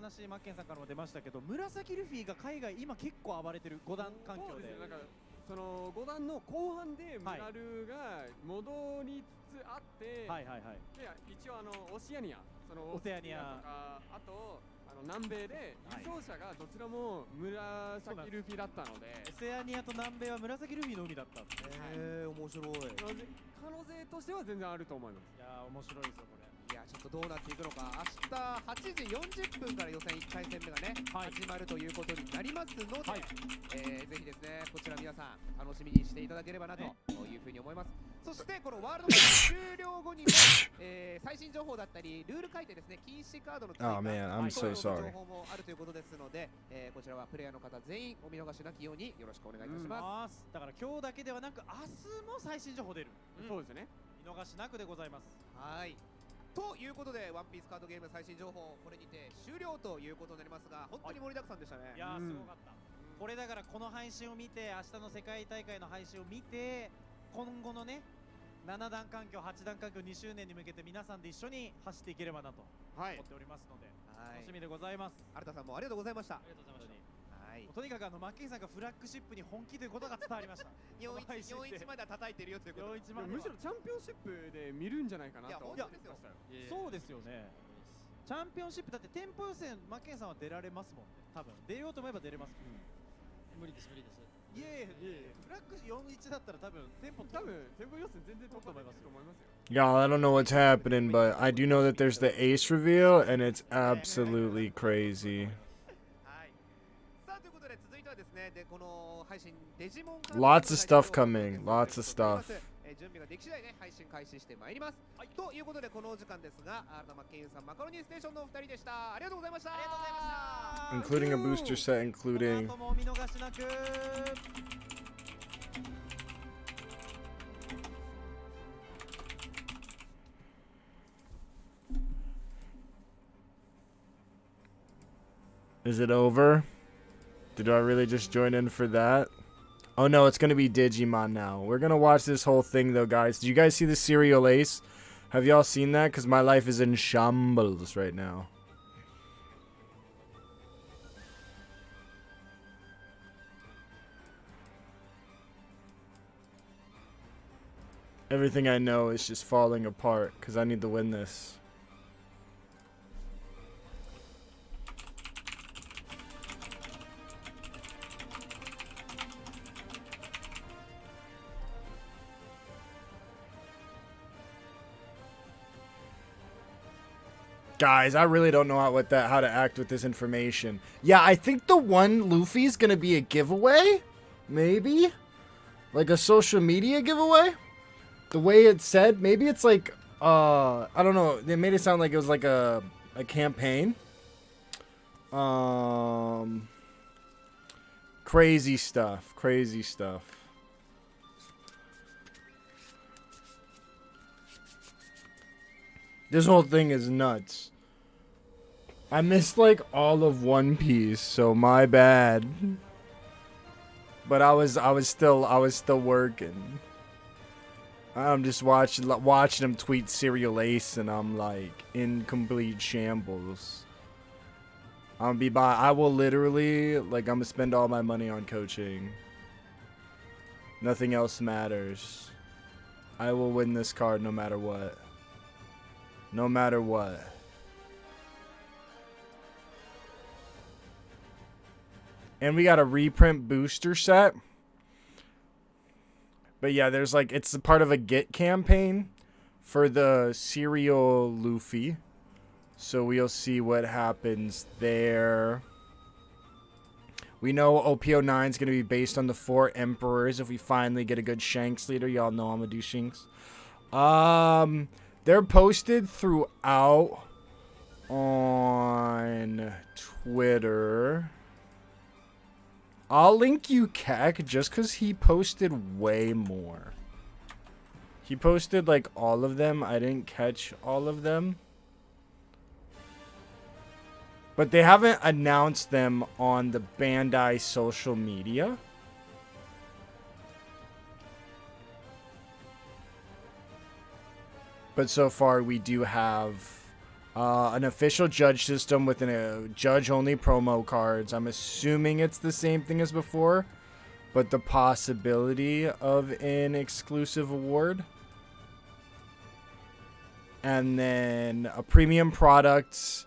話、マッケンさんからも出ましたけど、紫ルフィが海外今結構暴れてる5段環境で。なんかその5段の後半でムラルが戻りつつあって、で一応オセアニア、そのオセアニアとか、あと南米で輸送車がどちらも紫ルフィだったので、オセアニアと南米は紫ルフィの海だったんですね。面白い。可能性としては全然あると思います。いやー、面白いですよこれ。いや、ちょっとどうなっていくのか。明日8時40分から予選1回戦目がね、始まるということになりますので、ぜひですね、こちら皆さん楽しみにしていただければなというふうに思います。そしてこのワールドカップ終了後にも、最新情報だったりルール改定ですね、禁止カードの追加の情報もあるということですので、こちらはプレイヤーの方全員お見逃しなきようによろしくお願いいたします。だから今日だけではなく明日も最新情報出る。そうですね。見逃しなくでございます。はい。ということで、ワンピースカードゲーム最新情報、これにて終了ということになりますが、本当に盛りだくさんでしたね。いやー、すごかった。これだからこの配信を見て、明日の世界大会の配信を見て、今後のね、7段環境、8段環境2周年に向けて皆さんで一緒に走っていければなと思っておりますので、楽しみでございます。新田さんもありがとうございました。ありがとうございました。とにかくマッケンさんがフラッグシップに本気ということが伝わりました。4-1までは叩いてるよということで、むしろチャンピオンシップで見るんじゃないかなと思ってましたよ。そうですよね。チャンピオンシップだって店舗予選、マッケンさんは出られますもんね。多分出ようと思えば出れます。無理です、無理です。いえいえ、フラッグ4-1だったら多分店舗予選全然取ったと思いますよ。Y'all, I don't know what's happening, but I do know that there's the Ace reveal, and it's absolutely crazy. Lots of stuff coming. Lots of stuff. 準備ができ次第ね、配信開始してまいります。ということで、このお時間ですが、マッケンさん、マカロニステーションのお二人でした。ありがとうございました。ありがとうございました。 Including a booster set, including... この後もお見逃しなく。Is it over? Did I really just join in for that? Oh no, it's gonna be Digimon now. We're gonna watch this whole thing though, guys. Did you guys see the Serial Ace? Have y'all seen that? Because my life is in shambles right now. Everything I know is just falling apart because I need to win this. Guys, I really don't know how to act with this information. Yeah, I think the one Luffy's gonna be a giveaway. Maybe? Like a social media giveaway? The way it said, maybe it's like, I don't know. They made it sound like it was like a campaign. Crazy stuff. Crazy stuff. This whole thing is nuts. I missed like all of One Piece, so my bad. But I was still working. I'm just watching him tweet Serial Ace, and I'm like in complete shambles. I will literally, like, I'm gonna spend all my money on coaching. Nothing else matters. I will win this card no matter what. No matter what. And we got a reprint booster set. But yeah, there's like, it's a part of a Get campaign for the Serial Luffy. So we'll see what happens there. We know OP09 is going to be based on the 4 Emperors. If we finally get a good Shanks leader, y'all know I'm going to do Shanks. They're posted throughout on Twitter. I'll link you Kek just because he posted way more. He posted like all of them. I didn't catch all of them. But they haven't announced them on the Bandai social media. But so far we do have An official judge system with a judge-only promo cards. I'm assuming it's the same thing as before, but the possibility of an exclusive award. And then a premium product.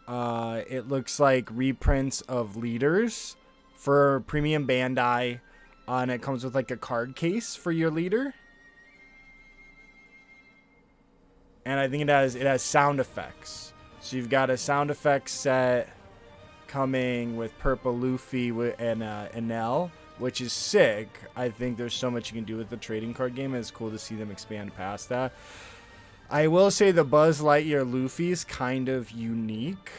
It looks like reprints of leaders for premium Bandai. And it comes with like a card case for your leader. And I think it has sound effects. So you've got a sound effects set coming with Purple Luffy and Enel, which is sick. I think there's so much you can do with the trading card game, and it's cool to see them expand past that. I will say the Buzz Lightyear Luffy is kind of unique.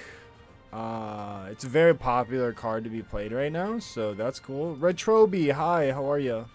It's a very popular card to be played right now, so that's cool. Retrobi, hi, how are you?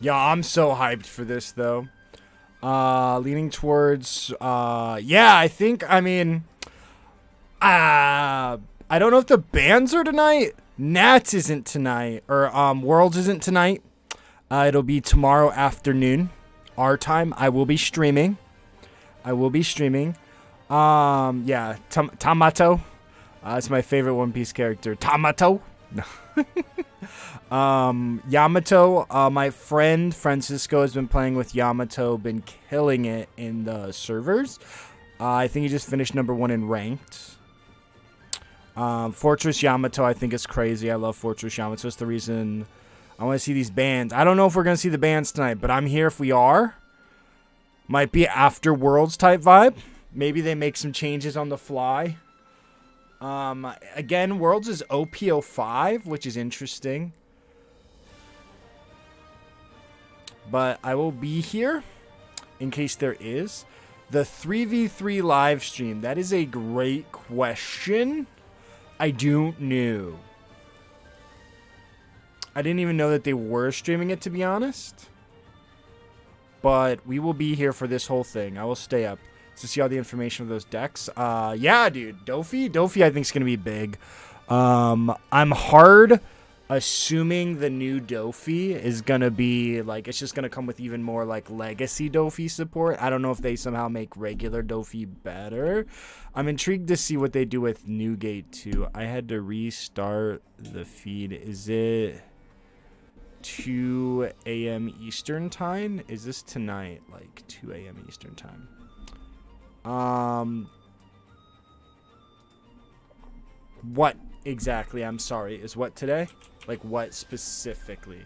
Yeah, I'm so hyped for this, though. Leaning towards, yeah, I think, I mean, I don't know if the bands are tonight. Nats isn't tonight, or, Worlds isn't tonight. It'll be tomorrow afternoon, our time. I will be streaming. Yeah, Tamato. It's my favorite One Piece character. Tamato. Yamato, my friend Francisco has been playing with Yamato, been killing it in the servers. I think he just finished #1 in ranked. Fortress Yamato, I think is crazy. I love Fortress Yamato. It's the reason I want to see these bands. I don't know if we're going to see the bands tonight, but I'm here if we are. Might be after Worlds type vibe. Maybe they make some changes on the fly. Again, Worlds is OPO5, which is interesting. But I will be here in case there is. The 3v3 live stream, that is a great question. I don't know. I didn't even know that they were streaming it, to be honest. But we will be here for this whole thing. I will stay up to see all the information of those decks. Yeah, dude. Doffi I think is going to be big. I'm hard assuming the new Doffi is going to be, like, it's just going to come with even more, like, legacy Doffi support. I don't know if they somehow make regular Doffi better. I'm intrigued to see what they do with Newgate 2. I had to restart the feed. Is it 2 a.m. Eastern time? Is this tonight, like, 2 a.m. Eastern time? What exactly, I'm sorry, is what today? Like, what specifically?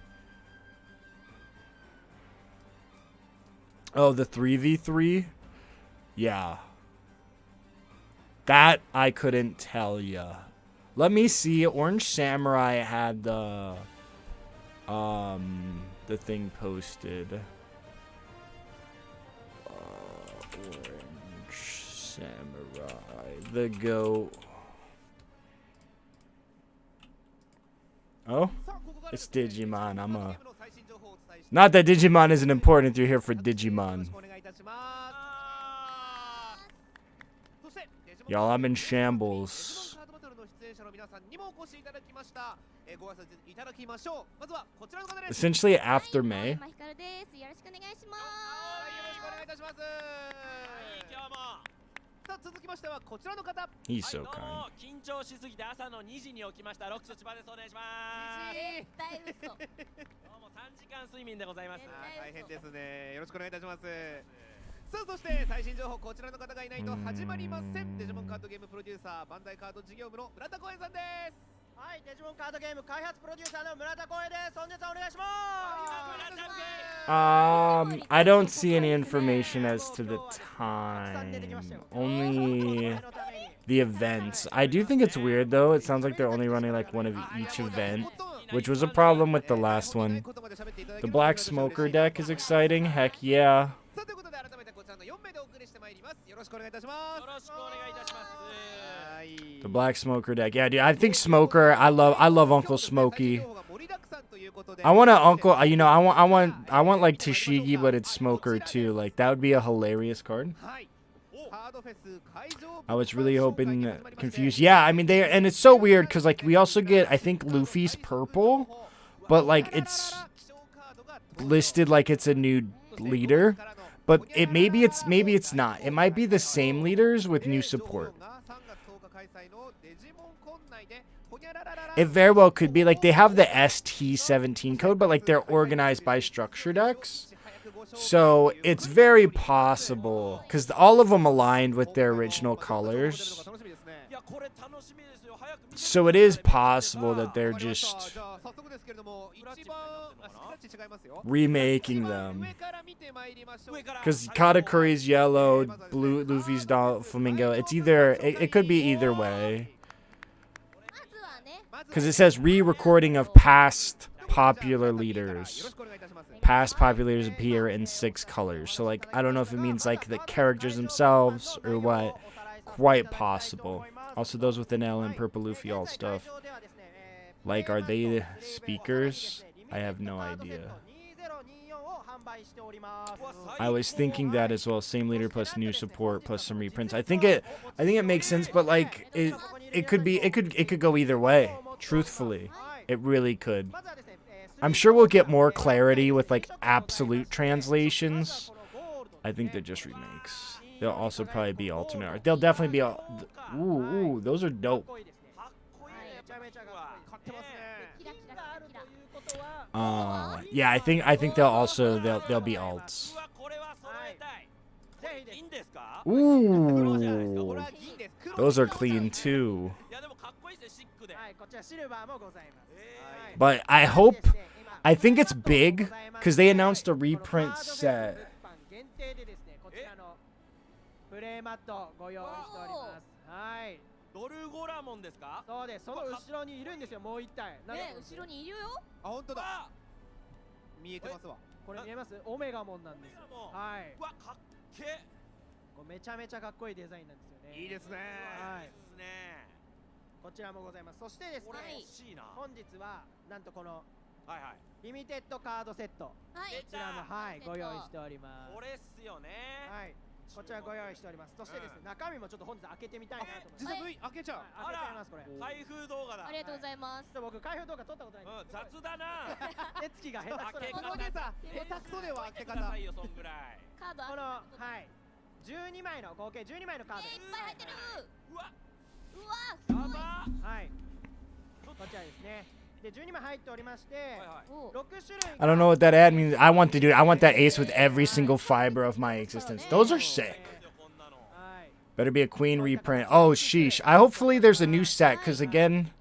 Oh, the 3v3? Yeah. That I couldn't tell ya. Let me see. Orange Samurai had the thing posted. Orange Samurai. The GOAT. Oh? It's Digimon. Not that Digimon isn't important if you're here for Digimon. Y'all, I'm in shambles. Essentially after May. He's so kind. I don't see any information as to the time. Only the events. I do think it's weird though. It sounds like they're only running like one of each event, which was a problem with the last one. The Black Smoker deck is exciting. Heck yeah. The Black Smoker deck. Yeah, dude. I think Smoker. I love Uncle Smokey. I want an uncle. You know, I want like Tashigi, but it's Smoker too. Like that would be a hilarious card. I was really hoping confused. Yeah, I mean and it's so weird because like we also get I think Luffy's purple, but like it's listed like it's a new leader, but maybe it's not. It might be the same leaders with new support. It very well could be like they have the ST17 code, but like they're organized by structure decks. So it's very possible because all of them aligned with their original colors. So it is possible that they're just remaking them. Because Katakuri's yellow, blue Luffy's Doflamingo. It's either it could be either way. Because it says re-recording of past popular leaders. Past popular leaders appear in 6 colors. So, like, I don't know if it means, like, the characters themselves or what. Quite possible. Also, those with an L and Purple Luffy, all stuff. Like, are they speakers? I have no idea. I was thinking that as well. Same leader plus new support plus some reprints. I think it makes sense, but like it could go either way. Truthfully, it really could. I'm sure we'll get more clarity with like absolute translations. I think they're just remakes. They'll also probably be alternate art. They'll definitely be ooh, those are dope. Yeah, I think they'll be alts. Ooh, those are clean too. But I think it's big because they announced a reprint set. I don't know what that ad means. I want that ace with every single fiber of my existence. Those are sick. Better be a queen reprint. Oh, sheesh. Hopefully there's a new set, because again,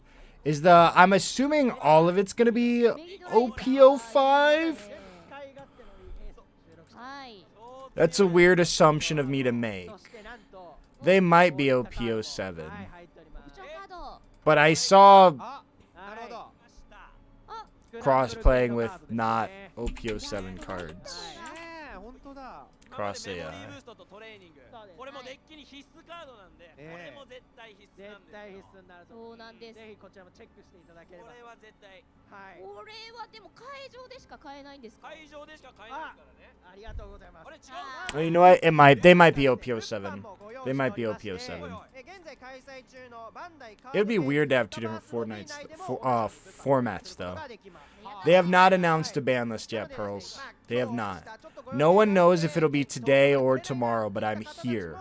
I'm assuming all of it's going to be OP05? That's a weird assumption of me to make. They might be OP07. But I saw cross-playing with not OP07 cards. Cross AI. You know what? They might be OP07. They might be OP07. It would be weird to have 2 different formats, though. They have not announced a ban list yet, Pearls. They have not. No one knows if it'll be today or tomorrow, but I'm here.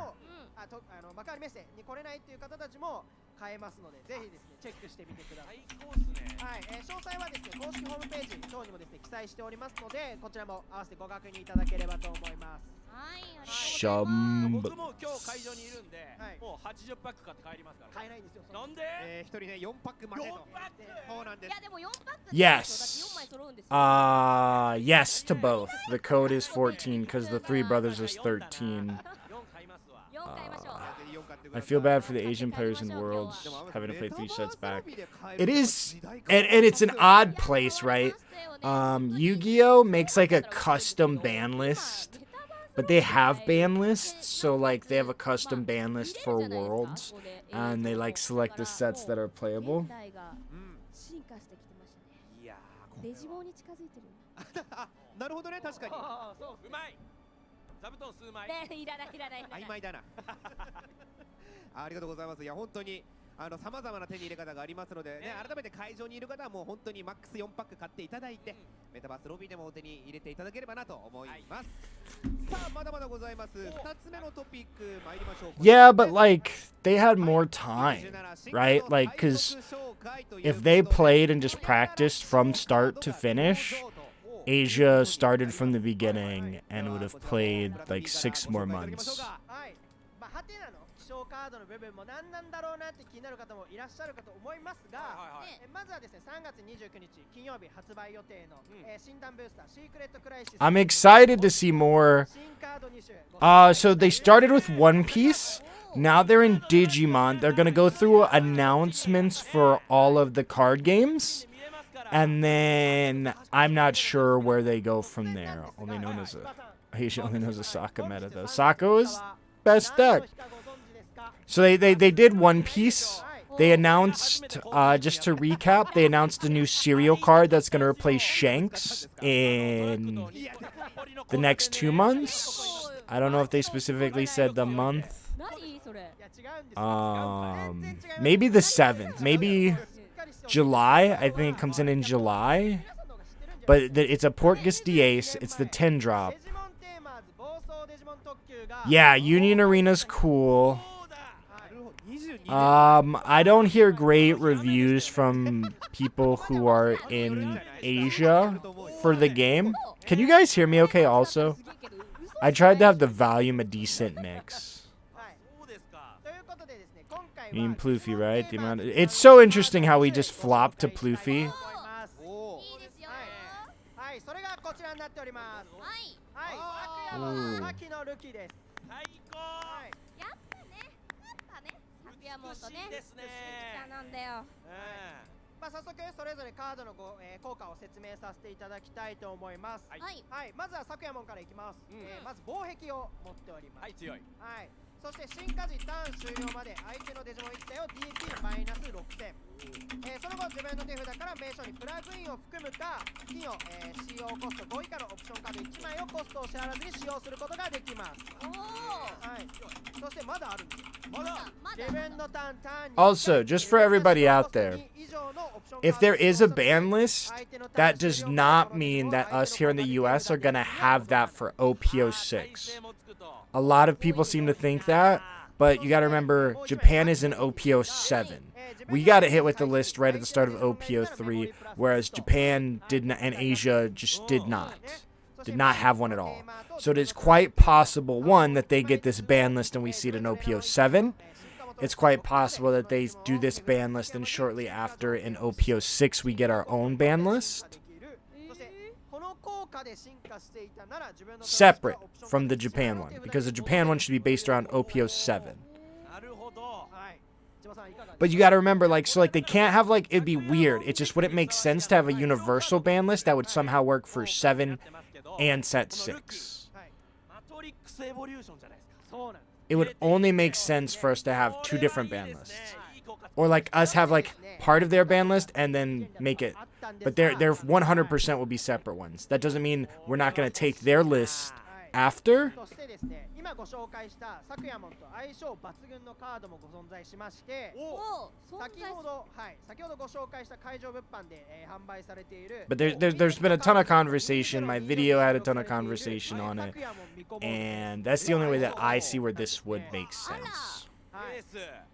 Yes. Yes to both. The code is 14 because the 3 brothers is 13. I feel bad for the Asian players in Worlds having to play 3 sets back. It is, and it's an odd place, right? Yu-Gi-Oh makes like a custom ban list but they have ban lists, so like they have a custom ban list for worlds, and they like select the sets that are playable. いやーデジモンに近づいてるなるほどね確かにうまい座布団数枚いらない曖昧だなありがとうございますいや本当に様々な手に入れ方がありますのでね改めて会場にいる方はもう本当にマックス4パック買っていただいてメタバースロビーでもお手に入れていただければなと思いますさあまだまだございます2つ目のトピック参りましょう Yeah, but like they had more time, right? Like cuz if they played and just practiced from start to finish, Asia started from the beginning and would have played like 6 more months. カードの部分も何なんだろうなって気になる方もいらっしゃるかと思いますが、まずはですね3月29日金曜日発売予定の新弾ブースターシークレットクライシス I'm excited to see more. So they started with One Piece. Now they're in Digimon. They're going to go through announcements for all of the card games. And then I'm not sure where they go from there. Only known as Asia only knows a Sokka meta though. Sokka is best deck. So they did One Piece. They announced, just to recap, they announced a new cereal card that's going to replace Shanks in the next 2 months. I don't know if they specifically said the month. Maybe the 7th. Maybe July. I think it comes in July. But it's a Portgas Ace. It's the 10 drop. Yeah, Union Arena's cool. I don't hear great reviews from people who are in Asia for the game. Can you guys hear me okay also? I tried to have the volume a decent mix. You mean Ploofy, right? It's so interesting how we just flopped to Ploofy. Ooh. 早速それぞれカードの効果を説明させていただきたいと思います。はい、まずは昨夜門からいきます。まず防壁を持っております。はい、強い。はい。そして進化時ターン終了まで相手のデジモン1体を DP マイナス6000。その後自分の手札から名称にプラグインを含むか金を、使用コスト5以下のオプションカード1枚をコストを支払わずに使用することができます。はい。そしてまだあるんです。まだ自分のターン Also, just for everybody out there, if there is a ban list, that does not mean that us here in the US are going to have that for OPO6. A lot of people seem to think that, but you got to remember, Japan is in OPO7. We got it hit with the list right at the start of OPO3, whereas Japan did not, and Asia just did not have one at all. So it is quite possible, one, that they get this ban list and we see it in OPO7. It's quite possible that they do this ban list and shortly after in OPO6 we get our own ban list. Separate from the Japan one, because the Japan one should be based around OPO7. But you gotta remember, like, so like they can't have like, it'd be weird. It just wouldn't make sense to have a universal ban list that would somehow work for 7 and set 6. It would only make sense for us to have 2 different ban lists. Or like us have like part of their ban list and then make it. But they're 100% will be separate ones. That doesn't mean we're not going to take their list after. But there's been a ton of conversation. My video had a ton of conversation on it. And that's the only way that I see where this would make sense.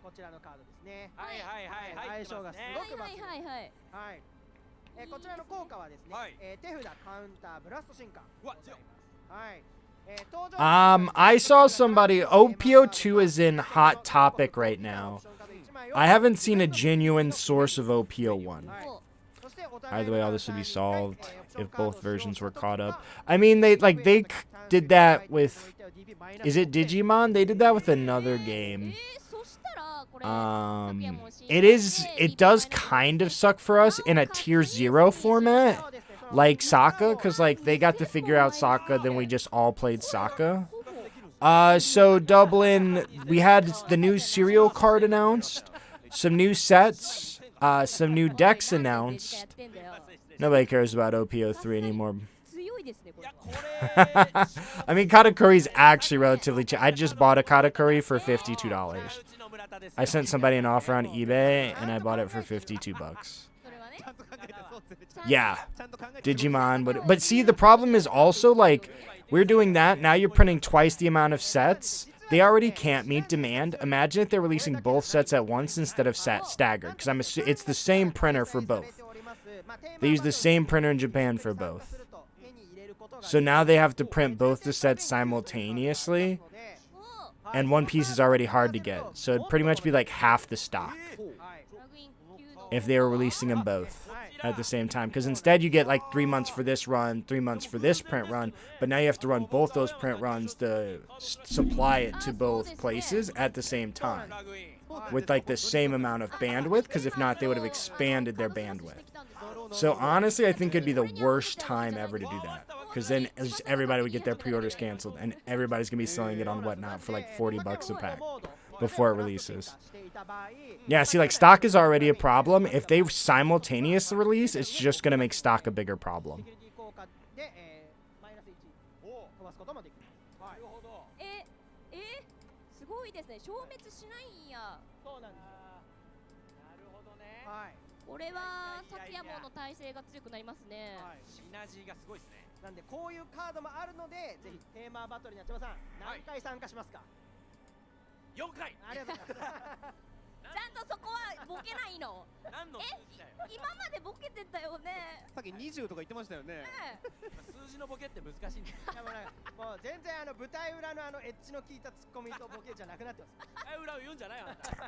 こちらのカードですね。相性がすごく抜群。はい。こちらの効果はですね、手札カウンターブラスト進化。はい。I saw somebody, OPO2 is in Hot Topic right now. I haven't seen a genuine source of OPO1. Either way, all this would be solved if both versions were caught up. I mean, they did that with, is it Digimon? They did that with another game. It does kind of suck for us in a tier 0 format, like Sokka, because like they got to figure out Sokka, then we just all played Sokka. So Dublin, we had the new serial card announced, some new sets, some new decks announced. Nobody cares about OP03 anymore. I mean, Katakuri's actually relatively cheap. I just bought a Katakuri for $52. I sent somebody an offer on eBay, and I bought it for $52. Yeah, Digimon. But see, the problem is also, like, we're doing that. Now you're printing twice the amount of sets. They already can't meet demand. Imagine if they're releasing both sets at once instead of staggered, because it's the same printer for both. They use the same printer in Japan for both. So now they have to print both the sets simultaneously, and One Piece is already hard to get. So it'd pretty much be like half the stock if they were releasing them both at the same time. Because instead you get like 3 months for this run, 3 months for this print run, but now you have to run both those print runs to supply it to both places at the same time with like the same amount of bandwidth, because if not, they would have expanded their bandwidth. So honestly, I think it'd be the worst time ever to do that, because then everybody would get their pre-orders canceled, and everybody's gonna be selling it on Whatnot for like $40 a pack before it releases. Yeah, see, like, stock is already a problem. If they simultaneously release, it's just gonna make stock a bigger problem.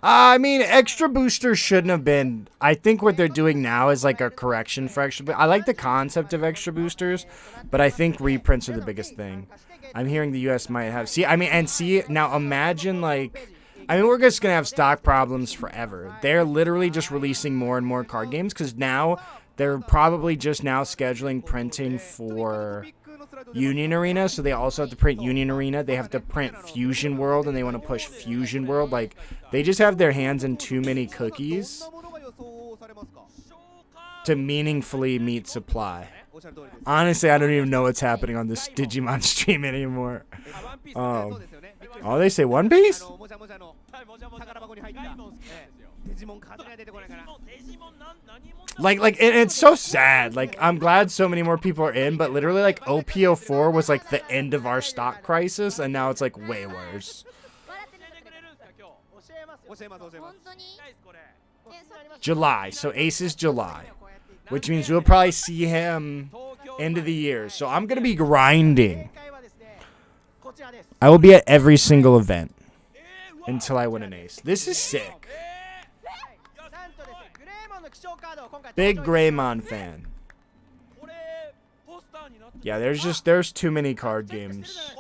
I mean, extra boosters shouldn't have been. I think what they're doing now is like a correction for extra. I like the concept of extra boosters, but I think reprints are the biggest thing. I'm hearing the US might have. See, I mean, and see, now imagine like. I mean, we're just going to have stock problems forever. They're literally just releasing more and more card games, because now they're probably just now scheduling printing for Union Arena, so they also have to print Union Arena. They have to print Fusion World, and they want to push Fusion World. Like, they just have their hands in too many cookies to meaningfully meet supply. Honestly, I don't even know what's happening on this Digimon stream anymore. Oh, they say One Piece? Like, it's so sad. Like, I'm glad so many more people are in, but literally, like, OP04 was like the end of our stock crisis, and now it's like way worse. July, so Ace is July, which means we'll probably see him end of the year. So I'm gonna be grinding. I will be at every single event until I win an Ace. This is sick. Big Greymon fan. Yeah, there's too many card games.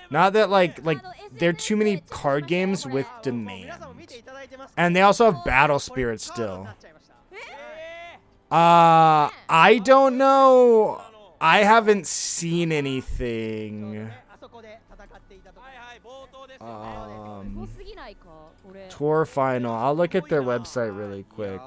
Not that like there are too many card games with demand. And they also have Battle Spirit still. I don't know. I haven't seen anything. Tour final. I'll look at their website really quick.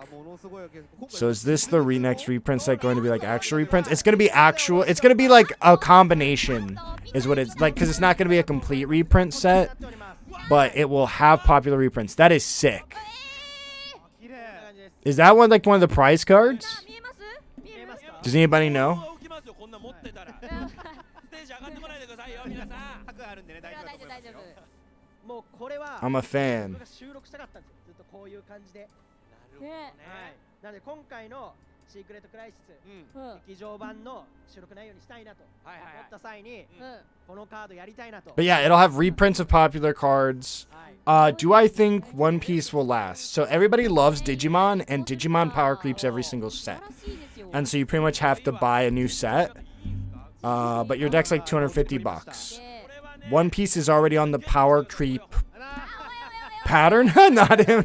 So is this the next reprint site going to be like actual reprints? It's going to be actual. It's going to be like a combination is what it's like, because it's not going to be a complete reprint set, but it will have popular reprints. That is sick. Is that one like one of the prize cards? Does anybody know? I'm a fan. But yeah, it'll have reprints of popular cards. Do I think One Piece will last? So everybody loves Digimon, and Digimon power creeps every single set. And so you pretty much have to buy a new set. But your deck's like $250. One Piece is already on the power creep pattern. Not him.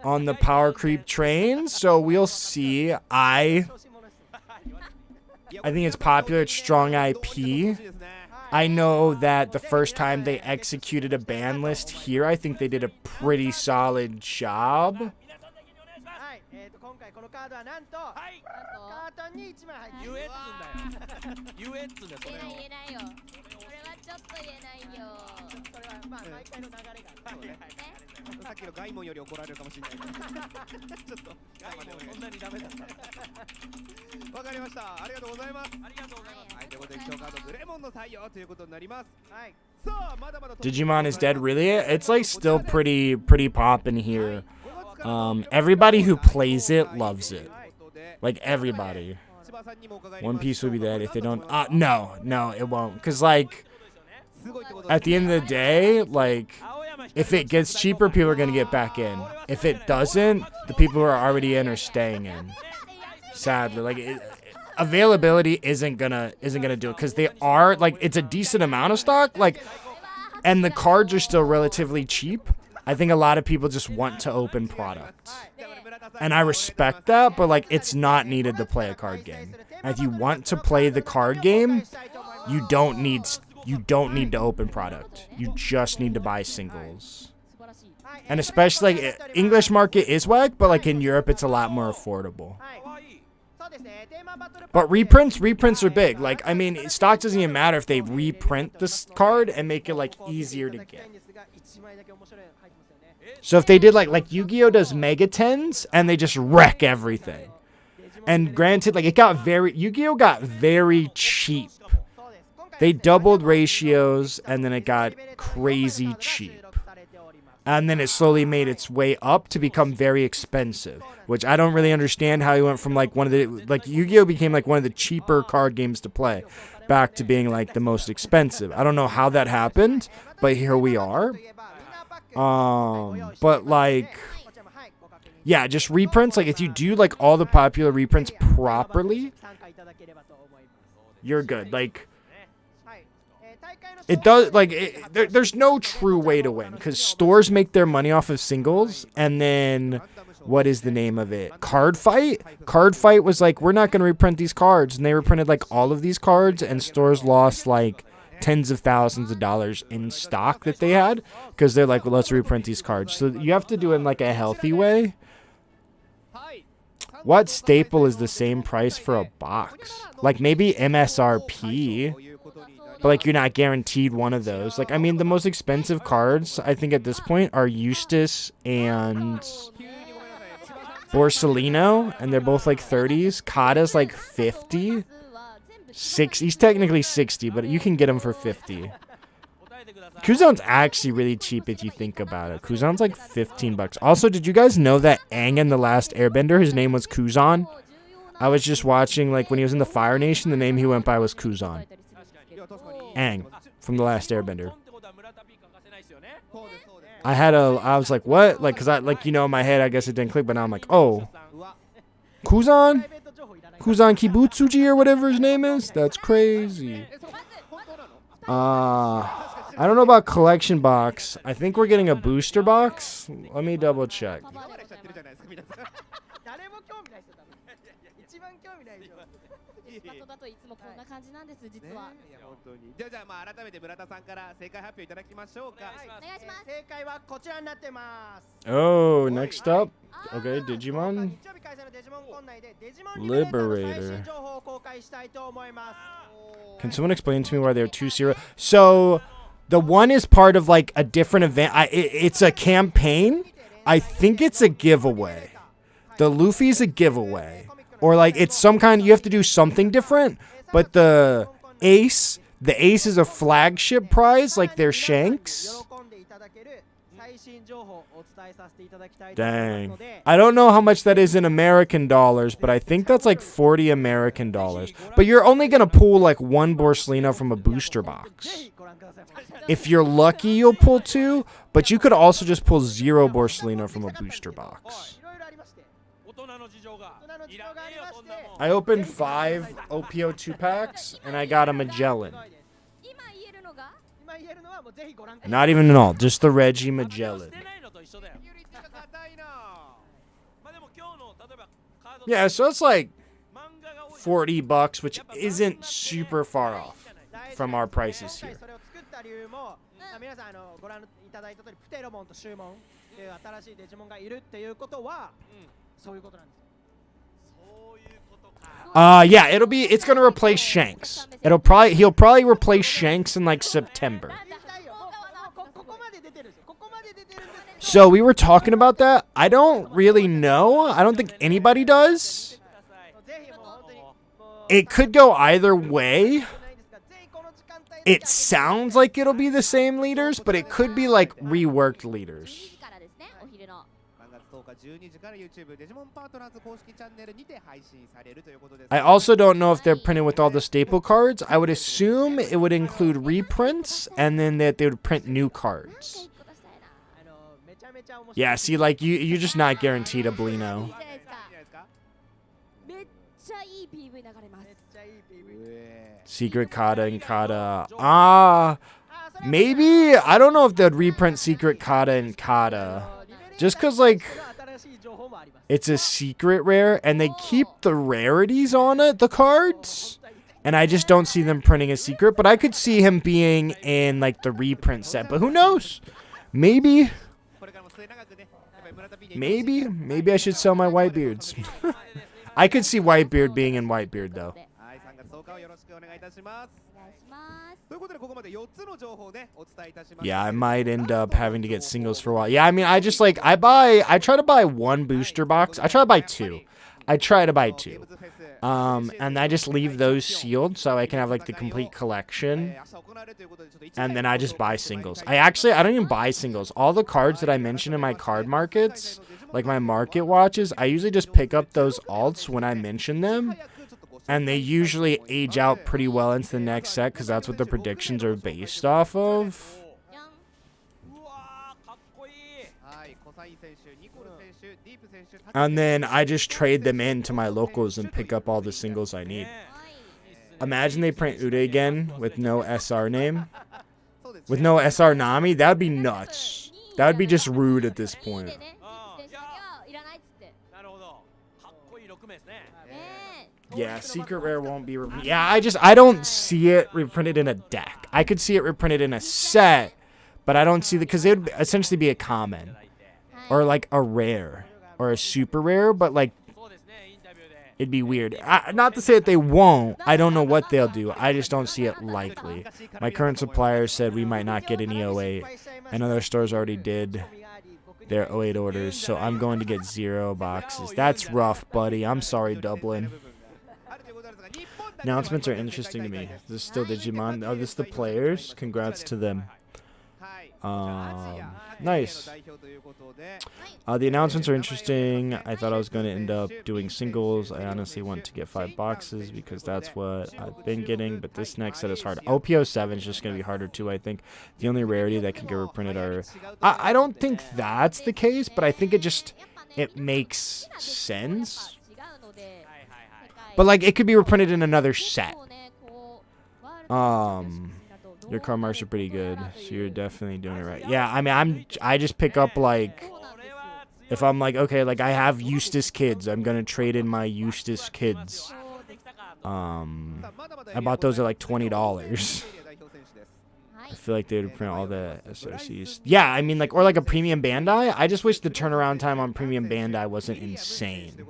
on the power creep train, so we'll see. I think it's popular. It's strong IP. I know that the first time they executed a ban list here, I think they did a pretty solid job. 今回このカードはなんと、カートンに1枚入ってる。言えっつんだよ。それ言えないよ。これはちょっと言えないよ。それはまあ毎回の流れがあるね。さっきのガイモンより怒られるかもしれない。ちょっとガイモンそんなにダメだった。わかりました。ありがとうございます。ありがとうございます。はい、ということで希少カードグレモンの採用ということになります。はい。さあまだまだ。Digimon is dead. Really? It's like still pretty poppin' here. Everybody who plays it loves it. Like everybody. One Piece will be dead if they don't. No, it won't. Cause like, at the end of the day, like, if it gets cheaper, people are gonna get back in. If it doesn't, the people who are already in are staying in. Sadly, like, availability isn't gonna do it. Cause they are like, it's a decent amount of stock. Like, and the cards are still relatively cheap. I think a lot of people just want to open products. And I respect that, but like it's not needed to play a card game. And if you want to play the card game, you don't need to open product. You just need to buy singles. And especially like English market is whack, but like in Europe it's a lot more affordable. But reprints are big. Like I mean, stock doesn't even matter if they reprint this card and make it like easier to get. So if they did like Yu-Gi-Oh does Mega 10s and they just wreck everything. And granted, like Yu-Gi-Oh got very cheap. They doubled ratios and then it got crazy cheap. And then it slowly made its way up to become very expensive, which I don't really understand how he went from like Yu-Gi-Oh became like one of the cheaper card games to play back to being like the most expensive. I don't know how that happened, but here we are. But like, yeah, just reprints. Like if you do like all the popular reprints properly, you're good. Like it does, like there's no true way to win because stores make their money off of singles. And then what is the name of it? Card Fight was like, we're not going to reprint these cards. And they reprinted like all of these cards and stores lost like tens of thousands of dollars in stock that they had because they're like, well, let's reprint these cards. So you have to do it in like a healthy way. What staple is the same price for a box? Like maybe MSRP, but like you're not guaranteed one of those. Like I mean, the most expensive cards I think at this point are Eustace and Borsellino, and they're both like 30s. Kata's like 50. 60. He's technically 60, but you can get him for 50. Kuzan's actually really cheap if you think about it. Kuzan's like 15 bucks. Also, did you guys know that Aang in The Last Airbender, his name was Kuzan? I was just watching, like, when he was in the Fire Nation, the name he went by was Kuzan. Aang from The Last Airbender. I was like, what? Like, cause in my head, I guess it didn't click, but now I'm like, oh, Kuzan Kibutsuji or whatever his name is? That's crazy. I don't know about collection box. I think we're getting a booster box. Let me double check. Oh, next up. Okay, Digimon. Liberator. Can someone explain to me why they're 2-0? So, the one is part of like a different event. It's a campaign. I think it's a giveaway. The Luffy's a giveaway. Or like it's some kind, you have to do something different. But the Ace is a flagship prize, like their Shanks. Dang. I don't know how much that is in American dollars, but I think that's like 40 American dollars. But you're only going to pull like one Borsellino from a booster box. If you're lucky, you'll pull 2, but you could also just pull 0 Borsellino from a booster box. I opened 5 OPO 2-packs, and I got a Magellan. Not even an all, just the Reggie Magellan. Yeah, so it's like $40, which isn't super far off from our prices here. 皆さんご覧いただいた通りプテロモンとシューモンっていう新しいデジモンがいるっていうことはそういうことなんですよ。 Yeah, it's gonna replace Shanks. He'll probably replace Shanks in like September. So we were talking about that. I don't really know. I don't think anybody does. It could go either way. It sounds like it'll be the same leaders, but it could be like reworked leaders. I also don't know if they're printed with all the staple cards. I would assume it would include reprints and then that they would print new cards. Yeah, see, like you're just not guaranteed a Blino. Secret Kata and Kata. Maybe. I don't know if they'd reprint Secret Kata and Kata. Just because, like, it's a secret rare, and they keep the rarities on it, the cards. And I just don't see them printing a secret. But I could see him being in, like, the reprint set. But who knows? Maybe. Maybe I should sell my Whitebeards. I could see Whitebeard being in Whitebeard, though. Yeah, I might end up having to get singles for a while. Yeah, I mean, I try to buy one booster box. I try to buy two. And I just leave those sealed so I can have like the complete collection. And then I just buy singles. I don't even buy singles. All the cards that I mentioned in my card markets, like my market watches, I usually just pick up those alts when I mention them. And they usually age out pretty well into the next set because that's what the predictions are based off of. And then I just trade them into my locals and pick up all the singles I need. Imagine they print Ude again with no SR name. With no SR Nami. That would be nuts. That would be just rude at this point. Yeah, secret rare won't be reprinted. Yeah, I don't see it reprinted in a deck. I could see it reprinted in a set, but I don't see the, because it would essentially be a common or like a rare or a super rare, but like it'd be weird. Not to say that they won't. I don't know what they'll do. I just don't see it likely. My current supplier said we might not get any 08, and other stores already did their 08 orders, so I'm going to get 0 boxes. That's rough, buddy. I'm sorry, Dublin. Announcements are interesting to me. This is still Digimon. Oh, this is the players. Congrats to them. Nice. The announcements are interesting. I thought I was going to end up doing singles. I honestly want to get 5 boxes because that's what I've been getting. But this next set is hard. OPO 7 is just going to be harder too, I think. The only rarity that can get reprinted are... I don't think that's the case, but I think it makes sense. But like it could be reprinted in another set. Your card marks are pretty good, so you're definitely doing it right. Yeah, I mean I just pick up like if I'm like okay, like I have Eustace Kids, I'm gonna trade in my Eustace Kids. I bought those at like $20. I feel like they would print all the SOCs. Yeah, I mean like or like a premium Bandai. I just wish the turnaround time on premium Bandai wasn't insane.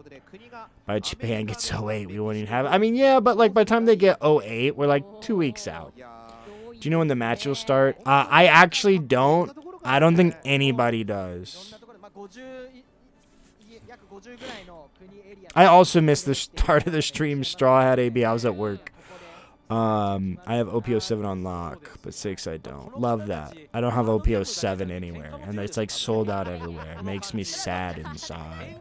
By Japan gets 08, we wouldn't even have it. I mean, yeah, but like by the time they get 08, we're like 2 weeks out. Do you know when the match will start? I actually don't. I don't think anybody does. I also missed the start of the stream. Straw Hat AB. I was at work. I have OPO 7 on lock, but 6 I don't. Love that. I don't have OPO 7 anywhere, and it's like sold out everywhere. It makes me sad inside.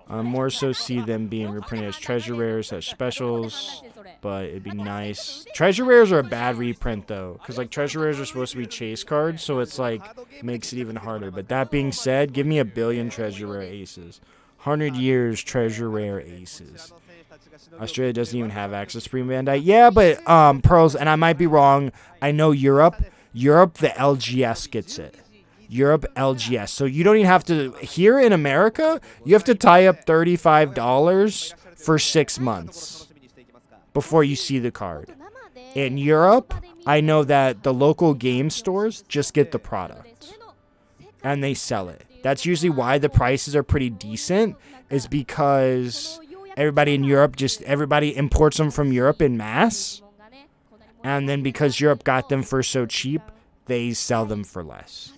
More so see them being reprinted as treasure rares, as specials, but it'd be nice. Treasure rares are a bad reprint though, because like treasure rares are supposed to be chase cards, so it's like makes it even harder. But that being said, give me a billion treasure rare aces, 100 years treasure rare aces. Australia doesn't even have access to premium Bandai. Yeah, but Pearls, and I might be wrong. I know Europe, the LGS gets it. Europe, LGS. So you don't even have to, here in America, you have to tie up $35 for 6 months before you see the card. In Europe, I know that the local game stores just get the product and they sell it. That's usually why the prices are pretty decent, is because everybody in Europe, everybody imports them from Europe in mass. And then because Europe got them for so cheap, they sell them for less.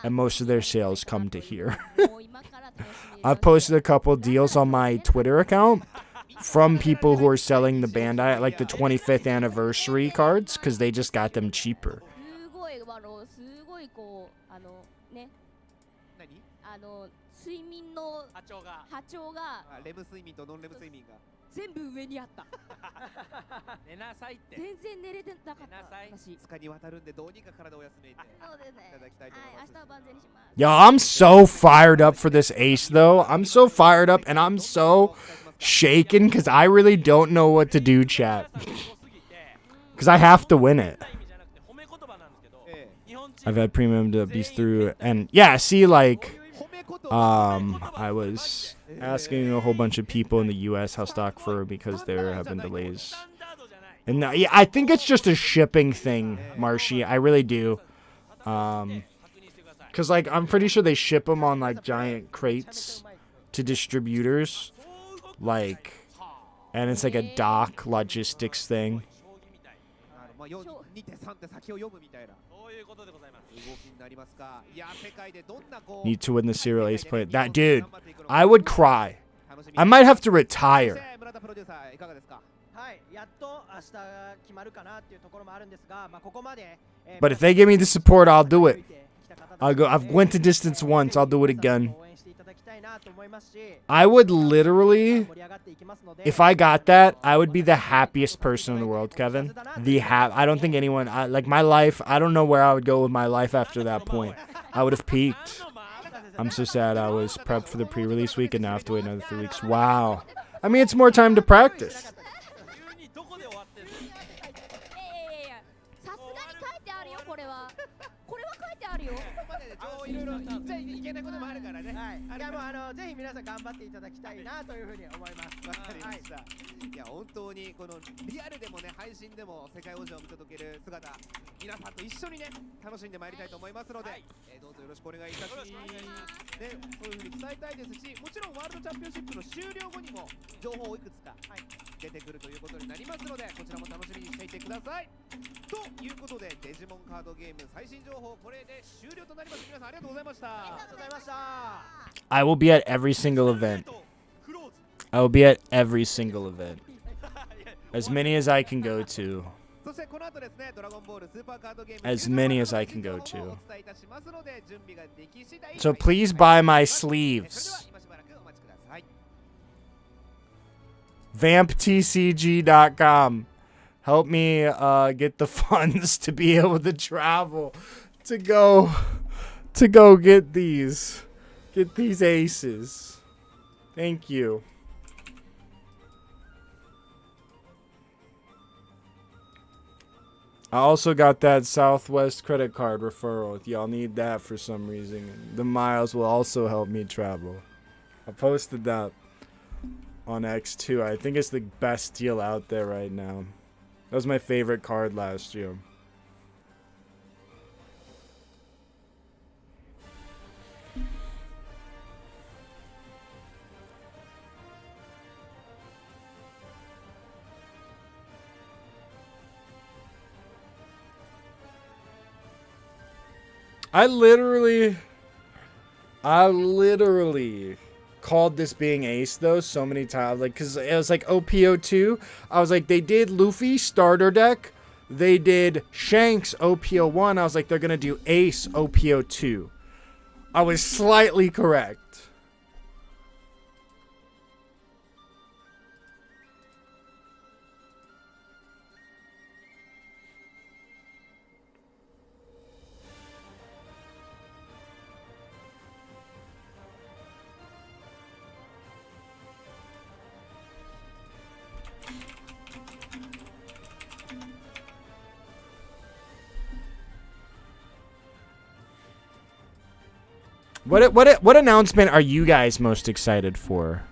And most of their sales come to here. I've posted a couple deals on my Twitter account from people who are selling the Bandai, like the 25th anniversary cards, because they just got them cheaper. Yo, I'm so fired up for this Ace, though. I'm so fired up, and I'm so shaken because I really don't know what to do, chat. Because I have to win it. I've had premium to beast through, and yeah, see, like, I was asking a whole bunch of people in the US how stock for, because there have been delays. And yeah, I think it's just a shipping thing, Marshy. I really do. Because, like, I'm pretty sure they ship them on, like, giant crates to distributors. Like, and it's like a dock logistics thing. Need to win the serial Ace play. That dude, I would cry. I might have to retire. But if they give me the support, I'll do it. I'll go. I've went to distance once. I'll do it again. I would literally, if I got that, I would be the happiest person in the world, Kevin. I don't think anyone, like my life, I don't know where I would go with my life after that point. I would have peaked. I'm so sad I was prepped for the pre-release week and now I have to wait another 3 weeks. Wow. I mean, it's more time to practice. I will be at every single event. I will be at every single event. As many as I can go to. As many as I can go to. So please buy my sleeves. VampTCG.com. Help me get the funds to be able to travel to go get these aces. Thank you. I also got that Southwest credit card referral if y'all need that for some reason. The miles will also help me travel. I posted that on X too. I think it's the best deal out there right now. That was my favorite card last year. I literally called this being Ace though so many times, like, cause it was like OPO2. I was like, they did Luffy starter deck, they did Shanks OPO1. I was like, they're gonna do Ace OPO2. I was slightly correct. What announcement are you guys most excited for?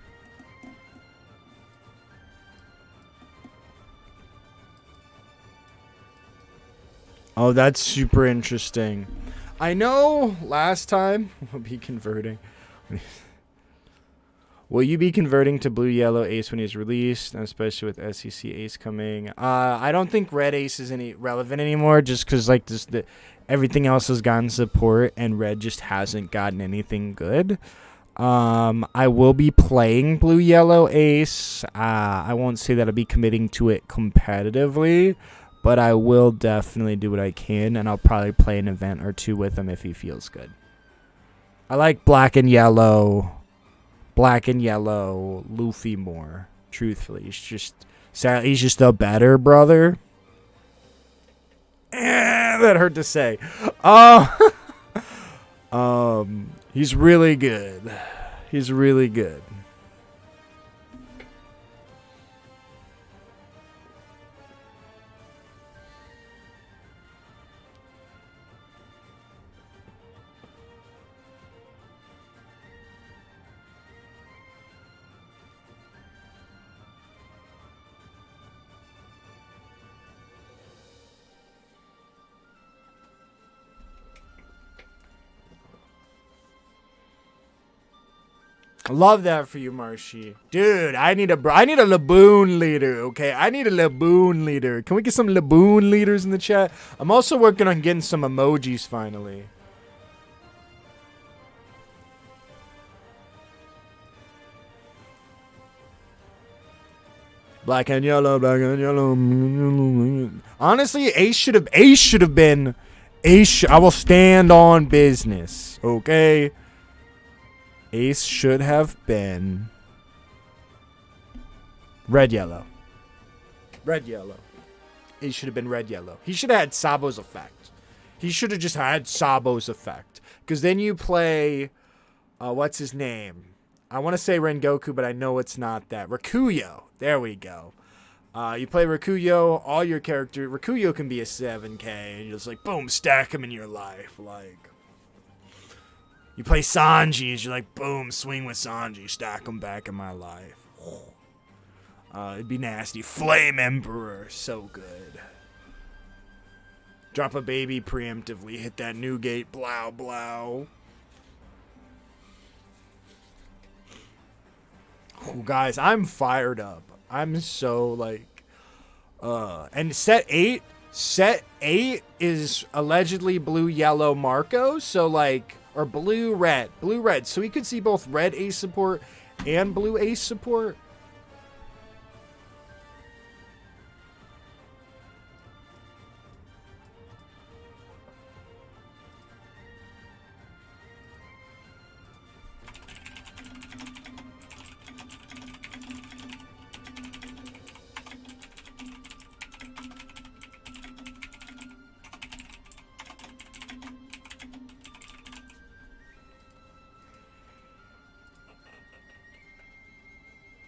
Oh, that's super interesting. I know last time we'll be converting. Will you be converting to blue yellow ace when he's released, especially with SEC ace coming? I don't think red ace is any relevant anymore, just because like everything else has gotten support and red just hasn't gotten anything good. I will be playing blue yellow ace. I won't say that I'll be committing to it competitively, but I will definitely do what I can, and I'll probably play an event or two with him if he feels good. I like black and yellow Luffy more. Truthfully, he's just a better brother. That hurt to say. He's really good. He's really good. Love that for you, Marshy. Dude, I need a Laboon leader, okay? I need a Laboon leader. Can we get some Laboon leaders in the chat? I'm also working on getting some emojis finally. Black and yellow, black and yellow. Honestly, Ace should have been I will stand on business, okay? Ace should have been red yellow. Red yellow. Ace should have been red yellow. He should have had Sabo's effect. He should have just had Sabo's effect. Because then you play what's his name? I want to say Rengoku, but I know it's not that. Rakuyo. There we go. You play Rakuyo, all your characters. Rakuyo can be a 7k, and you're just like, boom, stack him in your life. Like, you play Sanji, you're like, boom, swing with Sanji, stack him back in my life. It'd be nasty. Flame Emperor, so good. Drop a baby preemptively, hit that new gate, blow, blow. Ooh, guys, I'm fired up. I'm so, like, and set 8 is allegedly blue-yellow Marco, so, like, or blue-red. Blue-red. So we could see both red ace support and blue ace support.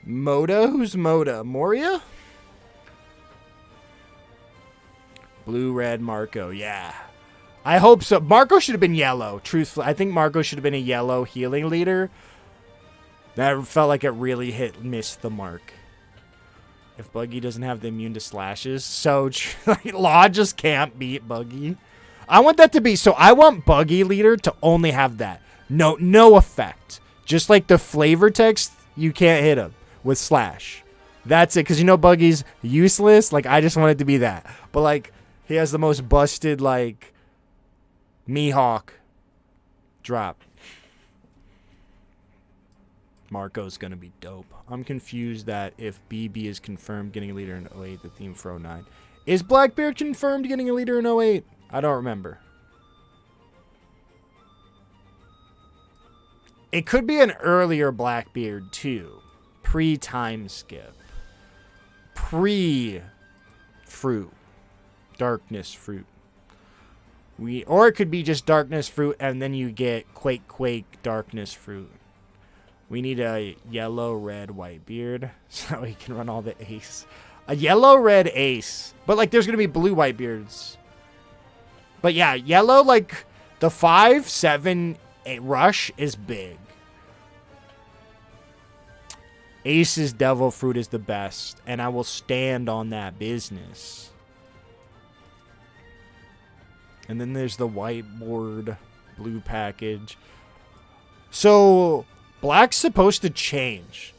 Moda? Who's Moda? Moria? Blue-red Marco, yeah. I hope so. Marco should have been yellow, truthfully. I think Marco should have been a yellow healing leader. That felt like it really missed the mark. If Buggy doesn't have the immune to slashes. So, Law just can't beat Buggy. I want that to be, so I want Buggy leader to only have that. No effect. Just like the flavor text, you can't hit him with slash. That's it, because you know Buggy's useless. Like, I just want it to be that. But, like, he has the most busted, like, Mihawk drop. Marco's gonna be dope. I'm confused that if BB is confirmed getting a leader in 08, the theme for 09. Is Blackbeard confirmed getting a leader in 08? I don't remember. It could be an earlier Blackbeard, too. Pre-time skip. Pre-fruit. Darkness fruit. Or it could be just darkness fruit and then you get quake darkness fruit. We need a yellow red white beard so we can run all the ace. A yellow red ace. But like there's gonna be blue white beards. But yeah, yellow like the 5, 7, Rush is big. Ace's Devil Fruit is the best, and I will stand on that business. And then there's the whiteboard blue package. So, black's supposed to change.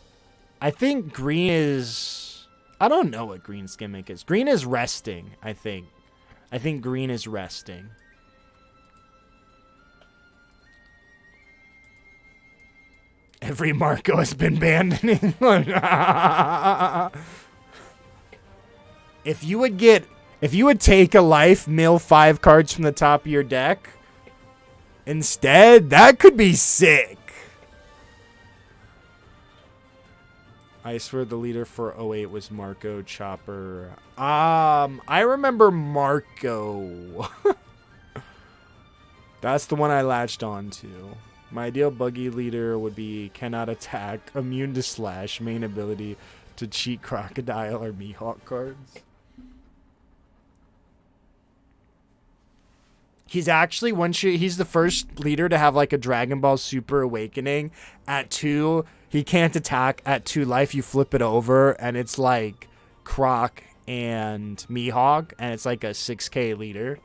I think green is... I don't know what green's gimmick is. Green is resting, I think. I think green is resting. Every Marco has been banned in England. If you would take a life, mill 5 cards from the top of your deck instead, that could be sick. I swear the leader for 08 was Marco Chopper. I remember Marco. That's the one I latched on to. My ideal buggy leader would be cannot attack, immune to slash, main ability to cheat Crocodile or Mihawk cards. He's actually he's the first leader to have like a Dragon Ball Super Awakening. At 2, he can't attack. At 2 life, you flip it over and it's like Croc and Mihawk, and it's like a 6k leader.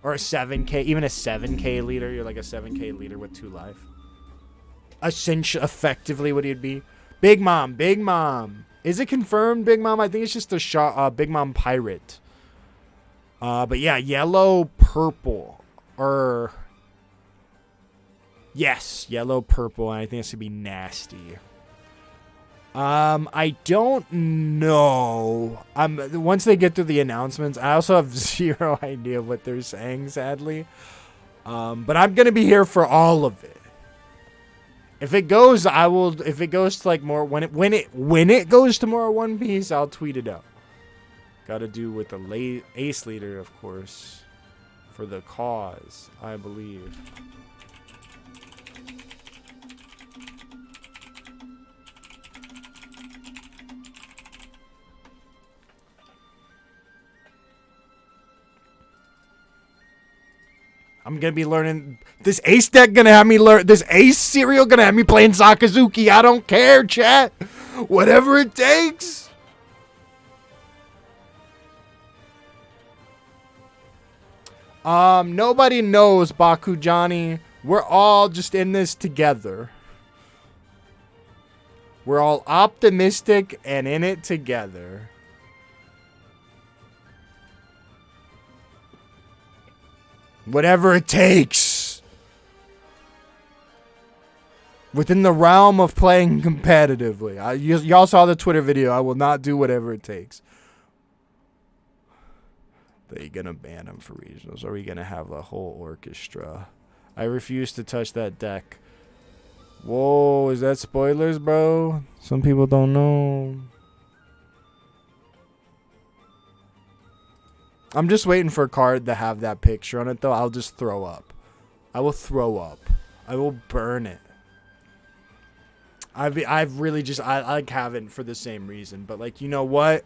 Or a 7k, even a 7k leader. You're like a 7k leader with 2 life. Essentially, effectively what he'd be. Big Mom, Big Mom. Is it confirmed, Big Mom? I think it's just a Big Mom Pirate. But yeah, yellow, purple. Yes, yellow, purple. And I think this would be nasty. I don't know. Once they get through the announcements, I also have 0 idea what they're saying, sadly. But I'm gonna be here for all of it. If it goes, I will. If it goes to like more, when it goes to more One Piece, I'll tweet it out. Got to do with the Ace leader, of course, for the cause, I believe. I'm gonna be learning this Ace deck. Gonna have me learn this Ace cereal. Gonna have me playing Sakazuki. I don't care, chat. Whatever it takes. Nobody knows Bakujani. We're all just in this together. We're all optimistic and in it together. Whatever it takes. Within the realm of playing competitively. Y'all saw the Twitter video. I will not do whatever it takes. They gonna ban him for regionals? Or are we gonna have a whole orchestra? I refuse to touch that deck. Whoa, is that spoilers, bro? Some people don't know. I'm just waiting for a card to have that picture on it, though. I'll just throw up. I will throw up. I will burn it. I've really just, I like haven't for the same reason. But, like, you know what?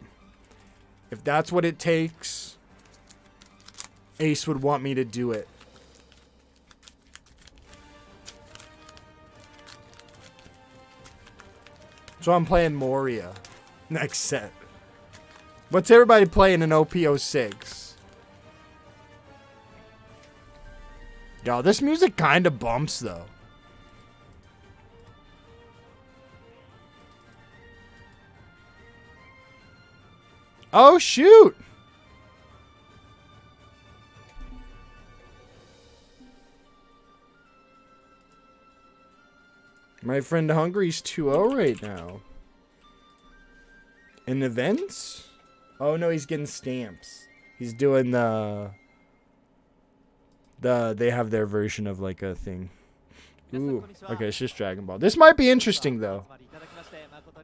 If that's what it takes, Ace would want me to do it. So I'm playing Moria next set. What's everybody playing in OP06? Yo, this music kind of bumps, though. Oh, shoot! My friend Hungry's 2-0 right now. In events? Oh no, he's getting stamps. He's doing they have their version of like a thing. Ooh, okay, it's just Dragon Ball. This might be interesting though.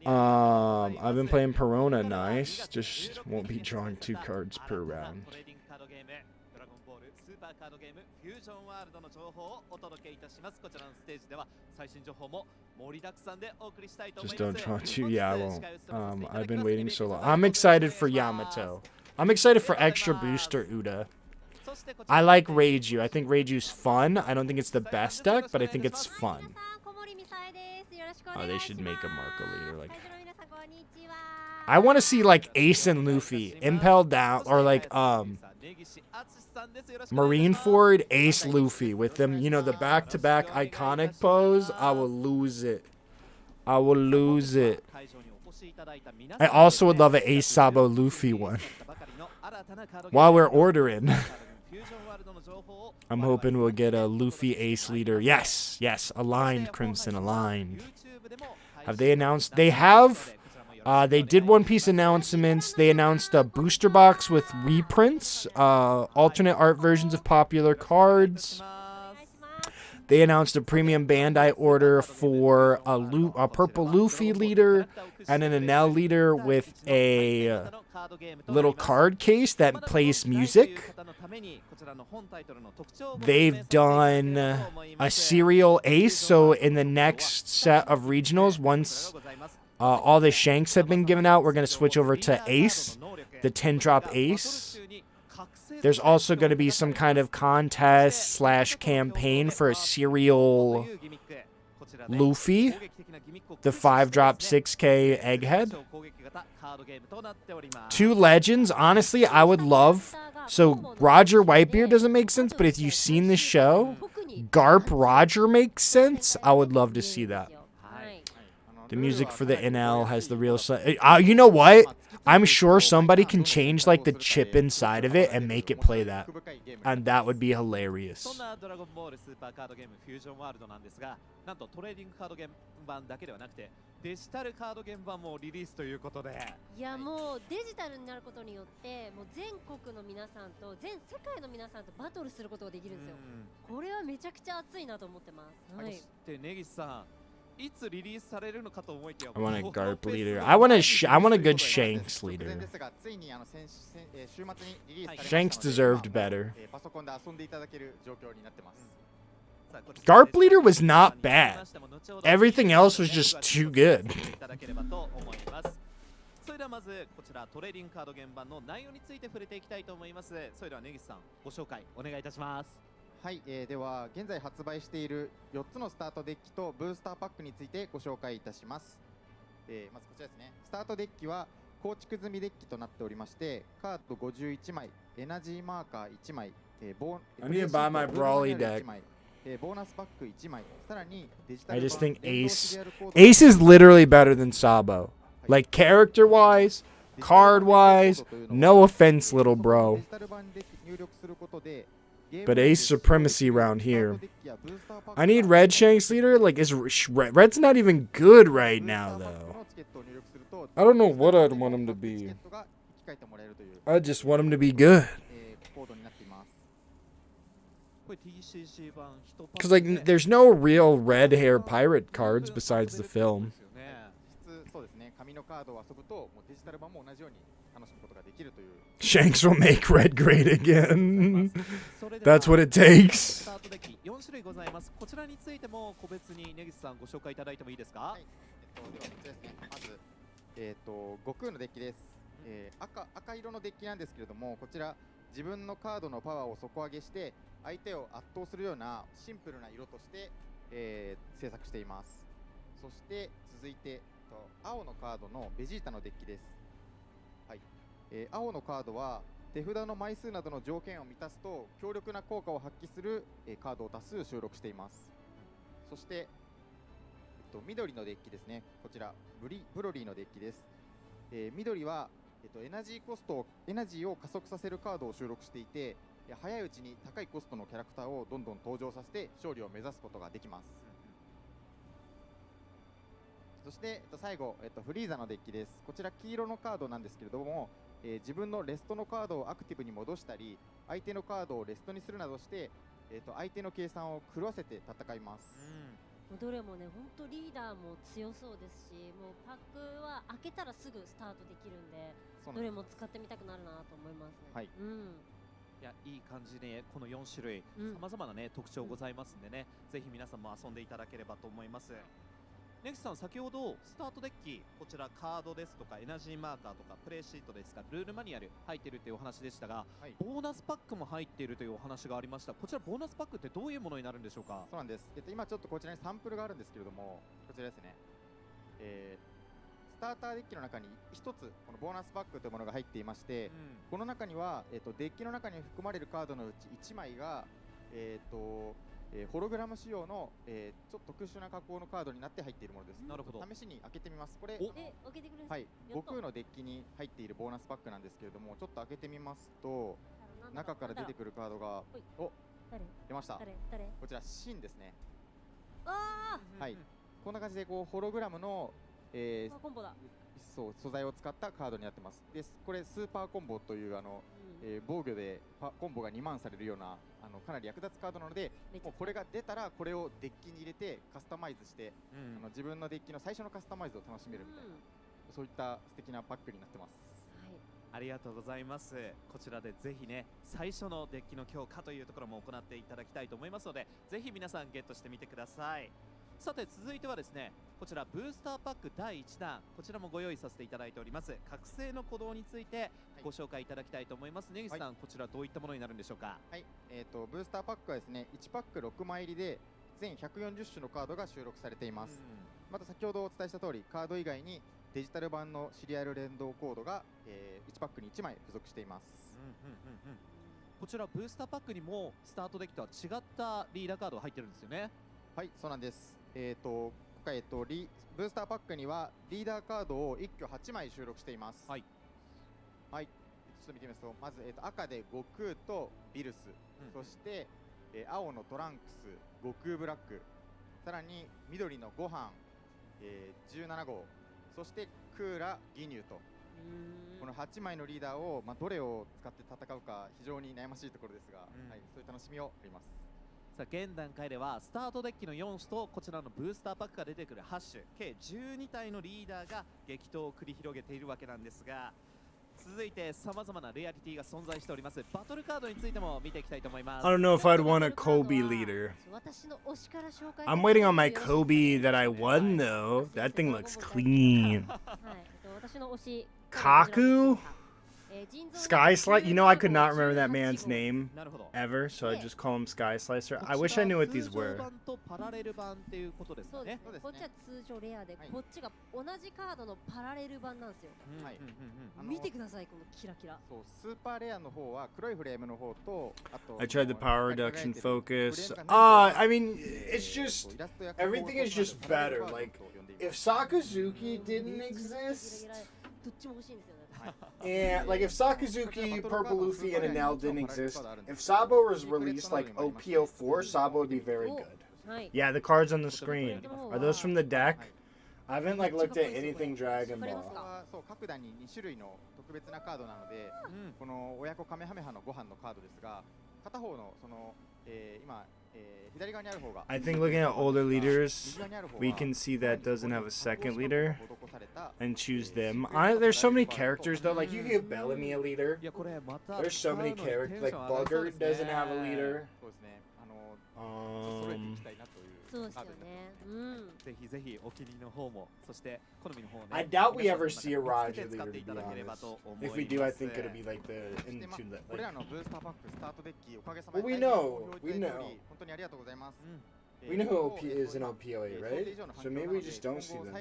I've been playing Perona, nice. Just won't be drawing 2 cards per round. Just don't draw 2. Yeah, I won't. I've been waiting so long. I'm excited for Yamato. I'm excited for extra booster Uda. I like Reiju. I think Reiju's fun. I don't think it's the best deck, but I think it's fun. Oh, they should make a Marco leader. Like, I want to see like Ace and Luffy, Impel Down, or like Marineford, Ace, Luffy with them. You know, the back-to-back iconic pose. I will lose it. I will lose it. I also would love an Ace Sabo Luffy one. While we're ordering, I'm hoping we'll get a Luffy Ace leader. Yes, yes, aligned, Crimson, aligned. Have they announced? They have. They did One Piece announcements. They announced a booster box with reprints, alternate art versions of popular cards. They announced a premium Bandai order for a purple Luffy leader and an Enel leader with a little card case that plays music. They've done a serial Ace, so in the next set of regionals, once all the Shanks have been given out, we're going to switch over to Ace, the 10-drop Ace. There's also going to be some kind of contest / campaign for a serial Luffy, the 5-drop 6K Egghead. 2 legends, honestly, I would love. So Roger Whitebeard doesn't make sense, but if you've seen the show, Garp Roger makes sense. I would love to see that. The music for the NL has the real. You know what? I'm sure somebody can change like the chip inside of it and make it play that, and that would be hilarious. デジタルカード現場もリリースということで、いやもうデジタルになることによってもう全国の皆さんと全世界の皆さんとバトルすることができるんですよ。これはめちゃくちゃ熱いなと思ってます。はい。そして根岸さん、いつリリースされるのかと思いきや、I want a Garp leader. I want a good Shanks leader. Shanks deserved better. パソコンで遊んでいただける状況になってます。 Garp leader was not bad. Everything else was just too good. それではまずこちらトレーディングカード現場の内容について触れていきたいと思います。それでは根岸さんご紹介お願いいたします。はい、では現在発売している4つのスタートデッキとブースターパックについてご紹介いたします。まずこちらですね。スタートデッキは構築済みデッキとなっておりまして、カード51枚、エナジーマーカー1枚、I need to buy my Brawly deck. I just think Ace is literally better than Sabo. Like character-wise, card-wise, no offense, little bro. But Ace supremacy around here. I need Red Shanks leader. Like, Red's not even good right now, though. I don't know what I'd want him to be. I just want him to be good. Because, like, there's no real red hair pirate cards besides the film. Shanks will make red great again. That's what it takes. 4種類ございます。こちらについても個別に根岸さんご紹介いただいてもいいですか？はい。ではこちらですね。まず悟空のデッキです。赤色のデッキなんですけれども、こちら自分のカードのパワーを底上げして相手を圧倒するようなシンプルな色として、制作しています。そして続いて青のカードのベジータのデッキです。はい。青のカードは手札の枚数などの条件を満たすと強力な効果を発揮する、カードを多数収録しています。そして、緑のデッキですね。こちらブロリーのデッキです。緑は、エナジーを加速させるカードを収録していて、早いうちに高いコストのキャラクターをどんどん登場させて勝利を目指すことができます。そして、最後、フリーザのデッキです。こちら黄色のカードなんですけれども、自分のレストのカードをアクティブに戻したり、相手のカードをレストにするなどして、相手の計算を狂わせて戦います。どれもね、本当リーダーも強そうですし、もうパックは開けたらすぐスタートできるんで、どれも使ってみたくなるなと思いますね。はい。いや、いい感じでこの4種類、さまざまなね特徴ございますんでね、ぜひ皆さんも遊んでいただければと思います。根岸さん、先ほどスタートデッキ、こちらカードですとかエナジーマーカーとかプレイシートですか、ルールマニュアル入っているというお話でしたが、ボーナスパックも入っているというお話がありました。こちらボーナスパックってどういうものになるんでしょうか？そうなんです。今ちょっとこちらにサンプルがあるんですけれども、こちらですね。スターターデッキの中に1つこのボーナスパックというものが入っていまして、この中には、デッキの中に含まれるカードのうち1枚が、ホログラム仕様の、ちょっと特殊な加工のカードになって入っているものです。なるほど。試しに開けてみます。これ、開けてくれるんですか？はい、悟空のデッキに入っているボーナスパックなんですけれども、ちょっと開けてみますと、中から出てくるカードが、出ました。こちら、シンですね。はい、こんな感じでこうホログラムの、コンボだ。そう素材を使ったカードになってます。でこれスーパーコンボという防御でコンボが2万されるようなかなり役立つカードなので、もうこれが出たらこれをデッキに入れてカスタマイズして、自分のデッキの最初のカスタマイズを楽しめるみたいな、そういった素敵なパックになってます。ありがとうございます。こちらでぜひね、最初のデッキの強化というところも行っていただきたいと思いますので、ぜひ皆さんゲットしてみてください。さて続いてはですね、こちらブースターパック第1弾、こちらもご用意させていただいております。覚醒の鼓動についてご紹介いただきたいと思います。根岸さん、こちらどういったものになるんでしょうか？はい、ブースターパックはですね、1パック6枚入りで全140種のカードが収録されています。また先ほどお伝えした通り、カード以外にデジタル版のシリアル連動コードが、1パックに1枚付属しています。こちらブースターパックにもスタートデッキとは違ったリーダーカードが入ってるんですよね。はい、そうなんです。今回、ブースターパックにはリーダーカードを一挙8枚収録しています。はい、はい、ちょっと見てみますと、まず、赤で悟空とビルス、そして、青のトランクス、悟空ブラック、さらに緑のご飯、17号、そしてクーラギニューと、この8枚のリーダーを、どれを使って戦うか非常に悩ましいところですが、はい、そういう楽しみをあります。さあ現段階ではスタートデッキの4種とこちらのブースターパックが出てくる8種計12体のリーダーが激闘を繰り広げているわけなんですが、続いてさまざまなレアリティが存在しておりますバトルカードについても見ていきたいと思います。 I don't know if I'd want a Kobe leader. I'm waiting on my Kobe that I won though. That thing looks clean. Kaku? Sky Slicer? You know, I could not remember that man's name ever, so I just call him Sky Slicer. I wish I knew what these were. そうですね。こっちは通常レアで、こっちが同じカードのパラレル版なんですよ。見てください、このキラキラ。そう、スーパーレアの方は黒いフレームの方と、あと I tried the power reduction focus. I mean, it's just everything is just better. Like, if Sakazuki didn't exist, どっちも欲しいんですよね。and like if Sakazuki, Purple Luffy, and Enel didn't exist, if Sabo was released like OPO4, Sabo would be very good. Yeah, the cards on the screen. Are those from the deck? I haven't like looked at anything Dragon Ball. そう、各段に2種類の特別なカードなので、この親子カメハメハのご飯のカードですが、片方のその、今、左側にある方が I think looking at older leaders, we can see that doesn't have a second leader and choose them. There's so many characters though, like you give Bellamy a leader. There's so many characters, like Bugger doesn't have a leader. そうですよね。ぜひぜひお気に入りの方も、そして好みの方ね。I doubt we ever see a Roger leader, to be honest. If we do, I think it'll be like the into the. これらのブースターパック、スタートデッキ、おかげさま Well, で we 大変 know, 好評 we いただいて know. おり、本当にありがとうございます。We know who OP is in OPOA, right? So maybe we just don't see them.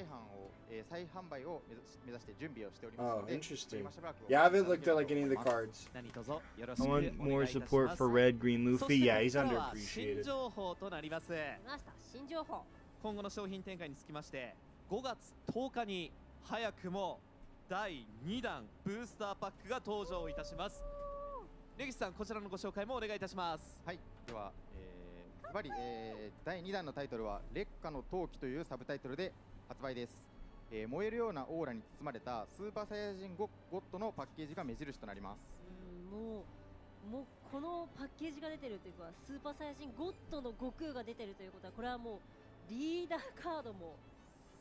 再販売を目指して準備をしておりますの Oh, で、 interesting. Yeah, I haven't looked at like any of the cards. I want more support for Red, Green, Luffy. Yeah, he's underappreciated. 新情報となります。新情報。今後の商品展開につきまして5月10日に早くも第2弾ブースターパックが登場いたします。根岸さん、こちらのご紹介もお願いいたします。はい、では、ズバリ、第2弾のタイトルは烈火の闘記というサブタイトルで発売です。燃えるようなオーラに包まれたスーパーサイヤ人ゴッドのパッケージが目印となります。もうこのパッケージが出てるというか、スーパーサイヤ人ゴッドの悟空が出てるということは、これはもうリーダーカードも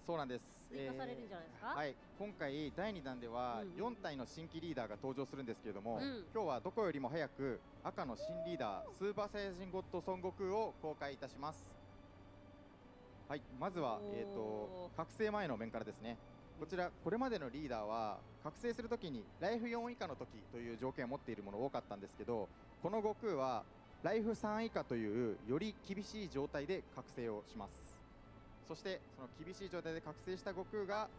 そうなんです。追加されるんじゃないですか。はい、今回第2弾では4体の新規リーダーが登場するんですけれども、今日はどこよりも早く赤の新リーダースーパーサイヤ人ゴッド孫悟空を公開いたします。はい、まずは、覚醒前の面からですね。こちら、これまでのリーダーは覚醒するときにライフ4以下の時という条件を持っているもの多かったんですけど、この悟空はライフ3以下というより厳しい状態で覚醒をします。そしてその厳しい状態で覚醒した悟空が、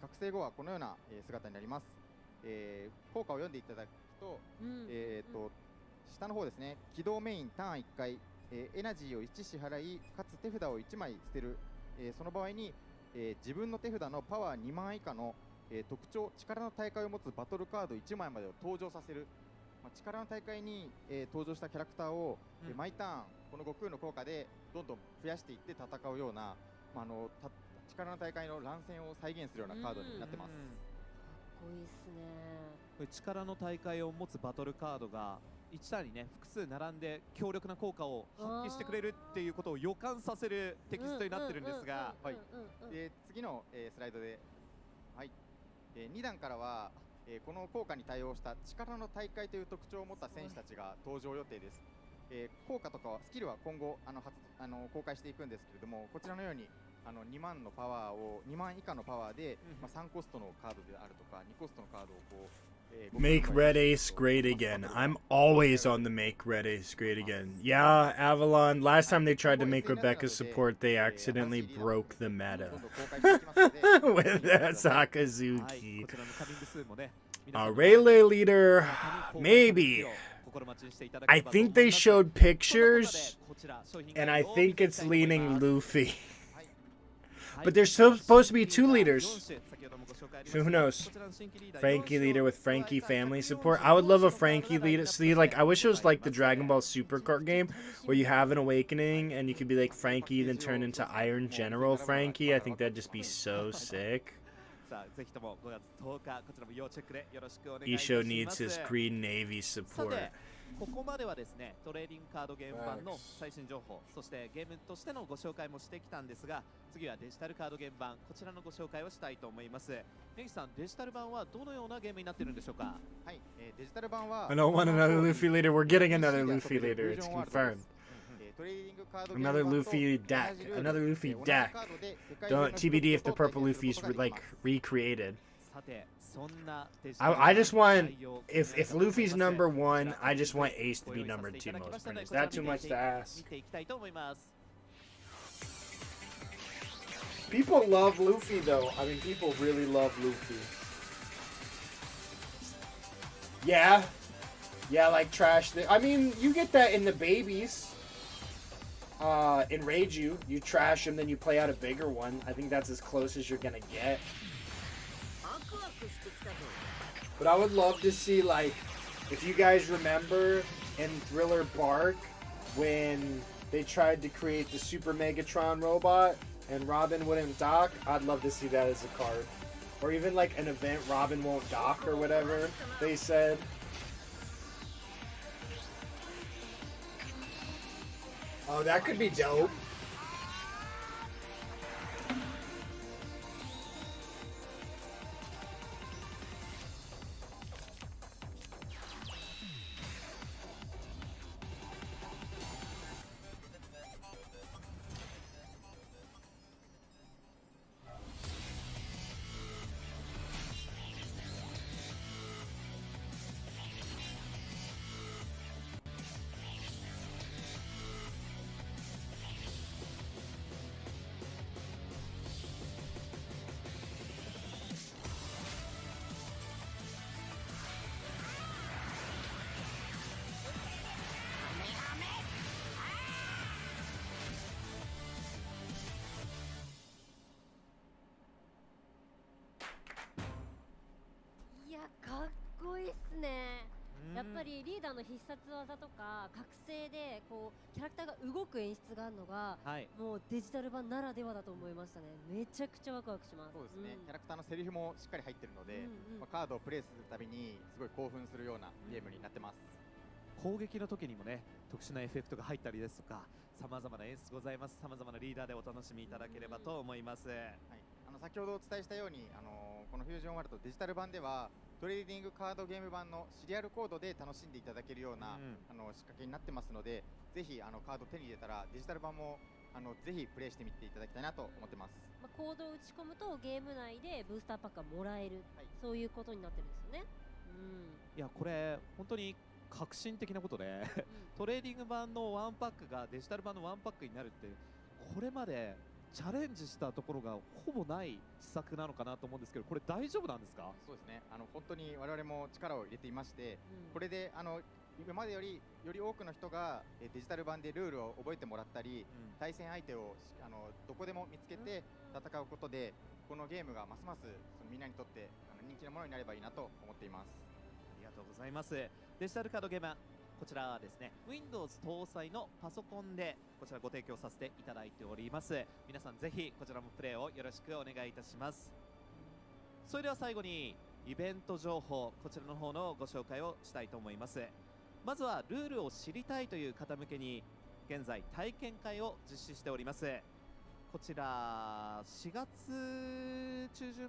覚醒後はこのような姿になります。効果を読んでいただくと、下の方ですね、起動メインターン1回、エナジーを1支払い、かつ手札を1枚捨てる、その場合に、自分の手札のパワー2万以下の、特徴、力の大会を持つバトルカード1枚までを登場させる、力の大会に、登場したキャラクターを、毎ターン、この悟空の効果でどんどん増やしていって戦うような、力の大会の乱戦を再現するようなカードになってます。かっこいいっすね。これ力の大会を持つバトルカードが1ターンにね複数並んで強力な効果を発揮してくれるっていうことを予感させるテキストになってるんですが、次の、スライドで、はい、2段からは、この効果に対応した力の大会という特徴を持った選手たちが登場予定です。効果とかはスキルは今後公開していくんですけれども、こちらのように2万のパワーを2万以下のパワーで、3コストのカードであるとか2コストのカードをこうMake Red Ace great again. I'm always on the Make Red Ace great again. Yeah, Avalon. Last time they tried to make Rebecca support, they accidentally broke the meta with Sakazuki. Rayleigh leader, maybe. I think they showed pictures, and I think it's leaning Luffy. But there's supposed to be 2 leaders. So who knows? Frankie leader with Frankie family support. I would love a Frankie leader. See, like, I wish it was like the Dragon Ball Super card game where you have an awakening and you could be like Frankie, then turn into Iron General Frankie. I think that'd just be so sick. Isho needs his Green Navy support. ここまではですね、トレーディングカードゲーム版の最新情報、そしてゲームとしてのご紹介もしてきたんですが、次はデジタルカードゲーム版、こちらのご紹介をしたいと思います。根岸さん、デジタル版はどのようなゲームになっているんでしょうか？はい、デジタル版は I don't want another Luffy leader. We're getting another Luffy leader. It's confirmed. Another Luffy deck. Another Luffy deck. Don't TBD if the purple Luffy's like recreated. I just want, if Luffy's number 1, I just want Ace to be number 2 most. Is that too much to ask? People love Luffy though. I mean, people really love Luffy. Yeah. Yeah, like trash. I mean, you get that in the babies. Enrage you. You trash him, then you play out a bigger one. I think that's as close as you're gonna get. But I would love to see, like, if you guys remember in Thriller Bark when they tried to create the Super Megatron robot and Robin wouldn't dock, I'd love to see that as a card. Or even like an event Robin won't dock or whatever they said. Oh, that could be dope.ね。やっぱりリーダーの必殺技とか覚醒でこうキャラクターが動く演出があるのが、はい、もうデジタル版ならではだと思いましたね。めちゃくちゃワクワクします。そうですね、キャラクターのセリフもしっかり入ってるので、カードをプレイするたびにすごい興奮するようなゲームになってます。攻撃の時にもね、特殊なエフェクトが入ったりですとか、さまざまな演出ございます。さまざまなリーダーでお楽しみいただければと思います。はい、先ほどお伝えしたように、このフュージョンワールドデジタル版ではトレーディングカードゲーム版のシリアルコードで楽しんでいただけるような、仕掛けになってますので、ぜひカード手に入れたらデジタル版もぜひプレイしてみていただきたいなと思ってます。まあ、コードを打ち込むとゲーム内でブースターパックがもらえる、そういうことになってるんですよね。いやこれ本当に革新的なことでトレーディング版のワンパックがデジタル版のワンパックになるってこれまでチャレンジしたところがほぼない施策なのかなと思うんですけど、これ大丈夫なんですか？そうですね、本当に我々も力を入れていまして、これで今までより多くの人がデジタル版でルールを覚えてもらったり、対戦相手をどこでも見つけて戦うことで、このゲームがますますみんなにとって人気のものになればいいなと思っています。ありがとうございます。デジタルカードゲーム、こちらはですね Windows 搭載のパソコンでこちらご提供させていただいております。皆さんぜひこちらもプレイをよろしくお願いいたします。それでは最後にイベント情報、こちらの方のご紹介をしたいと思います。まずはルールを知りたいという方向けに現在体験会を実施しております。こちら4月中旬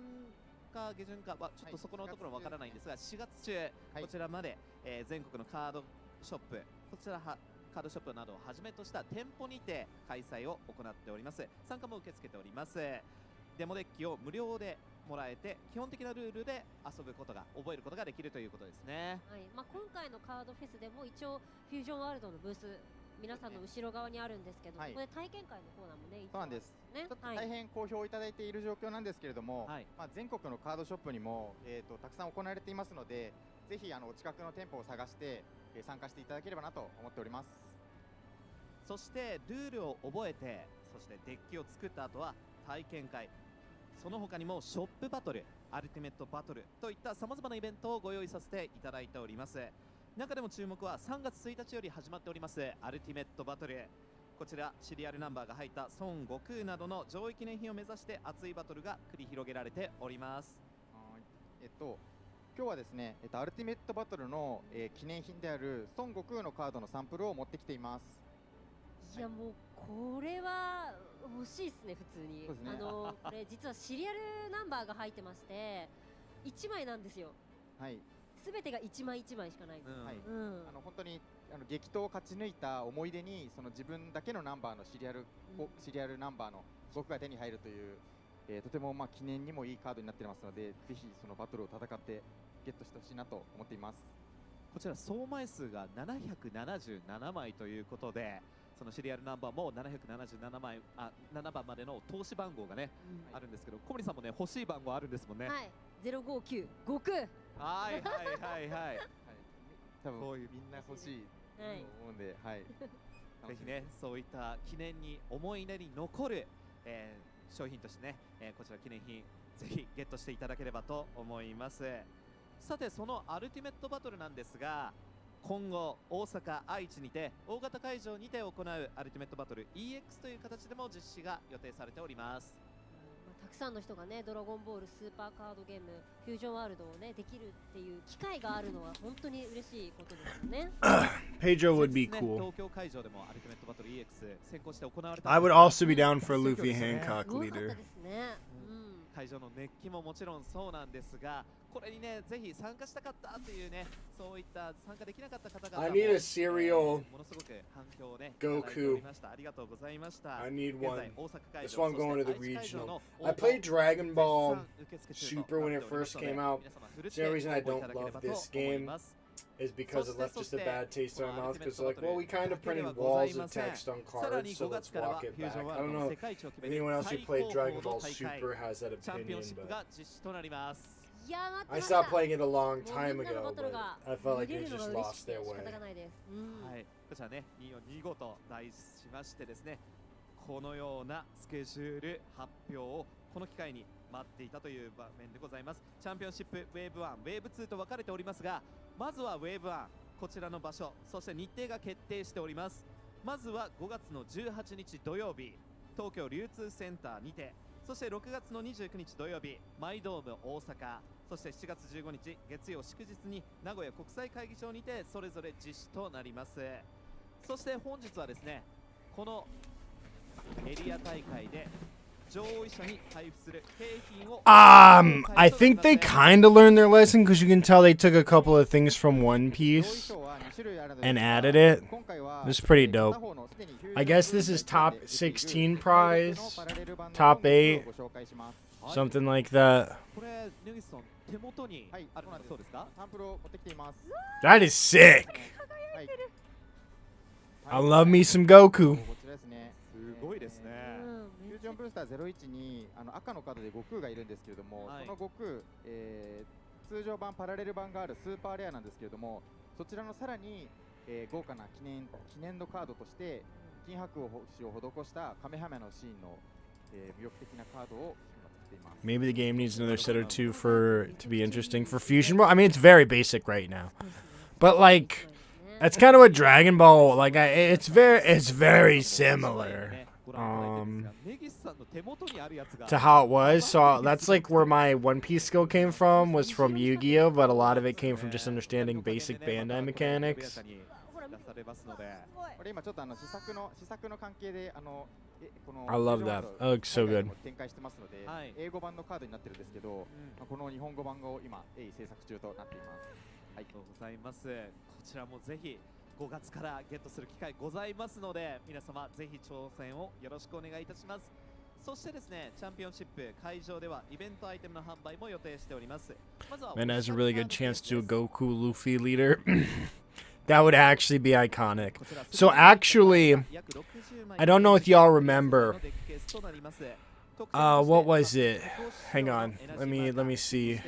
か下旬かはちょっとそこのところわからないんですが、4月中こちらまで、全国のカードショップ、こちらカードショップなどをはじめとした店舗にて開催を行っております。参加も受け付けております。デモデッキを無料でもらえて、基本的なルールで遊ぶことが覚えることができるということですね。はい、まあ、今回のカードフェスでも一応フュージョンワールドのブース皆さんの後ろ側にあるんですけど、これ体験会のコーナーもね、そうなんです。ちょっと大変好評いただいている状況なんですけれども、まあ全国のカードショップにもたくさん行われていますので、ぜひお近くの店舗を探して参加していただければなと思っております。そしてルールを覚えて、そしてデッキを作った後は体験会、その他にもショップバトル、アルティメットバトルといったさまざまなイベントをご用意させていただいております。中でも注目は3月1日より始まっておりますアルティメットバトル。こちらシリアルナンバーが入った孫悟空などの上位記念品を目指して熱いバトルが繰り広げられております。今日はですね、アルティメットバトルの、記念品である孫悟空のカードのサンプルを持ってきています。いやもうこれは欲しいですね、普通に。そうですね、これ実はシリアルナンバーが入ってまして1枚なんですよ。はい、全てが1枚1枚しかない。本当に激闘を勝ち抜いた思い出に自分だけのナンバーのシリアルナンバーの僕が手に入るという、とても記念にもいいカードになっていますので、ぜひそのバトルを戦ってゲットしてほしいなと思っています。こちら総枚数が777枚ということで、そのシリアルナンバーも777枚、7番までの投資番号がね、あるんですけど、小森さんもね欲しい番号あるんですもんね。はい、059悟空。はいはいはいはい。多分みんな欲しいと思うんで、はい。ぜひね、そういった記念に思い出に残る、商品としてね、こちら記念品ぜひゲットしていただければと思います。さてそのアルティメットバトルなんですが、今後大阪、愛知にて大型会場にて行うアルティメットバトル EX という形でも実施が予定されております。たくさんの人がね、ドラゴンボールスーパーカードゲームフュージョンワールドをねできるっていう機会があるのは本当に嬉しいことですよね。Pedro would be cool. 東京会場でもアルティメットバトル EX 先行して行われた。 I would also be down for Luffy Hancock leader. 会場の熱気ももちろんそうなんですが、これにねぜひ参加したかったというね、そういった参加できなかった方々も I need a cereal ものすごく反響をね Goku. ありがとうございました。 I need one. 現在大阪会 This 場、 one going to the そして愛知会場 regional. の I played Dragon Ball Super when it first came out. The only reason I don't love this game is because it left just a bad taste in my mouth, because like, well, we kind of printed walls of text on cards, so let's walk it back. I don't know if anyone else who played Dragon Ball Super has that opinion, but I stopped playing it a long time ago, but I felt like they just lost their way. はい、こちらね2425と題しましてですね、このようなスケジュール発表をこの機会に待っていたという場面でございます。チャンピオンシップウェーブ1、ウェーブ2と分かれておりますが、まずはウェーブ1、こちらの場所、そして日程が決定しております。まずは5月の18日土曜日、東京流通センターにて、そして6月の29日土曜日、マイドーム大阪、そして7月15日月曜祝日に名古屋国際会議場にてそれぞれ実施となります。そして本日はですね、このエリア大会で I think they kind of learned their lesson because you can tell they took a couple of things from One Piece and added it. This is pretty dope. I guess this is top 16 prize, top 8, something like that. That is sick. I love me some Goku. フュージョンブースター01に赤のカードで悟空がいるんですけれども、その悟空、通常版パラレル版があるスーパーレアなんですけれども、そちらのさらに、豪華な記念のカードとして金箔を施したカメハメのシーンの、魅力的なカードを作っています。 Maybe the game needs another set or two to be interesting for Fusion Ball. I mean, it's very basic right now, but like that's kind of what Dragon Ball like. It's very similar. To how it was. So that's like where my One Piece skill came from, was from Yu-Gi-Oh, but a lot of it came from just understanding basic Bandai mechanics. I love that. That looks so good. 英語版のカードになってるんですけど、この日本語版を今制作中となっています。ありがとうございます。こちらもぜひ5月からゲットする機会ございますので、皆様ぜひ挑戦をよろしくお願いいたします。そしてですね、チャンピオンシップ会場ではイベントアイテムの販売も予定しております。Man has a really good chance to do a Goku Luffy leader. That would actually be iconic. So actually, I don't know if y'all remember. What was it? Hang on. Let me see.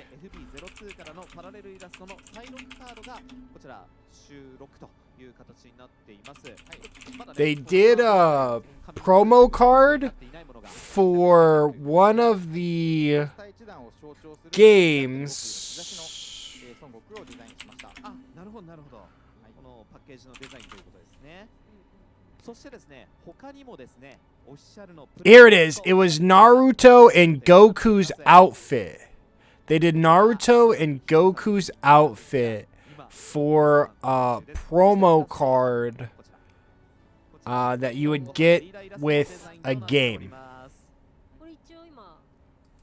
They did a promo card for one of the games. パッケージのデザインということですね。そしてですね、他にもですね、オフィシャルの Here it is. It was Naruto and Goku's outfit. They did Naruto and Goku's outfit for a promo card that you would get with a game. これ一応今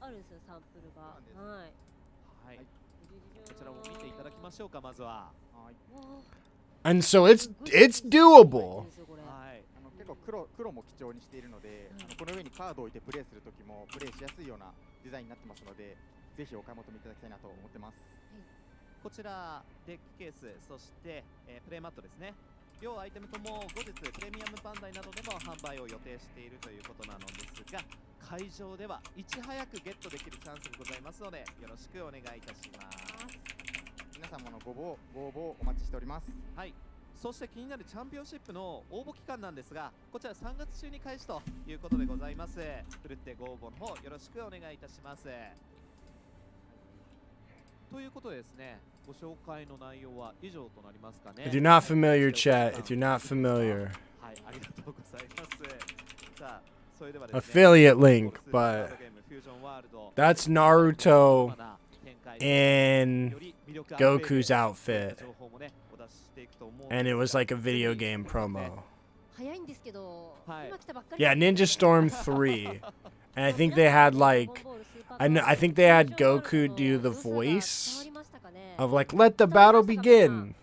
あるんですよ、サンプルが。はい。はい。こちらも見ていただきましょうか、まずは。 And so it's doable. 結構黒も基調にしているので、この上にカードを置いてプレイするときもプレイしやすいようなデザインになってますので、ぜひお買い求めいただきたいなと思ってます。こちらデッキケース、そして、プレイマットですね。両アイテムとも後日プレミアムバンダイなどでも販売を予定しているということなのですが、会場ではいち早くゲットできるチャンスがございますので、よろしくお願いいたします。 皆様のご応募お待ちしております。はい。そして気になるチャンピオンシップの応募期間なんですが、こちら3月中に開始ということでございます。ふるってご応募の方よろしくお願いいたします。ということでですね、ご紹介の内容は以上となりますかね。 If you're not familiar, chat. If you're not familiar. はい、ありがとうございます。さあ、それではですね、 Affiliate link, but that's Naruto in Goku's outfit. And it was like a video game promo. Yeah, Ninja Storm 3. And I think they had like, I think they had Goku do the voice of like, let the battle begin.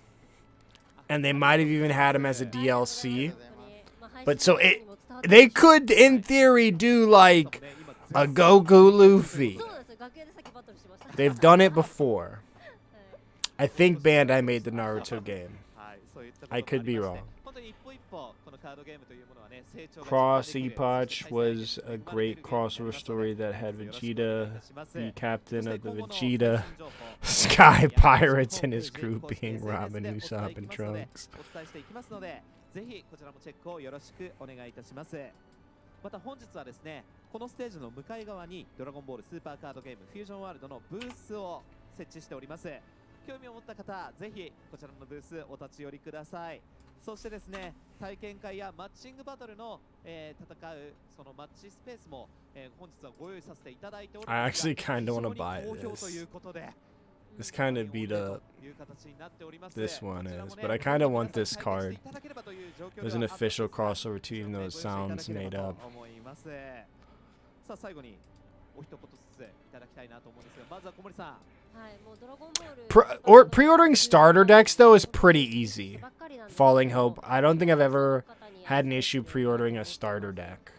And they might have even had him as a DLC. But so they could, in theory, do like a Goku Luffy. They've done it before. I think Bandai made the Naruto game. I could be wrong. Cross Epoch was a great crossover story that had Vegeta, the captain of the Vegeta Sky Pirates, and his crew being Ramen, Usopp, and Trunks. ぜひこちらもチェックをよろしくお願いいたします。また本日はですね、このステージの向かい側にドラゴンボールスーパーカードゲームフュージョンワールドのブースを設置しております。興味を持った方、ぜひこちらのブースお立ち寄りください。そしてですね、体験会やマッチングバトルの、戦うそのマッチスペースも、本日はご用意させていただいておりますが、 I actually kind of want to buy 好評と this. いうことで。 This kind of beat up this one is, but I kind of want this card. There's an official crossover too, even though it sounds made up. さあ最後にお一言ずついただきたいなと思うんですが、まずは小森さん。はい、もうドラゴンボール。Pre-ordering starter decks though is pretty easy. Falling Hope. I don't think I've ever had an issue pre-ordering a starter deck.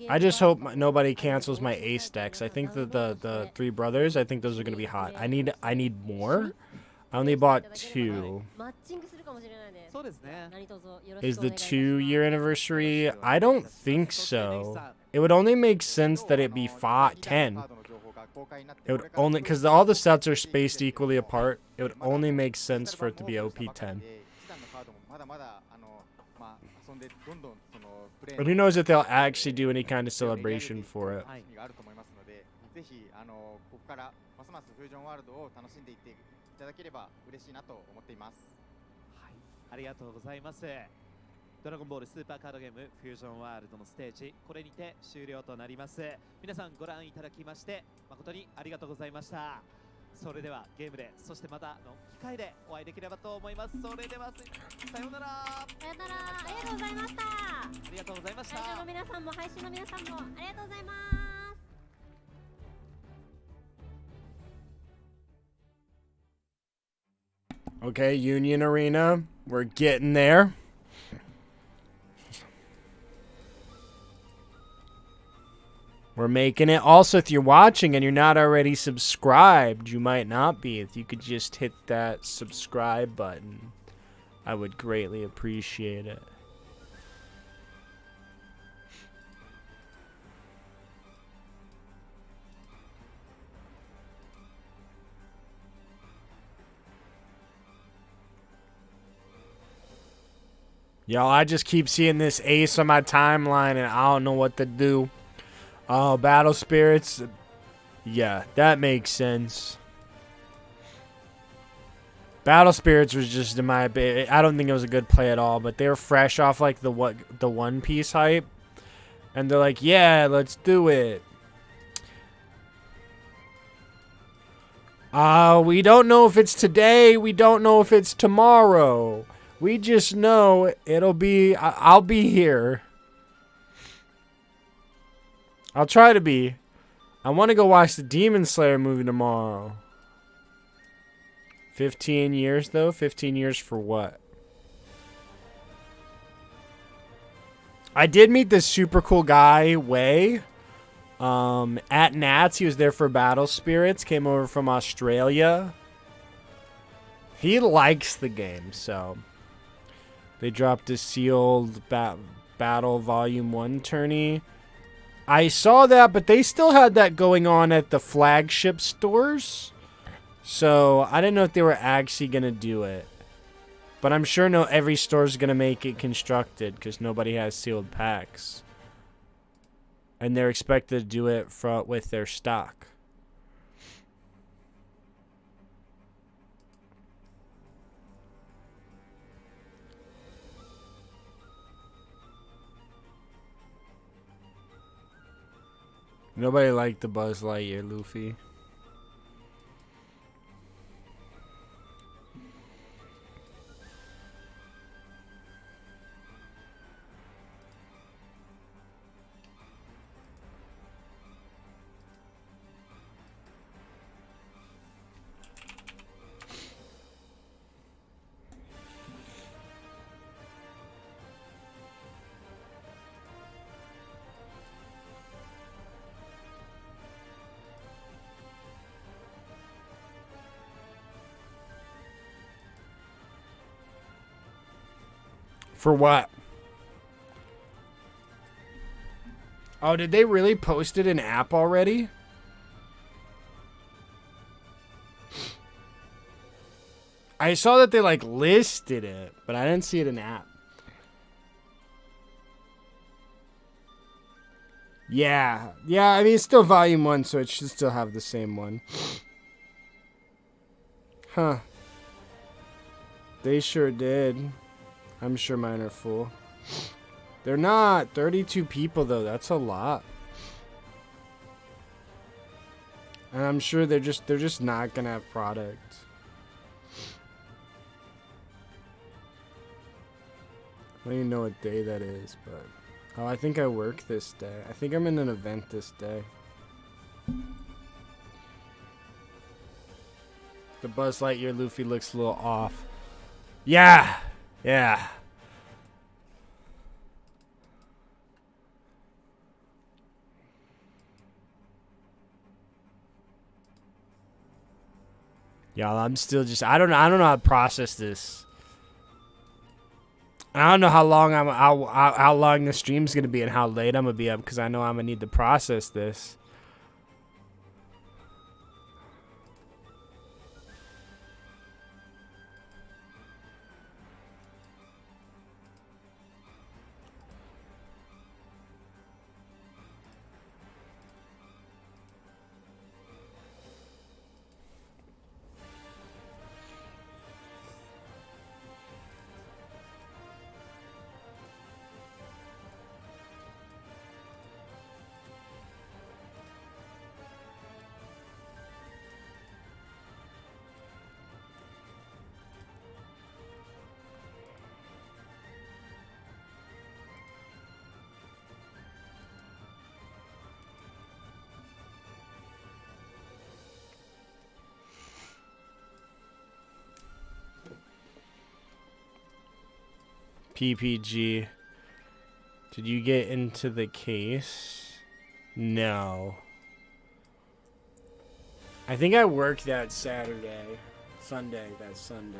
I just hope nobody cancels my Ace decks. I think that the three brothers, I think those are gonna be hot. I need more. I only bought 2. Is the 2-year anniversary? I don't think so. It would only make sense that it be 10. It would only, because all the sets are spaced equally apart. It would only make sense for it to be OP10. And who knows if they'll actually do any kind of celebration for it. いただければ嬉しいなと思っています。はい、ありがとうございます。ドラゴンボールスーパーカードゲームフュージョンワールドのステージ、これにて終了となります。皆さんご覧いただきまして誠にありがとうございました。それではゲームで、そしてまたの機会でお会いできればと思います。それではさようなら。さようなら。ありがとうございました。ありがとうございました。会場の皆さんも配信の皆さんもありがとうございます。Okay, Union Arena. We're getting there. We're making it. Also, if you're watching and you're not already subscribed, you might not be. If you could just hit that subscribe button, I would greatly appreciate it. Y'all, I just keep seeing this Ace on my timeline and I don't know what to do. Oh, Battle Spirits. Yeah, that makes sense. Battle Spirits was just in my opinion, I don't think it was a good play at all, but they were fresh off like the One Piece hype. And they're like, yeah, let's do it. We don't know if it's today, we don't know if it's tomorrow. We just know it'll be, I'll be here. I'll try to be. I want to go watch the Demon Slayer movie tomorrow. 15 years though? 15 years for what? I did meet this super cool guy, Wei. At Nats, he was there for Battle Spirits. Came over from Australia. He likes the game, so... They dropped a sealed Battle Volume 1 tourney. I saw that, but they still had that going on at the flagship stores. So, I didn't know if they were actually going to do it. But I'm sure every store is going to make it constructed because nobody has sealed packs. And they're expected to do it with their stock. Nobody liked the Buzz Lightyear Luffy. For what? Oh, did they really post it in app already? I saw that they like listed it, but I didn't see it in app. Yeah. Yeah, I mean, it's still volume 1, so it should still have the same one. Huh. They sure did. I'm sure mine are full. They're not. 32 people, though. That's a lot. And I'm sure they're just not going to have product. I don't even know what day that is, but Oh, I think I work this day. I think I'm in an event this day. The Buzz Lightyear Luffy looks a little off. Yeah! Yeah. Y'all, I'm still just I don't know how to process this. I don't know how long how long the stream's gonna be and how late I'm gonna be up because I know I'm gonna need to process this. PPG. Did you get into the case? No. I think I worked that Saturday. Sunday, that Sunday.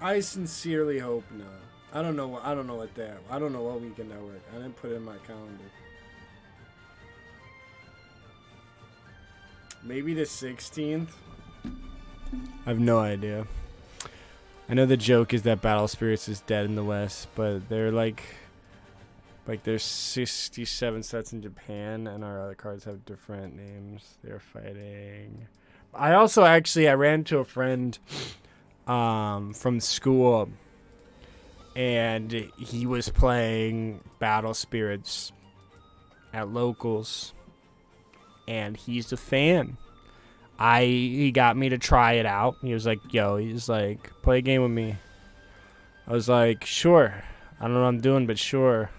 I sincerely hope not. I don't know what weekend I work. I didn't put it in my calendar. Maybe the 16th? I have no idea. I know the joke is that Battle Spirits is dead in the West, but they're like there's 67 sets in Japan, and our other cards have different names. They're fighting. I also I ran into a friend from school, and he was playing Battle Spirits at locals. And he's a fan. He got me to try it out. He was like, play a game with me. I was like, sure. I don't know what I'm doing, but sure.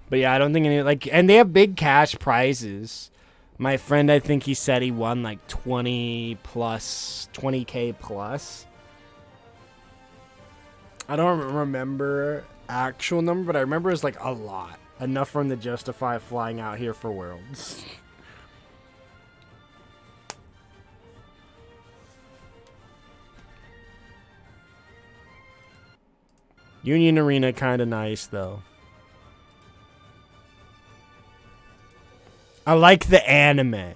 But yeah, I don't think and they have big cash prizes. My friend, I think he said he won like 20K plus. I don't remember actual number, but I remember it was like a lot. Enough for him to justify flying out here for Worlds. Union Arena kind of nice, though. I like the anime.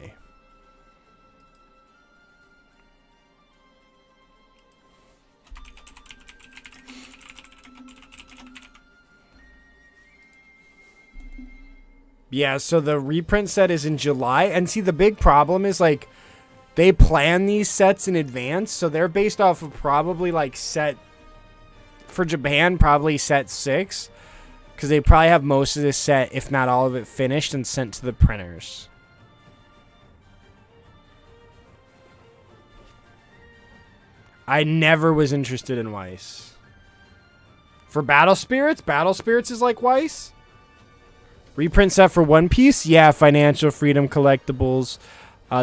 Yeah, so the reprint set is in July. And see, the big problem is, like, they plan these sets in advance. So they're based off of probably, like, set... For Japan, probably set 6. Because they probably have most of this set, if not all of it, finished and sent to the printers. I never was interested in Weiss. For Battle Spirits is like Weiss. Reprint set for One Piece? Yeah, Financial Freedom Collectibles.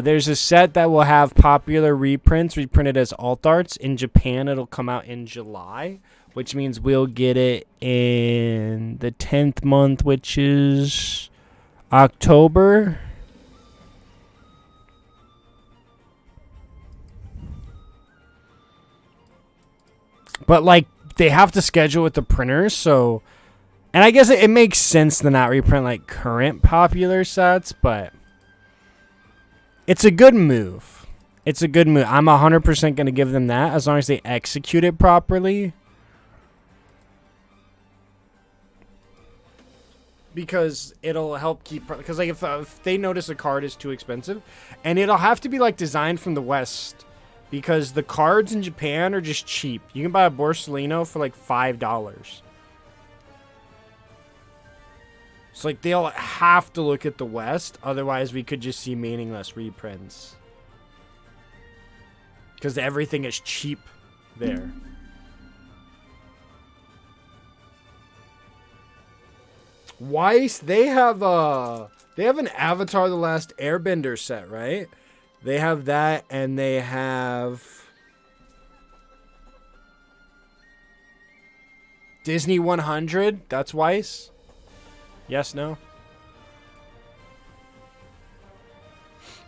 There's a set that will have popular reprints reprinted as alt arts. In Japan, it'll come out in July, which means we'll get it in the 10th month, which is October. But, like, they have to schedule with the printers, so... And I guess it makes sense to not reprint, like, current popular sets, but... It's a good move. It's a good move. I'm 100% going to give them that, as long as they execute it properly. Because it'll help keep... Because, like, if they notice a card is too expensive, and it'll have to be, like, designed from the West... Because the cards in Japan are just cheap. You can buy a Borsalino for like $5. So like they'll have to look at the West, otherwise we could just see meaningless reprints. Because everything is cheap there. Weiss, they have an Avatar: The Last Airbender set, right? They have that, and they have Disney 100. That's Weiss. Yes, no.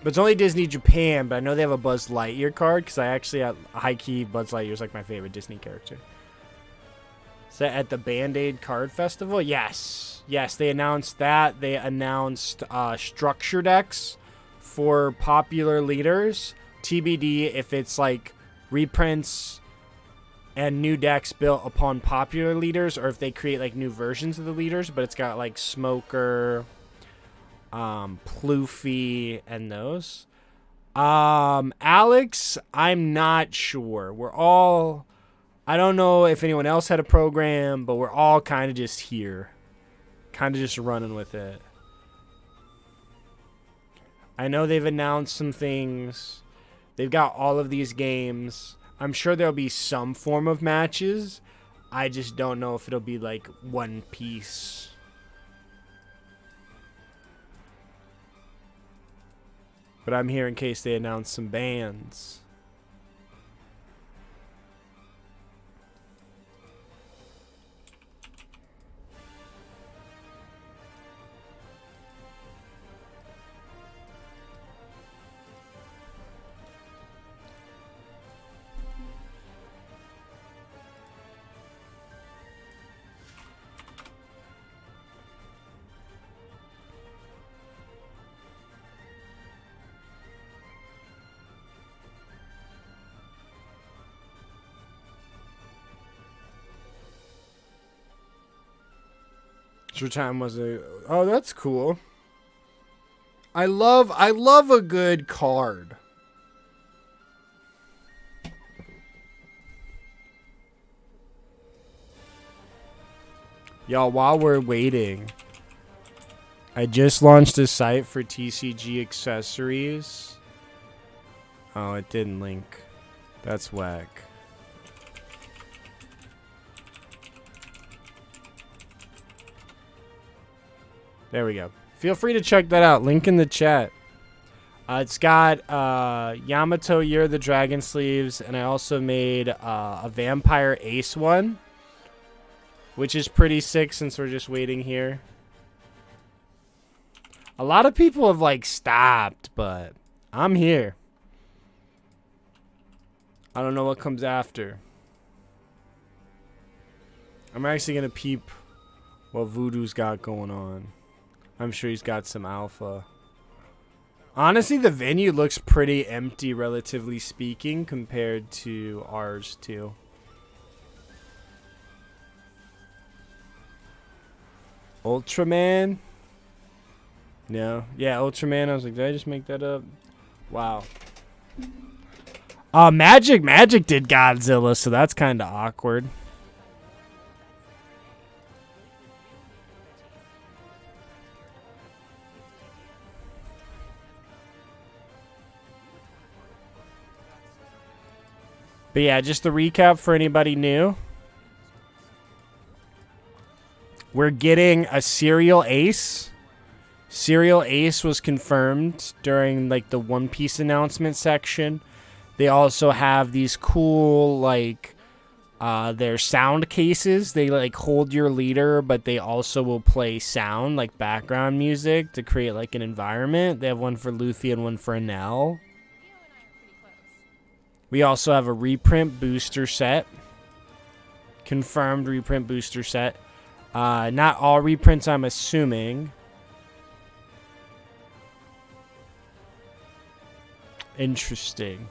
But it's only Disney Japan, but I know they have a Buzz Lightyear card, because I actually have high-key Buzz Lightyear is like my favorite Disney character. Is that at the BANDAI Card Festival? Yes. Yes, they announced that. They announced structure decks for popular leaders. TBD if it's like reprints and new decks built upon popular leaders, or if they create like new versions of the leaders, but it's got like Smoker, Ploofy, and those. Alex, I'm not sure. I don't know if anyone else had a program, but we're all kind of just here. Kind of just running with it. I know they've announced some things. They've got all of these games. I'm sure there'll be some form of matches. I just don't know if it'll be like One Piece. But I'm here in case they announce some bands. What time was it? Oh, that's cool. I love a good card. Y'all, while we're waiting, I just launched a site for TCG accessories. Oh, it didn't link. That's whack. There we go. Feel free to check that out. Link in the chat. It's got Yamato Year of the Dragon sleeves, and I also made a Vampire Ace one, which is pretty sick since we're just waiting here. A lot of people have like stopped, but I'm here. I don't know what comes after. I'm actually going to peep what Voodoo's got going on. I'm sure he's got some alpha. Honestly, the venue looks pretty empty, relatively speaking, compared to ours, too. Ultraman? No. Yeah, Ultraman. I was like, did I just make that up? Wow. Magic did Godzilla, so that's kind of awkward. But yeah, just the recap for anybody new. We're getting a Serial Ace. Serial Ace was confirmed during like the One Piece announcement section. They also have these cool like their sound cases. They like hold your leader, but they also will play sound like background music to create like an environment. They have one for Luffy and one for Enel. We also have a reprint booster set. Confirmed reprint booster set. Not all reprints, I'm assuming. Interesting.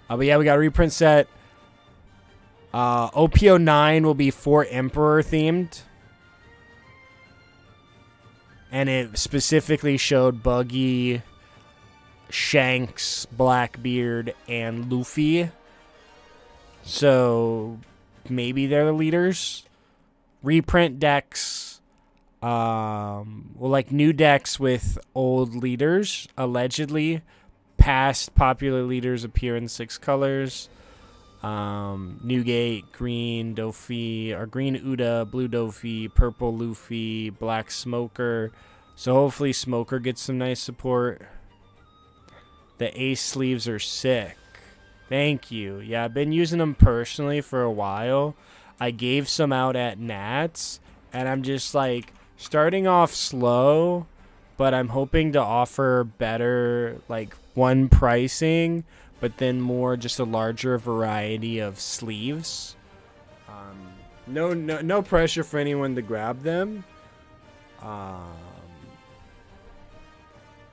But yeah, we got a reprint set. OPO9 will be 4 Emperor themed. And it specifically showed Buggy, Shanks, Blackbeard, and Luffy. So maybe they're the leaders. Reprint decks Well, like new decks with old leaders, allegedly. Past popular leaders appear in 6 colors. Newgate, green Doffi, or green Uda, blue Doffi, purple Luffy, black Smoker. So hopefully Smoker gets some nice support. The Ace sleeves are sick. Thank you. Yeah, I've been using them personally for a while. I gave some out at Nats, and I'm just like starting off slow, but I'm hoping to offer better like one pricing, but then more just a larger variety of sleeves. No pressure for anyone to grab them.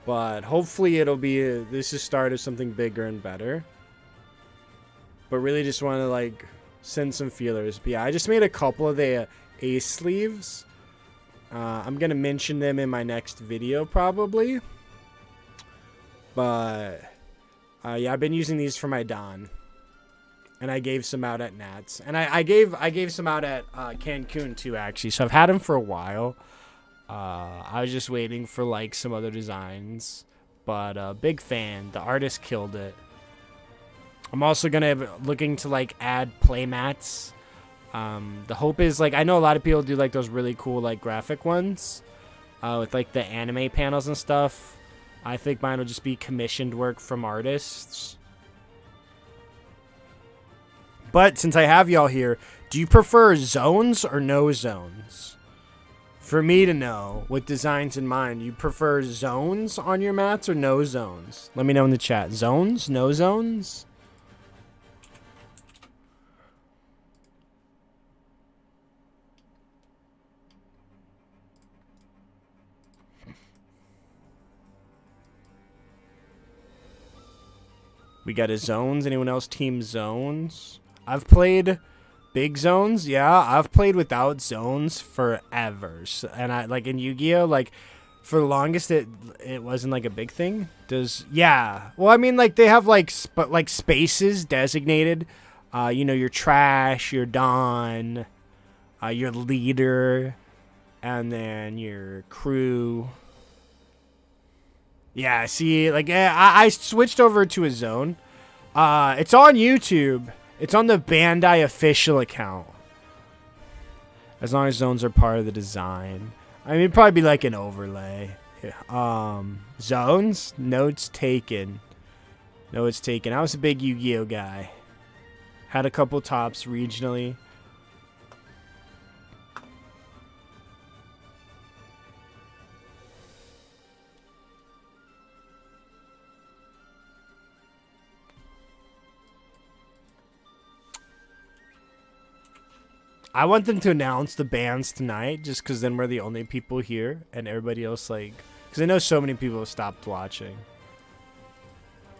But hopefully it'll be this is start of something bigger and better. But really just want to like send some feelers. But yeah, I just made a couple of the Ace sleeves. I'm gonna mention them in my next video probably. But yeah, I've been using these for my Don. And I gave some out at Nats. And I gave some out at Cancun too, actually. So I've had them for a while. I was just waiting for like some other designs. But big fan. The artist killed it. I'm also looking to like add playmats. The hope is like I know a lot of people do like those really cool like graphic ones with like the anime panels and stuff. I think mine will just be commissioned work from artists. But since I have y'all here, do you prefer zones or no zones? For me to know with designs in mind, you prefer zones on your mats or no zones? Let me know in the chat. Zones? No zones? We got a zones. Anyone else team zones? I've played big zones. Yeah, I've played without zones forever. So, and I like in Yu-Gi-Oh, like for the longest it wasn't like a big thing. Yeah. Well, I mean like they have like spaces designated. You know, your trash, your Don, your leader, and then your crew. Yeah, see, like I switched over to a zone. It's on YouTube. It's on the Bandai official account. As long as zones are part of the design. I mean, it'd probably be like an overlay. Zones? Notes taken. Notes taken. I was a big Yu-Gi-Oh guy. Had a couple tops regionally. I want them to announce the bands tonight, just because then we're the only people here, and everybody else, like... Because I know so many people have stopped watching.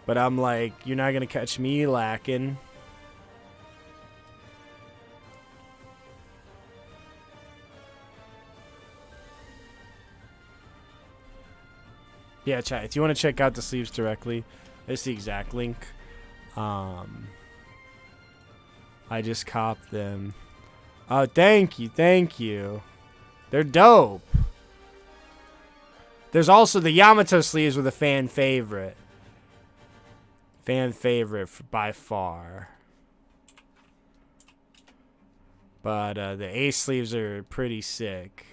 But I'm like, you're not going to catch me lacking. Yeah, chat, if you want to check out the sleeves directly, there's the exact link. I just copped them. Oh, thank you, thank you. They're dope. There's also the Yamato sleeves with a fan favorite. Fan favorite by far. But the Ace sleeves are pretty sick.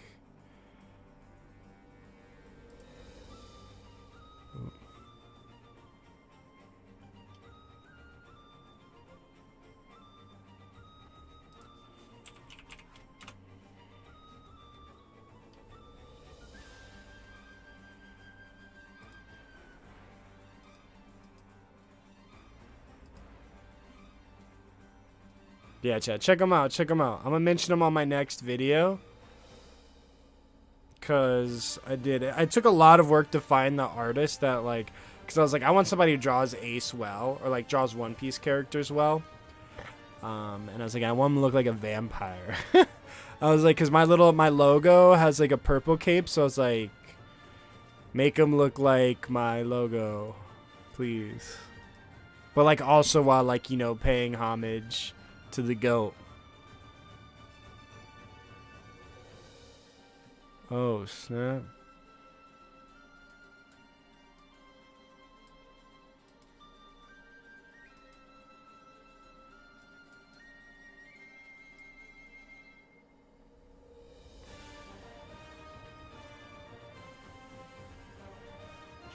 Yeah, chat. Check them out. Check them out. I'm going to mention them on my next video. Because I did it. I took a lot of work to find the artist that, like... Because I was like, I want somebody who draws Ace well. Or, like, draws One Piece characters well. And I was like, I want him to look like a vampire. I was like, because my logo has, like, a purple cape. So I was like, make him look like my logo. Please. But, like, also while, like, you know, paying homage... to the GOAT. Oh, snap.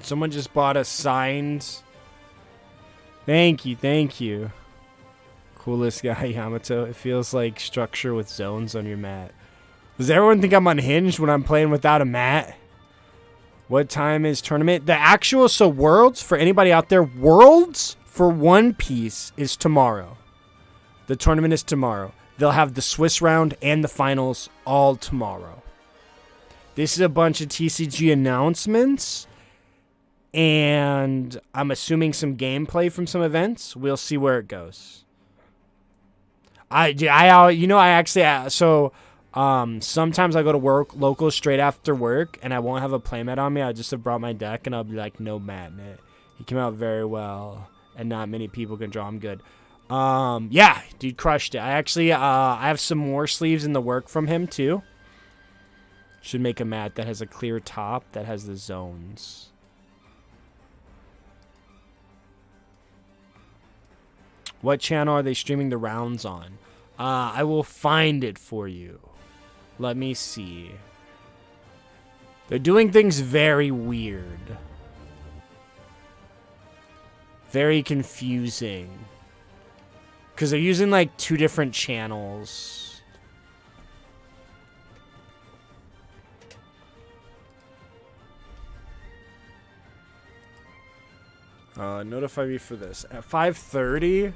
Someone just bought a signed. Thank you, thank you. Coolest guy, Yamato. It feels like structure with zones on your mat. Does everyone think I'm unhinged when I'm playing without a mat? What time is tournament? The actual, so Worlds, for anybody out there, Worlds for One Piece is tomorrow. The tournament is tomorrow. They'll have the Swiss round and the finals all tomorrow. This is a bunch of TCG announcements. And I'm assuming some gameplay from some events. We'll see where it goes. Sometimes I go to work local straight after work, and I won't have a playmat on me. I just have brought my deck, and I'll be like, no mat in it. He came out very well, and not many people can draw him good. Yeah, dude, crushed it. I have some more sleeves in the work from him too. Should make a mat that has a clear top that has the zones. What channel are they streaming the rounds on? I will find it for you. Let me see. They're doing things very weird. Very confusing. Because they're using like 2 different channels. Notify me for this. At 5:30...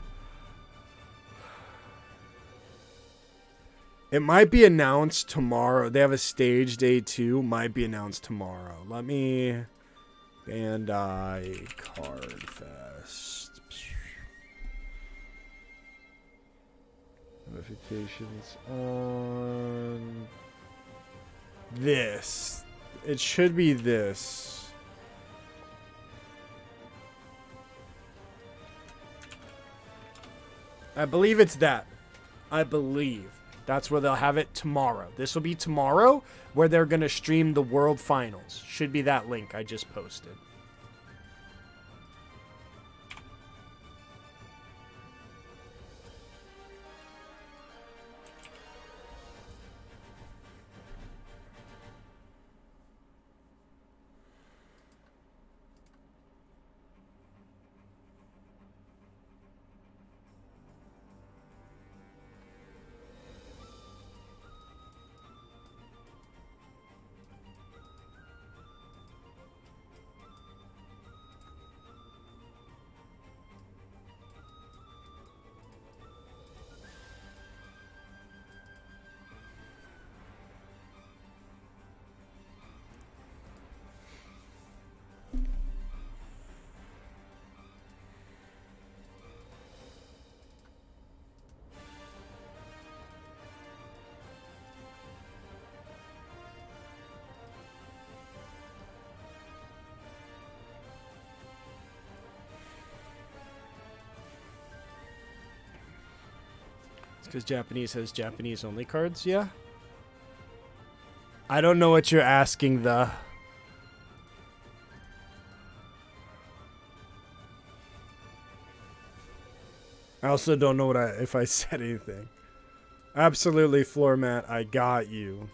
It might be announced tomorrow. They have a stage day too. Might be announced tomorrow. Let me... Bandai Card Fest. Notifications on... This. It should be this. I believe it's that. I believe. That's where they'll have it tomorrow. This will be tomorrow where they're going to stream the World Finals. Should be that link I just posted. Because Japanese has Japanese only cards, yeah? I don't know what you're asking, though. I also don't know if I said anything. Absolutely, floor mat, I got you.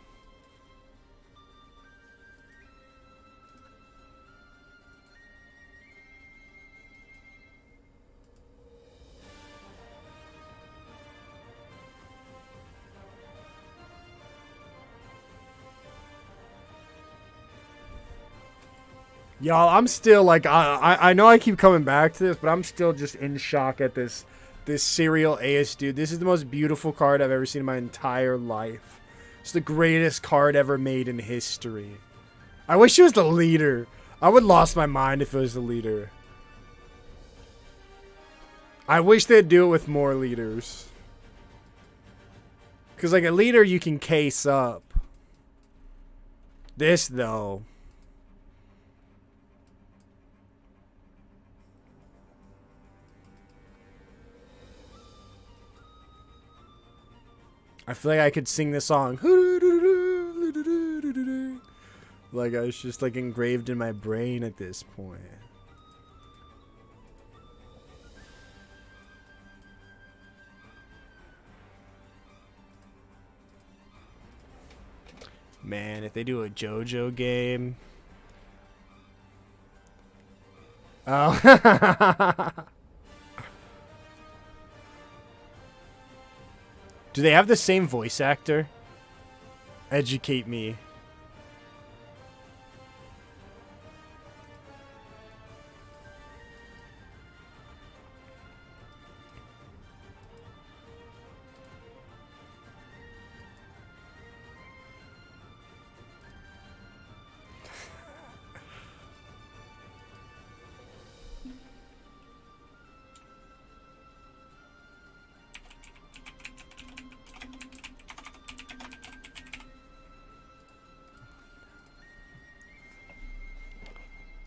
Y'all, I'm still like, I know I keep coming back to this, but I'm still just in shock at this serial Ace, dude. This is the most beautiful card I've ever seen in my entire life. It's the greatest card ever made in history. I wish it was the leader. I would lost my mind if it was the leader. I wish they'd do it with more leaders. Because like a leader you can case up. This though. I feel like I could sing this song. Like, it's just like engraved in my brain at this point. Man, if they do a JoJo game. Oh. Do they have the same voice actor? Educate me.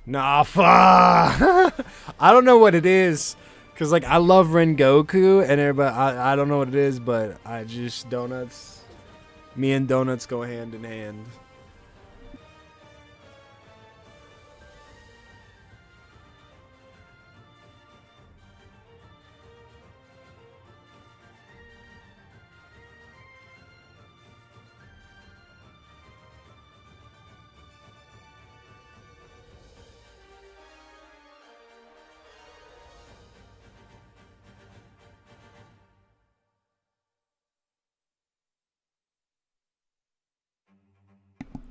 Nah, fuck. I don't know what it is. Cause like I love Rengoku and everybody, I don't know what it is, but I just donuts. Me and donuts go hand in hand.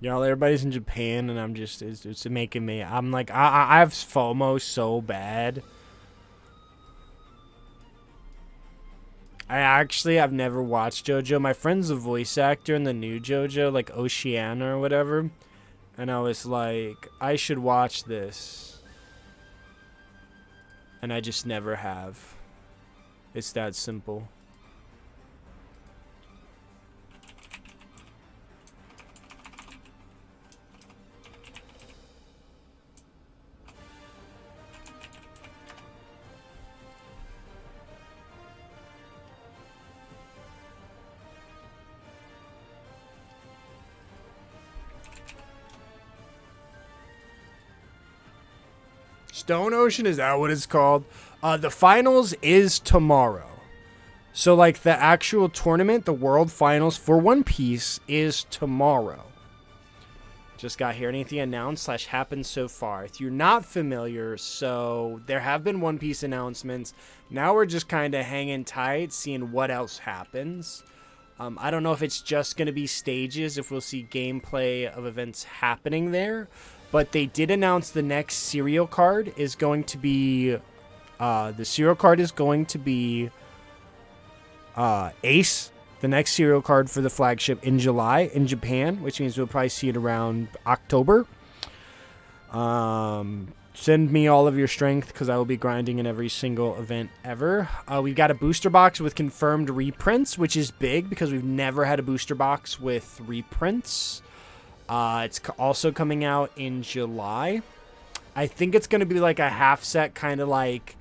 Y'all, everybody's in Japan, and I'm just, it's making me, I'm like, I have FOMO so bad. I've never watched JoJo. My friend's a voice actor in the new JoJo, like Oceana or whatever. And I was like, I should watch this. And I just never have. It's that simple. Stone Ocean, is that what it's called? The finals is tomorrow. So, like, the actual tournament, the world finals for One Piece is tomorrow. Just got here. Anything announced / happened so far? If you're not familiar, so there have been One Piece announcements. Now we're just kind of hanging tight, seeing what else happens. I don't know if it's just going to be stages, if we'll see gameplay of events happening there. But they did announce the next serial card is going to be... the serial card is going to be... Ace. The next serial card for the flagship in July in Japan, which means we'll probably see it around October. Send me all of your strength because I will be grinding in every single event ever. We've got a booster box with confirmed reprints, which is big because we've never had a booster box with reprints. It's also coming out in July. I think it's going to be like a half set, kind of like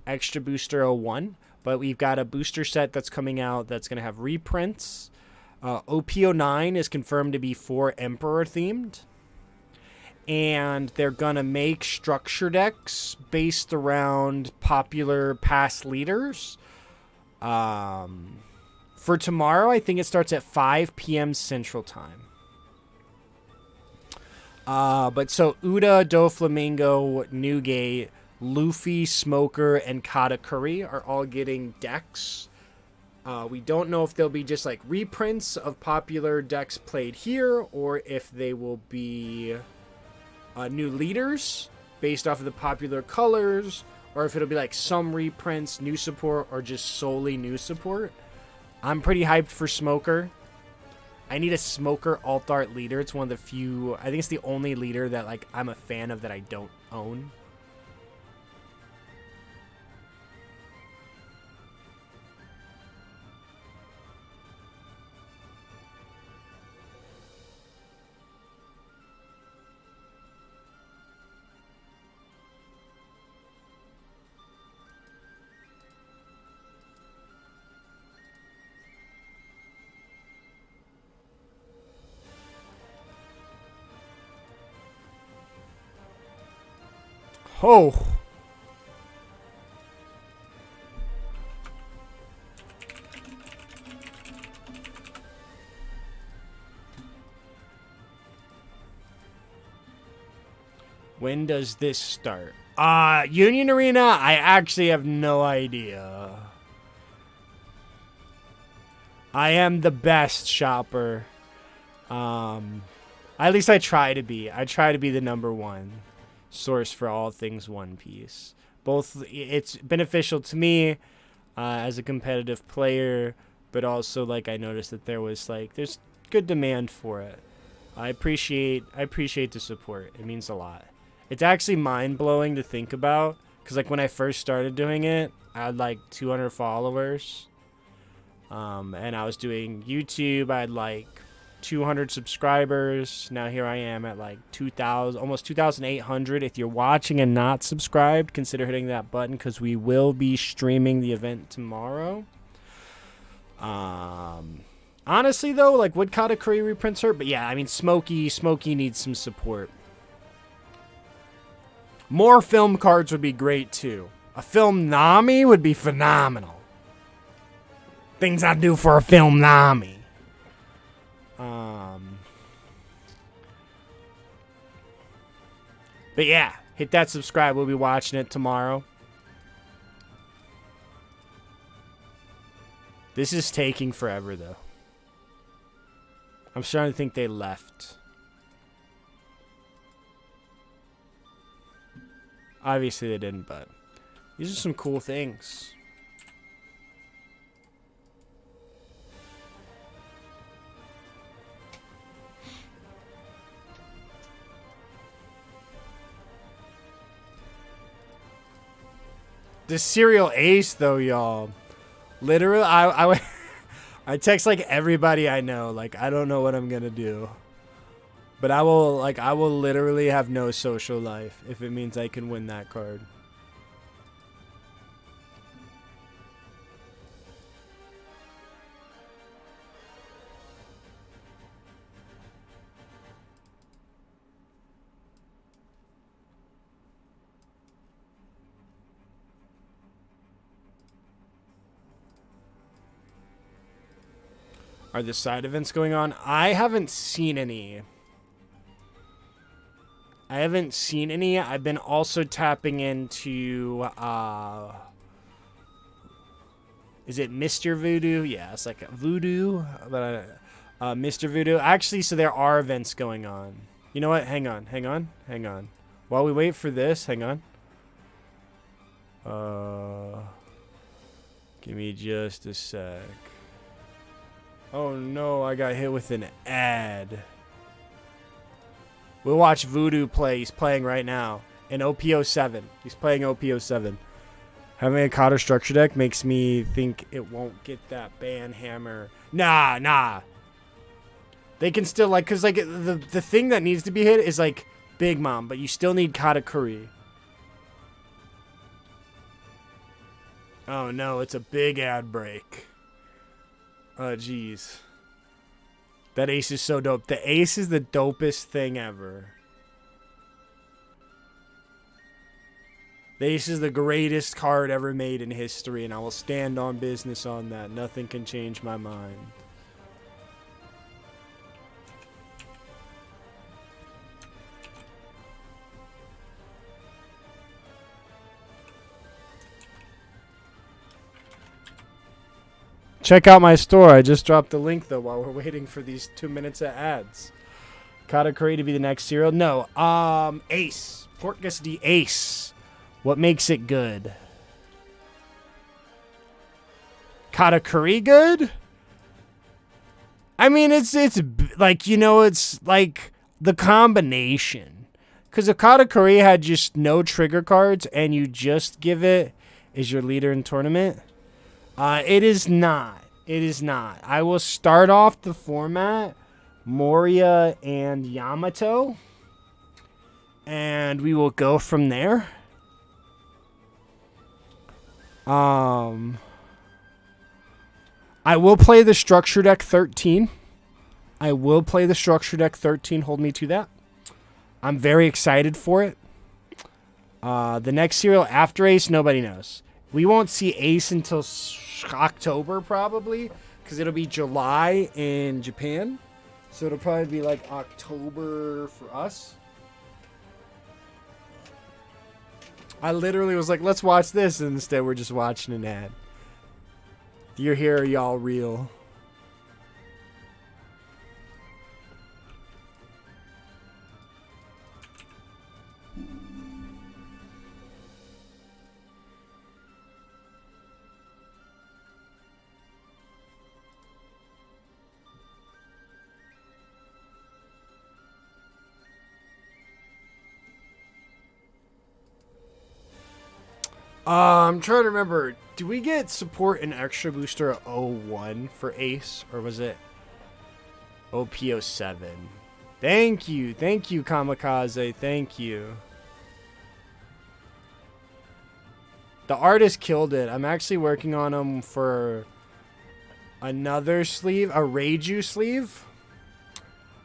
Extra Booster 01. But we've got a booster set that's coming out that's going to have reprints. OP09 is confirmed to be 4 Emperor themed. And they're going to make structure decks based around popular past leaders. For tomorrow, I think it starts at 5 p.m. Central Time. But so Uda, Doflamingo, Newgate, Luffy, Smoker, and Katakuri are all getting decks. We don't know if they'll be just like reprints of popular decks played here, or if they will be new leaders based off of the popular colors, or if it'll be like some reprints, new support, or just solely new support. I'm pretty hyped for Smoker. I need a Smoker alt art leader. It's one of the few, I think it's the only leader that like I'm a fan of that I don't own. Oh. When does this start? Union Arena, I actually have no idea. I am the best shopper. At least I try to be. I try to be the #1 source for all things One Piece. Both, it's beneficial to me as a competitive player, but also like I noticed that there's good demand for it. I appreciate the support. It means a lot. It's actually mind-blowing to think about, because like when I first started doing it, I had like 200 followers, and I was doing YouTube. I had like 200 subscribers. Now here I am at like 2,000, almost 2,800. If you're watching and not subscribed, consider hitting that button, because we will be streaming the event tomorrow. Honestly though, like, would Katakuri reprints hurt? But yeah, I mean, Smokey needs some support. More film cards would be great too. A film Nami would be phenomenal. Things I'd do for a film Nami. But yeah, hit that subscribe. We'll be watching it tomorrow. This is taking forever though. I'm starting to think they left. Obviously they didn't, but these are some cool things. This serial Ace though, y'all. Literally, I text like everybody I know. Like, I don't know what I'm gonna do. But I will literally have no social life if it means I can win that card. Are the side events going on? I haven't seen any. I've been also tapping into, is it Mr. Voodoo? Yeah, it's like Voodoo, but Mr. Voodoo. Actually, so there are events going on. You know what? Hang on. While we wait for this, hang on. Give me just a sec. Oh no, I got hit with an ad. We'll watch Voodoo play. He's playing right now in OP07. He's playing OP07. Having a Cotter structure deck makes me think it won't get that ban hammer. Nah. They can still, like, because like the thing that needs to be hit is like Big Mom, but you still need Katakuri. Oh no, it's a big ad break. Oh jeez. That Ace is so dope. The Ace is the dopest thing ever. The Ace is the greatest card ever made in history, and I will stand on business on that. Nothing can change my mind. Check out my store. I just dropped the link though while we're waiting for these 2 minutes of ads. Katakuri to be the next serial? No. Ace. Portgas the Ace. What makes it good? Katakuri good? I mean, it's like, you know, it's like the combination. Because if Katakuri had just no trigger cards and you just give it as your leader in tournament, it is not. It is not. I will start off the format Moria and Yamato, and we will go from there. I will play the structure deck 13. Hold me to that. I'm very excited for it. The next serial after Ace, nobody knows. We won't see Ace until October probably, because it'll be July in Japan. So it'll probably be like October for us. I literally was like, let's watch this, and instead we're just watching an ad. You're here, y'all real. I'm trying to remember. Do we get support and extra booster at 01 for Ace, or was it OP07? Thank you, Kamikaze. Thank you. The artist killed it. I'm actually working on them for another sleeve, a Reiju sleeve.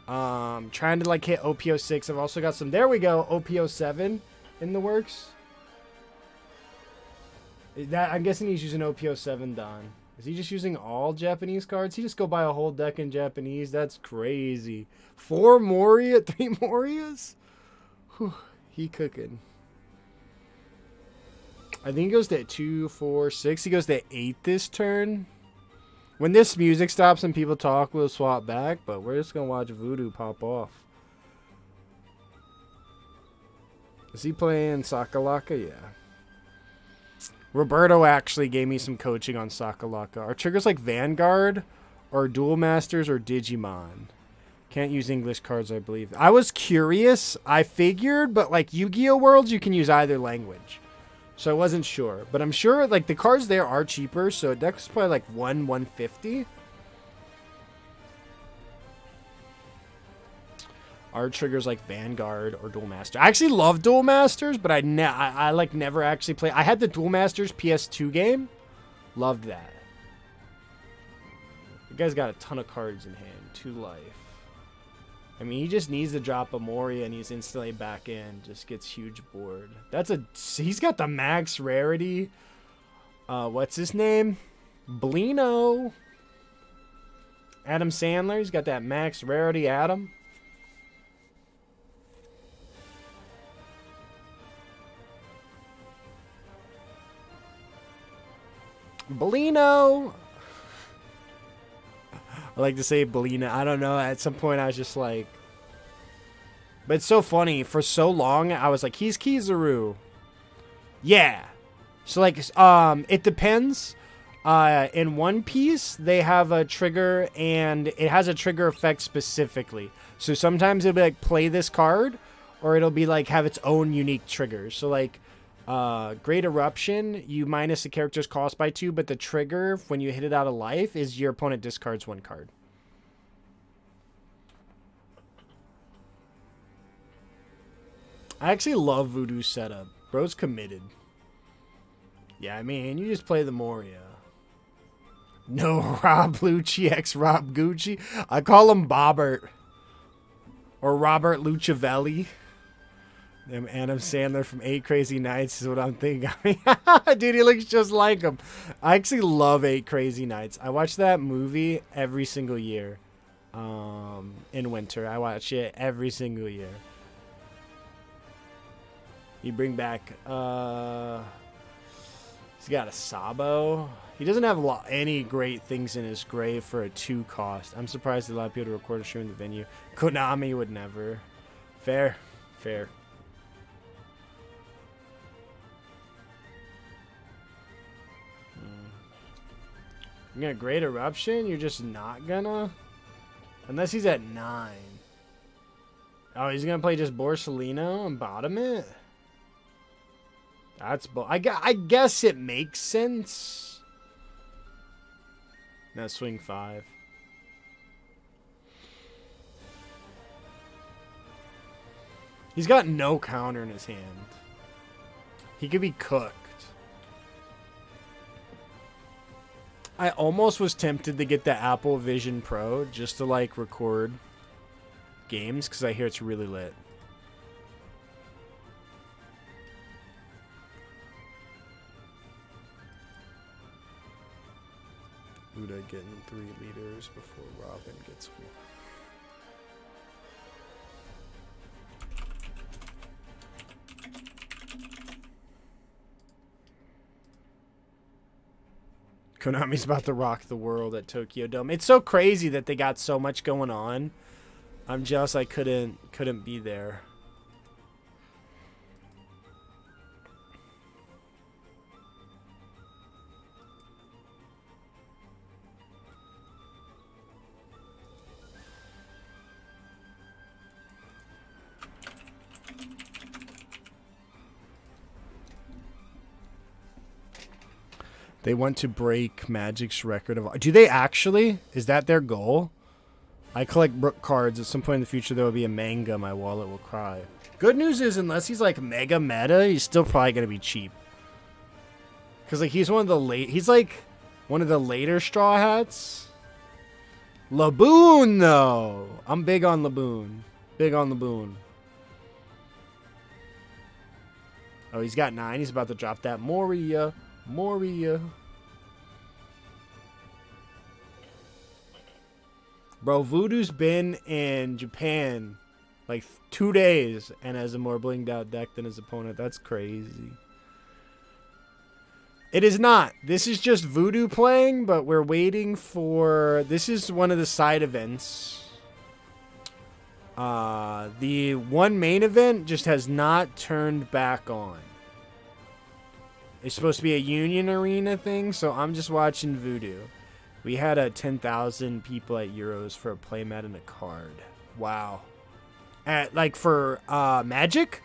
Trying to like hit OP06. I've also got some. There we go, OP07 in the works. I'm guessing he's using OP07 Don. Is he just using all Japanese cards? He just go buy a whole deck in Japanese? That's crazy. 4 Moria, 3 Morias? Whew, he cooking. I think he goes to 2, 4, 6. He goes to 8 this turn. When this music stops and people talk, we'll swap back. But we're just going to watch Voodoo pop off. Is he playing Sakalaka? Yeah. Roberto actually gave me some coaching on Sakalaka. Are triggers like Vanguard or Duel Masters or Digimon? Can't use English cards, I believe. I was curious. I figured, but like Yu-Gi-Oh! Worlds, you can use either language. So I wasn't sure. But I'm sure like the cards there are cheaper, so a deck was probably like 150. Are triggers like Vanguard or Duel Master? I actually love Duel Masters, but I like never actually play. I had the Duel Masters PS2 game. Loved that. The guy's got a ton of cards in hand. 2 life. I mean, he just needs to drop a Moria and he's instantly back in. Just gets huge board. He's got the max rarity. What's his name? Blino. Adam Sandler. He's got that max rarity Adam. Bolino. I like to say Bolina. I don't know. At some point, I was just like... But it's so funny. For so long, I was like, he's Kizaru. Yeah. So, like, it depends. In One Piece, they have a trigger, and it has a trigger effect specifically. So sometimes it'll be like, play this card, or it'll be like, have its own unique triggers. So, like... Great Eruption, you minus the character's cost by 2, but the trigger, when you hit it out of life, is your opponent discards 1 card. I actually love Voodoo's setup. Bro's committed. Yeah, I mean, you just play the Moria. No, Rob Lucci x Rob Gucci. I call him Bobbert. Or Robert Lucivelli. Them Adam Sandler from 8 Crazy Nights is what I'm thinking. Dude, he looks just like him. I actually love 8 Crazy Nights. I watch that movie every single year. In winter. I watch it every single year. You bring back... he's got a Sabo. He doesn't have any great things in his grave for a 2 cost. I'm surprised a lot of people to record a stream in the venue. Konami would never. Fair. Fair. You're gonna Great Eruption? You're just not gonna? Unless he's at 9. Oh, he's gonna play just Borsalino and bottom it? That's I guess it makes sense. Now swing 5. He's got no counter in his hand. He could be cooked. I almost was tempted to get the Apple Vision Pro just to like record games because I hear it's really lit. getting 3 liters before Robin gets 1. Konami's about to rock the world at Tokyo Dome. It's so crazy that they got so much going on. I'm jealous I couldn't be there. They want to break Magic's record of... Do they actually? Is that their goal? I collect Brook cards. At some point in the future, there will be a manga. My wallet will cry. Good news is, unless he's like mega meta, he's still probably going to be cheap. Because like he's one of the late... He's like one of the later Straw Hats. Laboon, though. I'm big on Laboon. Big on Laboon. Oh, he's got 9. He's about to drop that Moria. Moria. Bro, Voodoo's been in Japan like 2 days and has a more blinged out deck than his opponent. That's crazy. It is not. This is just Voodoo playing, but we're waiting for... This is one of the side events. The one main event just has not turned back on. It's supposed to be a Union Arena thing, so I'm just watching Voodoo. We had 10,000 people at Euros for a playmat and a card. Wow. At like for Magic?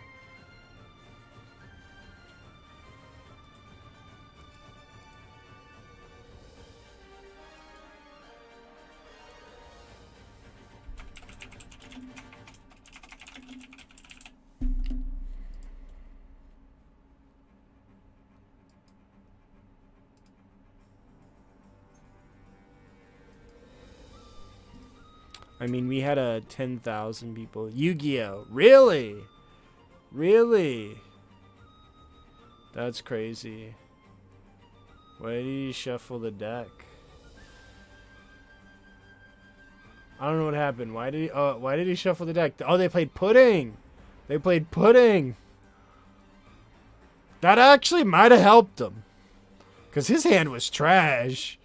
I mean, we had 10,000 people. Yu-Gi-Oh! Really? Really? That's crazy. Why did he shuffle the deck? I don't know what happened. Why did he shuffle the deck? Oh, they played Pudding. They played Pudding. That actually might have helped him. Because his hand was trash.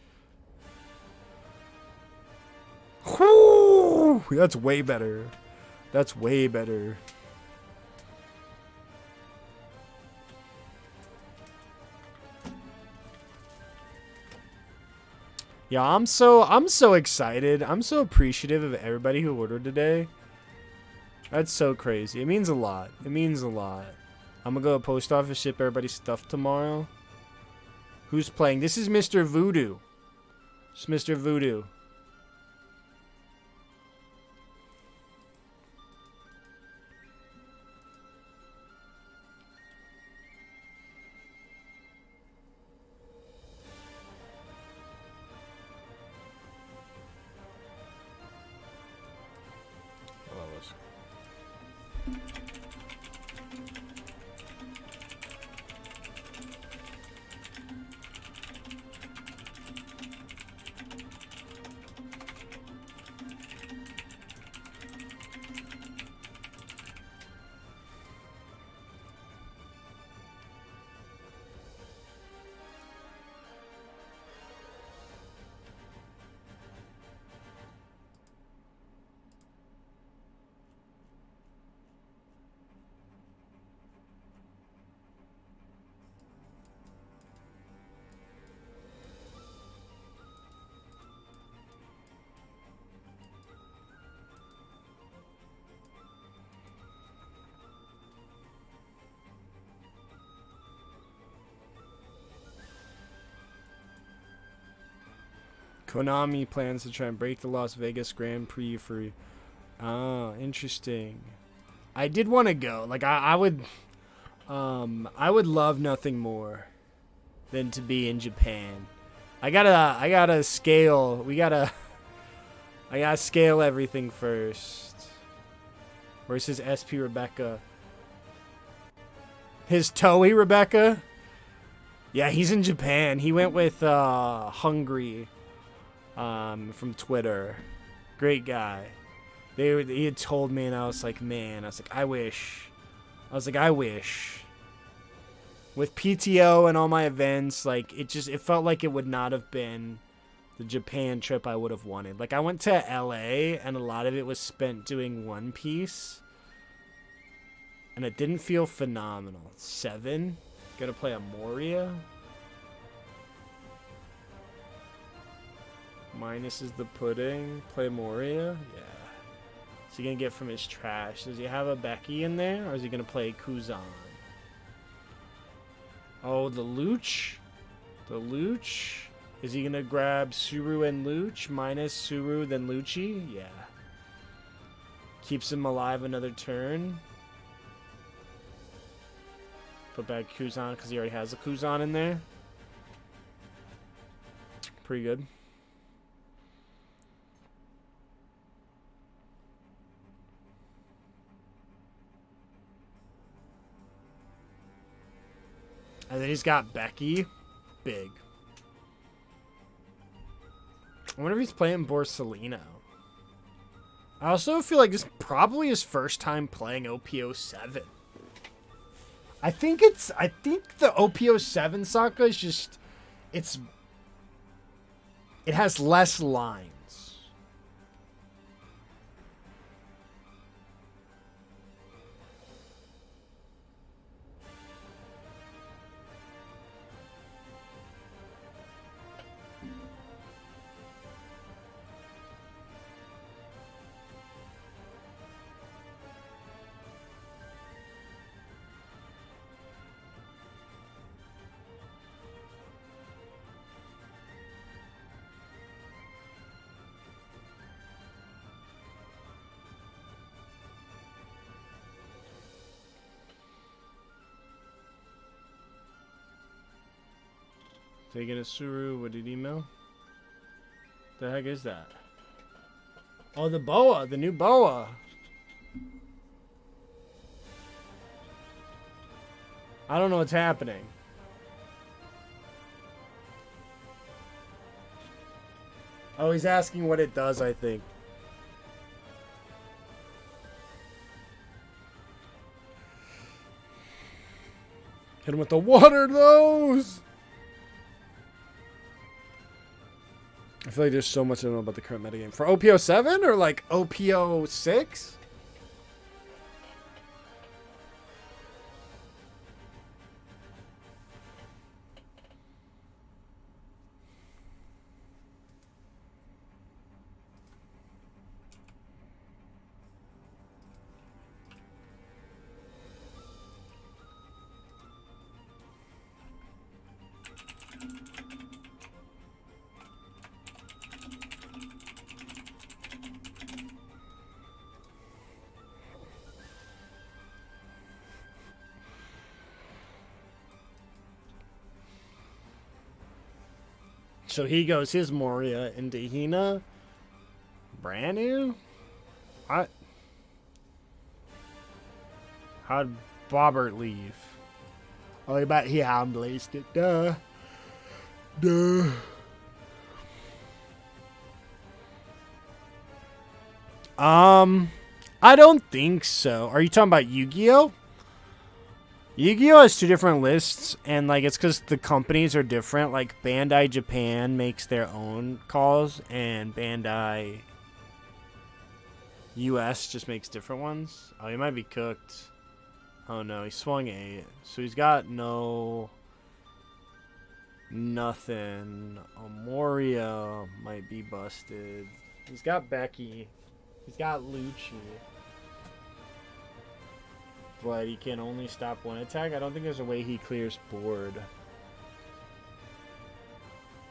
Whew, that's way better. That's way better. Yeah, I'm so excited. I'm so appreciative of everybody who ordered today. That's so crazy. It means a lot. It means a lot. I'm gonna go to the post office, ship everybody's stuff tomorrow. Who's playing? This is Mr. Voodoo. It's Mr. Voodoo. Konami plans to try and break the Las Vegas Grand Prix for... Oh, interesting. I did want to go. Like, I would love nothing more than to be in Japan. I gotta scale. I gotta scale everything first. Where's his SP Rebecca? His Toei Rebecca? Yeah, he's in Japan. He went with Hungary. from Twitter. Great guy. He had told me, and I was like, man, I wish. With PTO and all my events, like, it felt like it would not have been the Japan trip I would have wanted. Like, I went to LA, and a lot of it was spent doing One Piece, and it didn't feel phenomenal. 7? Gonna play a Moria? Minus is the pudding. Play Moria? Yeah. What's he gonna get from his trash? Does he have a Becky in there, or is he gonna play Kuzan? Oh, the Luch? The Luch? Is he gonna grab Suru and Luch? Minus Suru, then Lucci? Yeah. Keeps him alive another turn. Put back Kuzan because he already has a Kuzan in there. Pretty good. And then he's got Becky. Big. I wonder if he's playing Borsalino. I also feel like this is probably his first time playing OPO7. I think the OPO7 Sokka is just, it has less lines. Taking a Suru, what did he email? The heck is that? Oh, the boa, the new boa. I don't know what's happening. Oh, he's asking what it does, I think. Hit him with the water, those! I feel like there's so much I don't know about the current metagame. For OPO 7 or like OPO 6? So he goes his Moria into Hina. Brand new? How'd Bobbert leave? Oh, he unblazed it. Duh. I don't think so. Are you talking about Yu-Gi-Oh? Yu-Gi-Oh has 2 different lists, and like it's because the companies are different. Like Bandai Japan makes their own calls, and Bandai US just makes different ones. Oh, he might be cooked. Oh no, he swung 8, so he's got nothing. Amoria might be busted. He's got Becky. He's got Lucci. But he can only stop 1 attack. I don't think there's a way he clears board.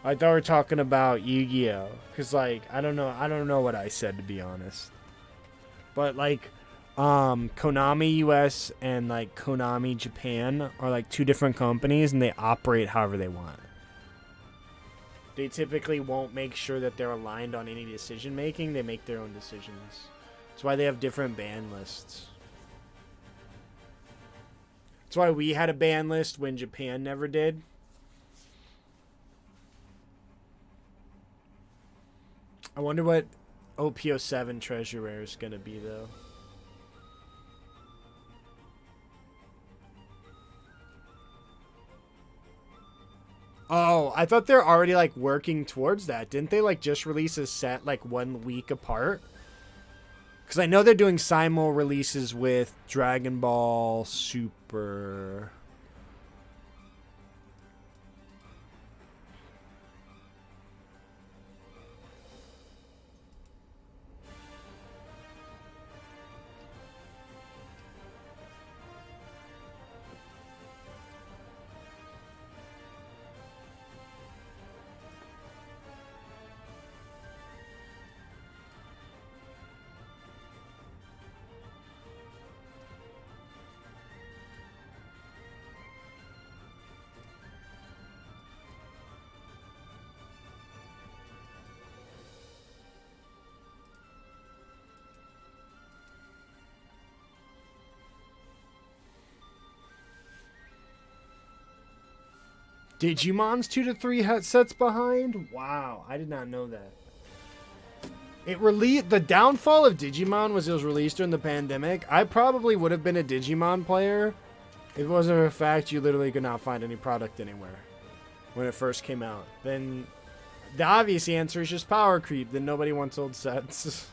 I thought we were talking about Yu-Gi-Oh! Because, like, I don't know what I said, to be honest. But, like, Konami US and, like, Konami Japan are, like, 2 different companies, and they operate however they want. They typically won't make sure that they're aligned on any decision-making. They make their own decisions. That's why they have different ban lists. That's why we had a ban list when Japan never did. I wonder what OPO7 treasure rare is gonna be though. Oh, I thought they're already like working towards that. Didn't they like just release a set like 1 week apart? Because I know they're doing simul releases with Dragon Ball Super. Digimon's 2 to 3 sets behind? Wow, I did not know that. The downfall of Digimon was it was released during the pandemic. I probably would have been a Digimon player if it wasn't for the fact you literally could not find any product anywhere when it first came out. Then the obvious answer is just power creep. Then nobody wants old sets.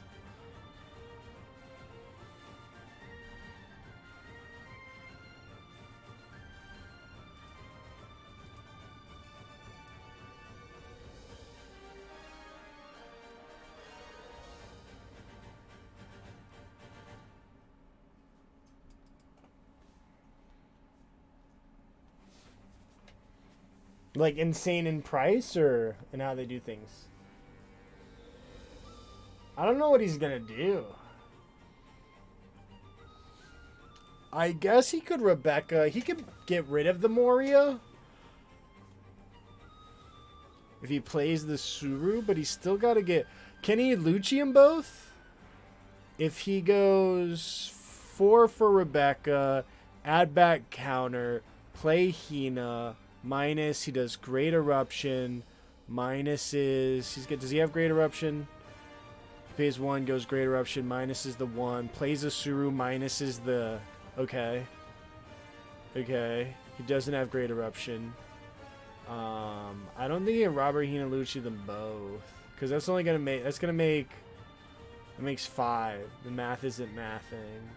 Like insane in price or in how they do things? I don't know what he's gonna do. I guess he could Rebecca. He could get rid of the Moria if he plays the Suru, but he's still got to get... Can he Lucci them both? If he goes 4 for Rebecca, add back counter, play Hina... Minus, he does Great Eruption. Minus is... does he have Great Eruption? Phase 1 goes Great Eruption. Minus is the 1. Plays a Suru. Minus is the... Okay. Okay. He doesn't have Great Eruption. I don't think he can Robert Hina Lucci them both. Because that's only going to make... That's going to make... It makes 5. The math isn't mathing.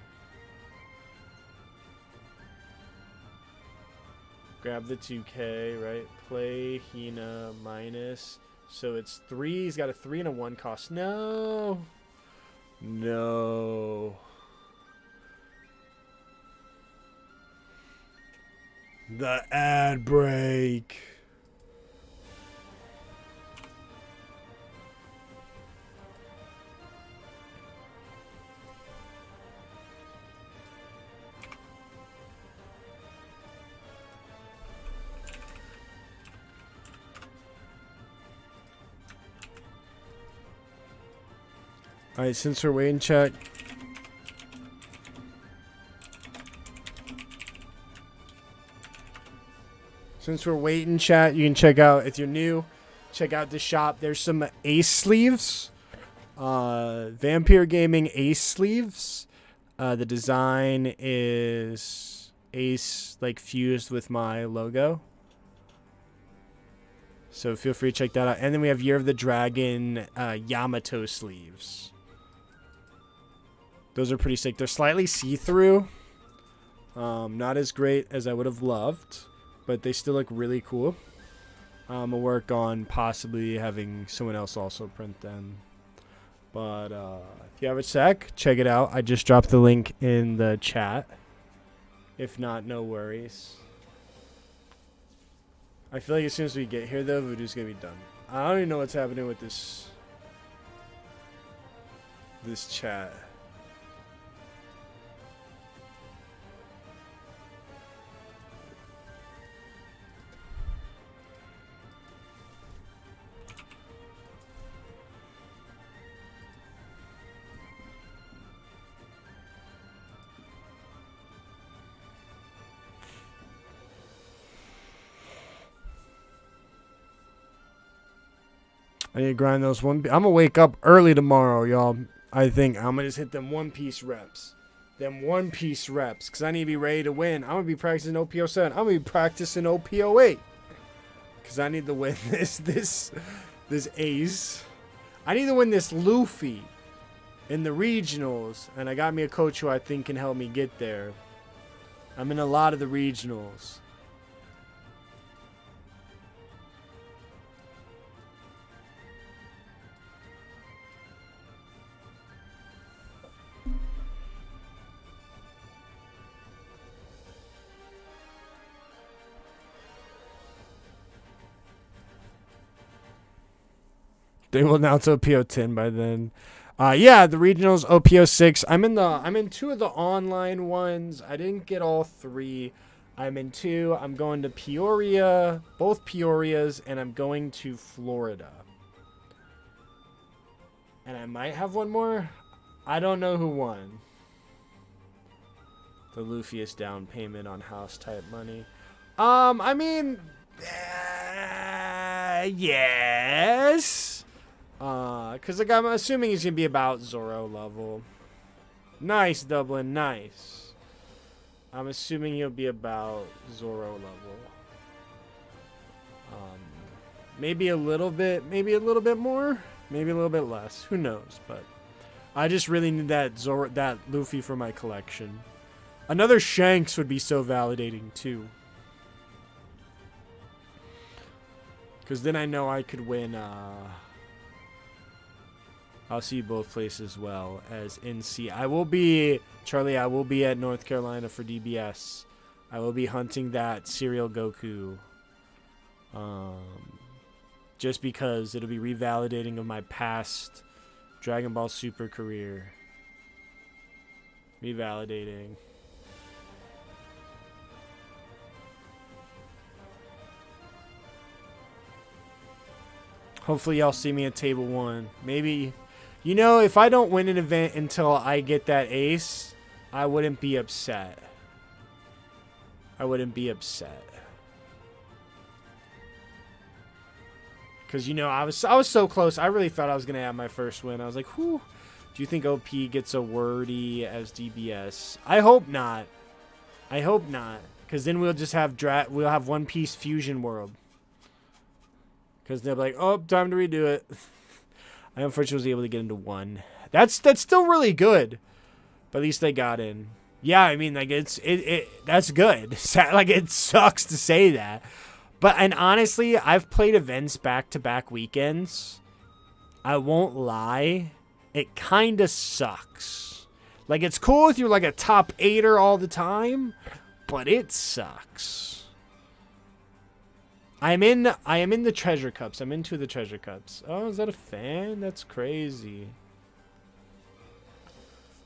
Grab the 2K, right? Play Hina minus. So it's 3. He's got a 3 and a 1 cost. No. No. The ad break. Alright, since we're waiting, chat. Since we're waiting, chat, you can check out, if you're new, check out the shop. There's some Ace sleeves. Vampire Gaming Ace sleeves. The design is Ace, like, fused with my logo. So feel free to check that out. And then we have Year of the Dragon Yamato sleeves. Those are pretty sick. They're slightly see-through. Not as great as I would have loved, but they still look really cool. I'll work on possibly having someone else also print them. But if you have a sec, check it out. I just dropped the link in the chat. If not, no worries. I feel like as soon as we get here, though, Voodoo's gonna be done. I don't even know what's happening with this chat. I need to grind those I'm gonna wake up early tomorrow, y'all. I think I'm gonna just hit them One Piece reps. Because I need to be ready to win. I'm gonna be practicing OP07. I'm gonna be practicing OP08. Because I need to win this Ace. I need to win this Luffy in the regionals. And I got me a coach who I think can help me get there. I'm in a lot of the regionals. They will announce OPO 10 by then. Yeah, the regionals OPO 6. I'm in 2 of the online ones. I didn't get all 3. I'm in 2. I'm going to Peoria, both Peorias, and I'm going to Florida. And I might have one more. I don't know who won. The Luffy's down payment on house type money. I mean, yes. Because like, I'm assuming he's going to be about Zoro level. Nice, Dublin, nice. I'm assuming he'll be about Zoro level. Maybe a little bit more, maybe a little bit less. Who knows? But I just really need that Luffy for my collection. Another Shanks would be so validating too. Because then I know I could win. I'll see you both places well as NC. I will be, Charlie, I will be at North Carolina for DBS. I will be hunting that serial Goku. Just because it'll be revalidating of my past Dragon Ball Super career. Revalidating. Hopefully y'all see me at table 1. Maybe, you know, if I don't win an event until I get that ace, I wouldn't be upset. I wouldn't be upset. Because, you know, I was so close. I really thought I was going to have my first win. I was like, whew. Do you think OP gets a wordy as DBS? I hope not. I hope not. Because then we'll just have we'll have One Piece Fusion World. Because they'll be like, oh, time to redo it. I unfortunately was able to get into 1. That's still really good. But at least they got in. Yeah, I mean, like, that's good. Like, it sucks to say that. But, and honestly, I've played events back-to-back weekends. I won't lie. It kind of sucks. Like, it's cool if you're, like, a top 8er all the time. But it sucks. I am in the treasure cups. I'm into the treasure cups. Oh, is that a fan? That's crazy.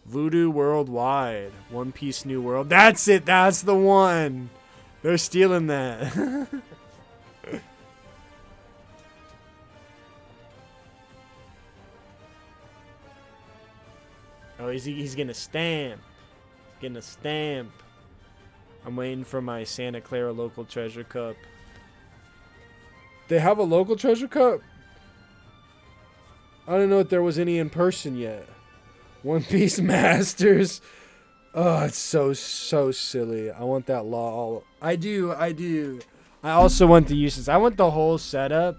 Voodoo Worldwide. One Piece New World. That's it. That's the one. They're stealing that. Oh, he's gonna stamp. He's getting a stamp. I'm waiting for my Santa Clara local treasure cup. They have a local treasure cup? I don't know if there was any in person yet. One Piece Masters. Oh, it's so silly. I want that law. I do. I also want the uses. I want the whole setup.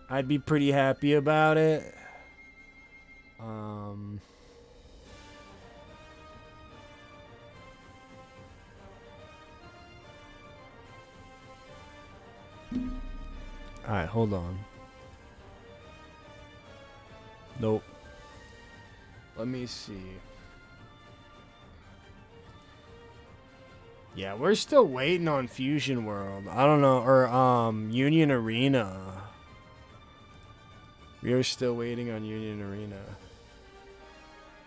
I'd be pretty happy about it. Alright, hold on. Nope. Let me see. Yeah, we're still waiting on Fusion World. I don't know, or Union Arena. We are still waiting on Union Arena.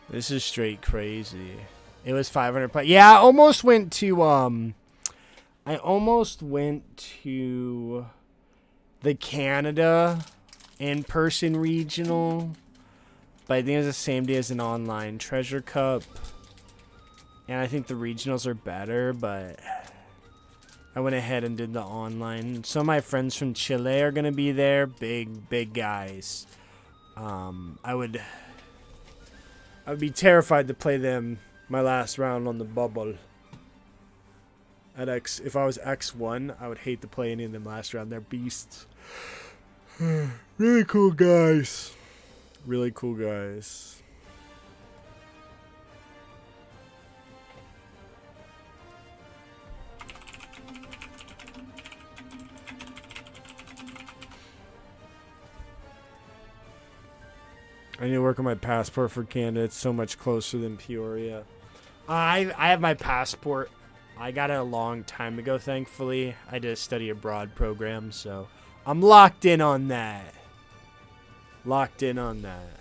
This is straight crazy. It was 500 play. Yeah, I almost went to the Canada in-person regional, but I think it's the same day as an online treasure cup, and I think the regionals are better, but I went ahead and did the online. Some of my friends from Chile are gonna be there. Big guys. I would be terrified to play them my last round on the bubble. If I was X1, I would hate to play any of them last round. They're beasts. Really cool guys. Really cool guys. I need to work on my passport for Canada. It's so much closer than Peoria. I have my passport. I got it a long time ago, thankfully. I did a study abroad program, so I'm locked in on that. Locked in on that.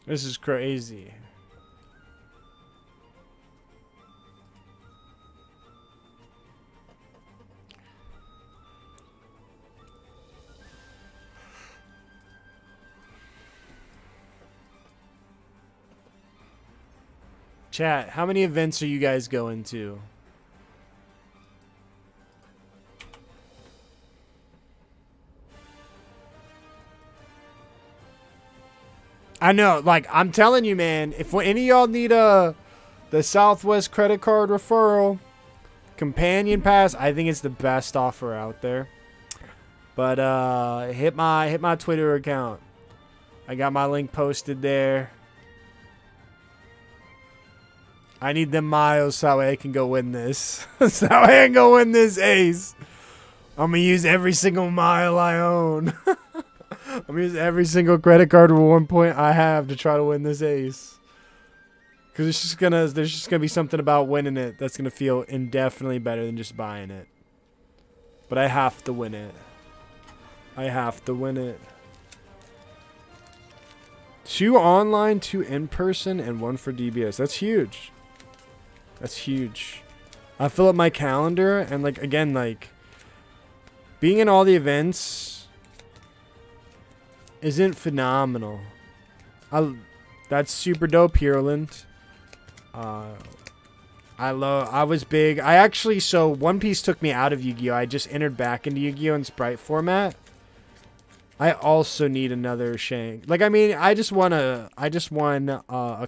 This is crazy. Chat, how many events are you guys going to? I know, like, I'm telling you, man, if any of y'all need the Southwest credit card referral companion pass, I think it's the best offer out there. But hit my Twitter account. I got my link posted there. I need them miles so that way I can go win this. So that way I can go win this ace. I'm gonna use every single mile I own. I'm gonna use every single credit card at 1 point I have to try to win this ace. Cause there's just gonna be something about winning it that's gonna feel indefinitely better than just buying it. But I have to win it. I have to win it. 2 online, 2 in person, and 1 for DBS. That's huge. That's huge. I fill up my calendar and like again like being in all the events isn't phenomenal. That's super dope, Hurland. I was big. So One Piece took me out of Yu-Gi-Oh! I just entered back into Yu-Gi-Oh! In Sprite format. I also need another Shank. Like, I mean, I just won a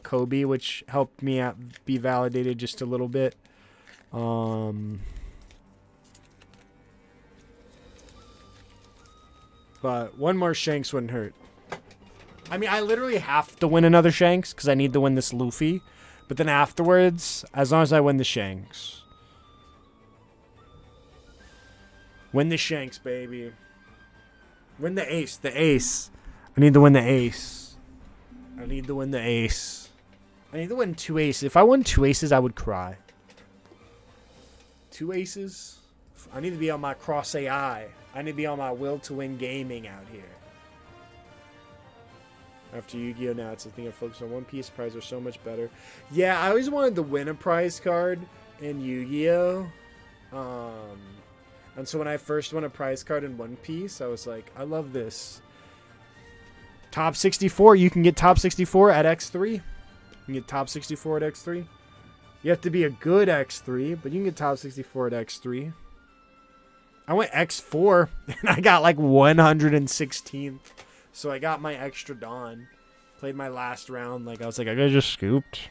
Kobe, which helped me out be validated just a little bit. But one more Shanks wouldn't hurt. I mean, I literally have to win another Shanks because I need to win this Luffy. But then afterwards, as long as I win the Shanks. Win the Shanks, baby. Win the ace. The ace. I need to win the ace. I need to win the ace. I need to win 2 aces. If I won 2 aces, I would cry. 2 aces? I need to be on my cross AI. I need to be on my will to win gaming out here. After Yu-Gi-Oh! Now it's the thing I focus on. One Piece prize are so much better. Yeah, I always wanted to win a prize card in Yu-Gi-Oh! And so when I first won a prize card in One Piece, I was like, I love this. Top 64. You can get top 64 at X3. You can get top 64 at X3. You have to be a good X3, but you can get top 64 at X3. I went X4, and I got like 116th. So I got my extra Dawn. Played my last round. Like, I was like, I got just scooped.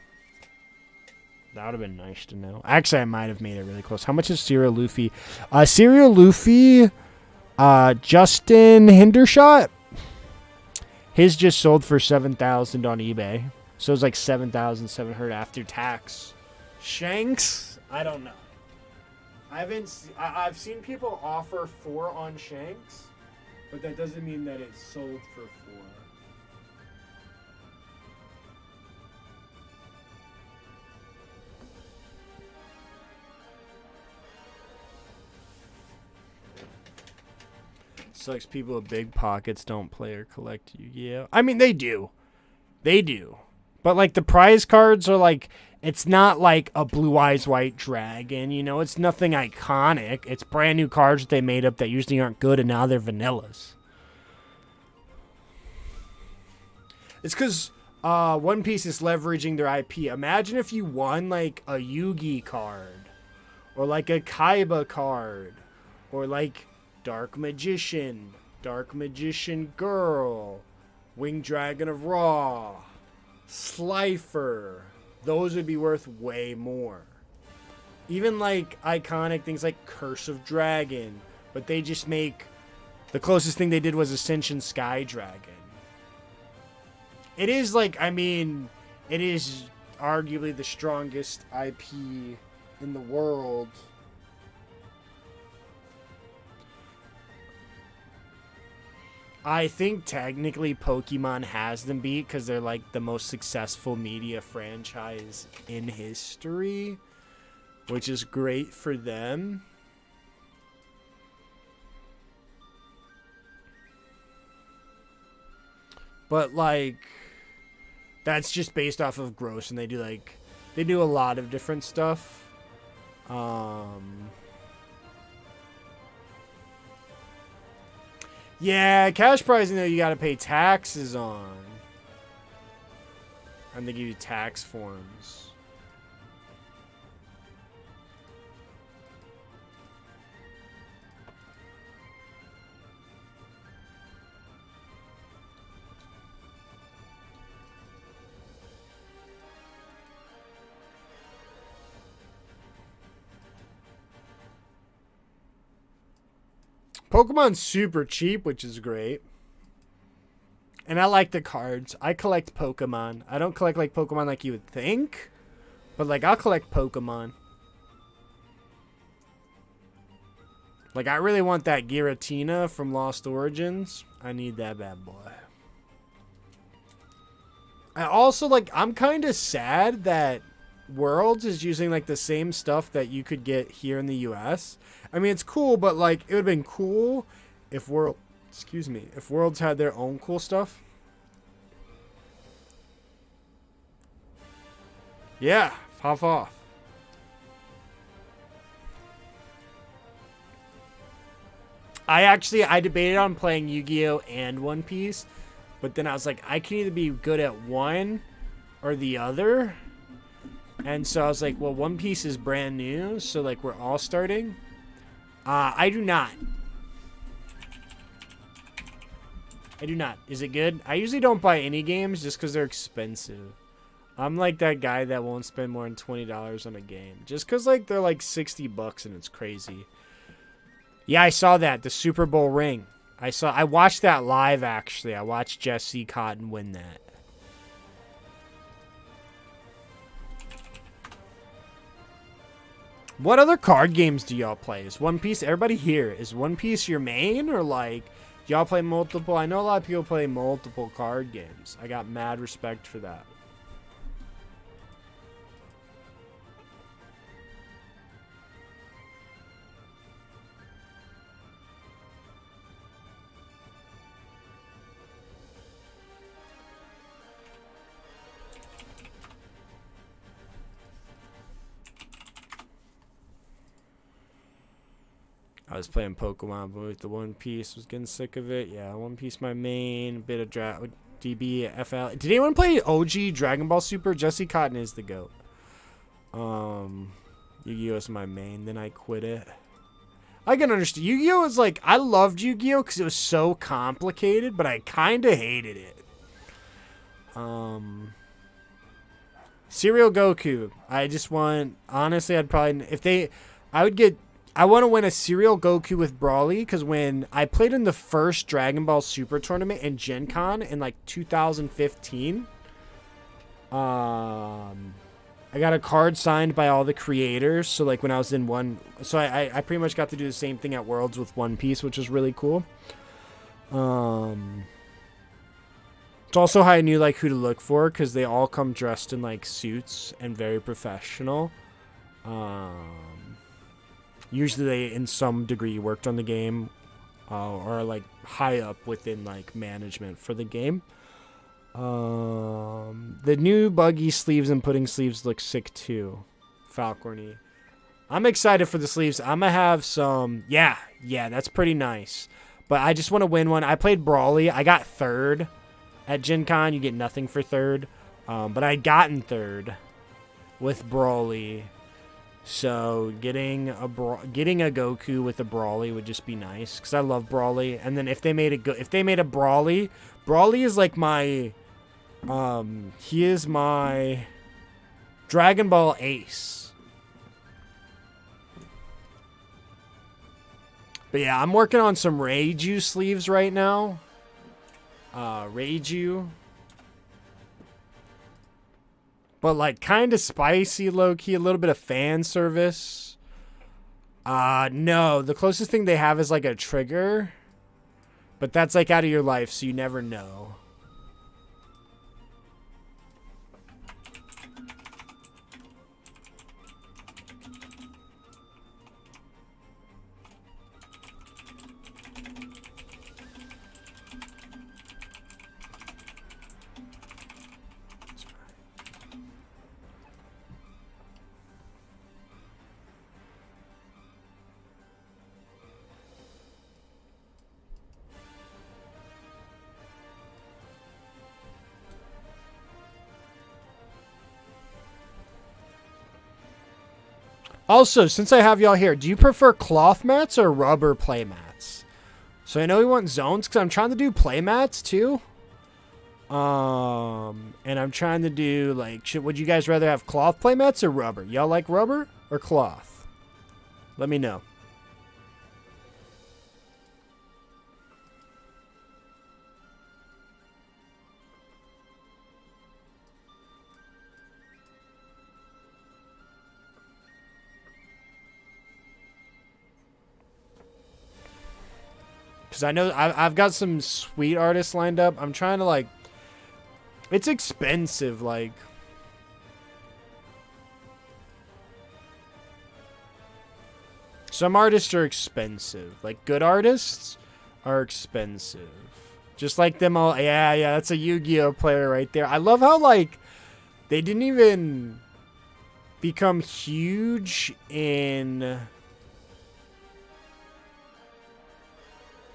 That would have been nice to know. Actually, I might have made it really close. How much is Serial Luffy? Serial Luffy, Justin Hindershot. His just sold for 7,000 on eBay. So it's like 7,700 after tax. Shanks? I don't know. I've seen people offer 4 on Shanks, but that doesn't mean that it's sold for 4. Sucks people with big pockets don't play or collect Yu-Gi-Oh. I mean, they do. They do. But, like, the prize cards are, like, it's not like a Blue Eyes White Dragon, you know? It's nothing iconic. It's brand new cards that they made up that usually aren't good, and now they're vanillas. It's because One Piece is leveraging their IP. Imagine if you won, like, a Yugi card. Or, like, a Kaiba card. Or, like, Dark Magician Girl, Winged Dragon of Ra, Slifer. Those would be worth way more. Even like iconic things like Curse of Dragon, but they just make, the closest thing they did was Ascension Sky Dragon. It is like, I mean, it is arguably the strongest IP in the world. I think technically Pokemon has them beat because they're like the most successful media franchise in history, which is great for them. But like, that's just based off of gross, and they do a lot of different stuff. Yeah, cash prizing though you gotta pay taxes on. And they give you tax forms. Pokemon's super cheap, which is great. And I like the cards. I collect Pokemon. I don't collect like Pokemon like you would think, but like I'll collect Pokemon. Like I really want that Giratina from Lost Origins. I need that bad boy. I also like, I'm kind of sad that Worlds is using like the same stuff that you could get here in the US. I mean, it's cool, but like it would have been cool if if Worlds had their own cool stuff. Yeah, pop off. I debated on playing Yu-Gi-Oh and One Piece, but then I was like, I can either be good at one or the other. And so I was like, well, One Piece is brand new, so like we're all starting. I do not. Is it good? I usually don't buy any games just because they're expensive. I'm like that guy that won't spend more than $20 on a game. Just because like they're like $60 and it's crazy. Yeah, I saw that. The Super Bowl ring. I watched that live actually. I watched Jesse Cotton win that. What other card games do y'all play? Is One Piece, everybody here, is One Piece your main, or like y'all play multiple? I know a lot of people play multiple card games. I got mad respect for that. I was playing Pokemon, but with the One Piece, was getting sick of it. Yeah, One Piece my main, bit of DB, FL. Did anyone play OG Dragon Ball Super? Jesse Cotton is the GOAT. Yu-Gi-Oh is my main, then I quit it. I can understand. Yu-Gi-Oh is like, I loved Yu-Gi-Oh because it was so complicated, but I kind of hated it. Serial Goku. I just want, honestly, I'd probably, if they, I would get, I want to win a Serial Goku with Brawly, because when I played in the first Dragon Ball Super tournament in Gen Con in like 2015, I got a card signed by all the creators. So like when I was in one, so I pretty much got to do the same thing at Worlds with One Piece, which was really cool. It's also how I knew like who to look for, because they all come dressed in like suits and very professional. Usually they in some degree worked on the game, or like high up within like management for the game. The new buggy sleeves and pudding sleeves look sick too. Falcorny. I'm excited for the sleeves. I'm gonna have some. Yeah, that's pretty nice. But I just want to win one. I played Brawly. I got third at Gen Con. You get nothing for third. But I gotten third with Brawly. So getting a Goku with a Brawly would just be nice, because I love Brawly. And then if they made a Brawly is like my he is my Dragon Ball Ace. But yeah, I'm working on some Reiju sleeves right now. Reiju. But like kind of spicy, low-key, a little bit of fan service. No, the closest thing they have is like a trigger. But that's like out of your life, so you never know. Also, since I have y'all here, do you prefer cloth mats or rubber play mats? So I know we want zones, because I'm trying to do play mats too. And I'm trying to do like, would you guys rather have cloth play mats or rubber? Y'all like rubber or cloth? Let me know. Because I know I've got some sweet artists lined up. I'm trying to like, it's expensive, like. Some artists are expensive. Like good artists are expensive. Just like them all. Yeah, that's a Yu-Gi-Oh player right there. I love how like they didn't even become huge in...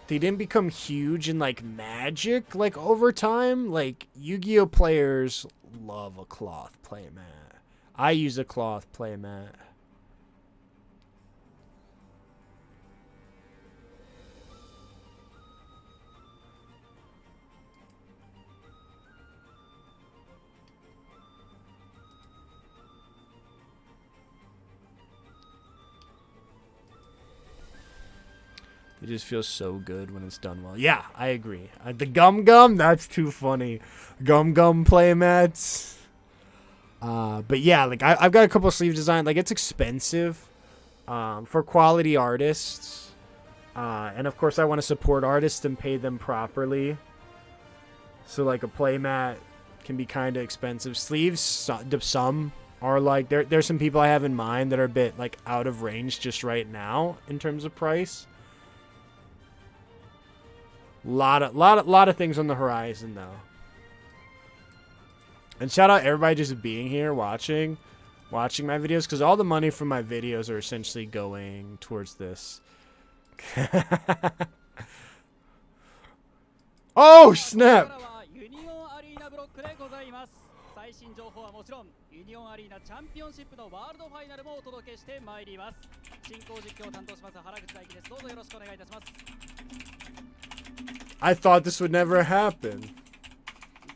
They didn't become huge in, like, Magic, like, over time. Like, Yu-Gi-Oh! Players love a cloth playmat. I use a cloth playmat. It just feels so good when it's done well. Yeah, I agree. The Gum Gum, that's too funny. Gum Gum playmats. But yeah, like I've got a couple of sleeves designed. Like it's expensive for quality artists. And of course I want to support artists and pay them properly. So like a playmat can be kind of expensive. Sleeves, some are like, there's some people I have in mind that are a bit like out of range just right now in terms of price. Lot of things on the horizon though. And shout out everybody just being here watching my videos, because all the money from my videos are essentially going towards this. Oh snap! I thought this would never happen.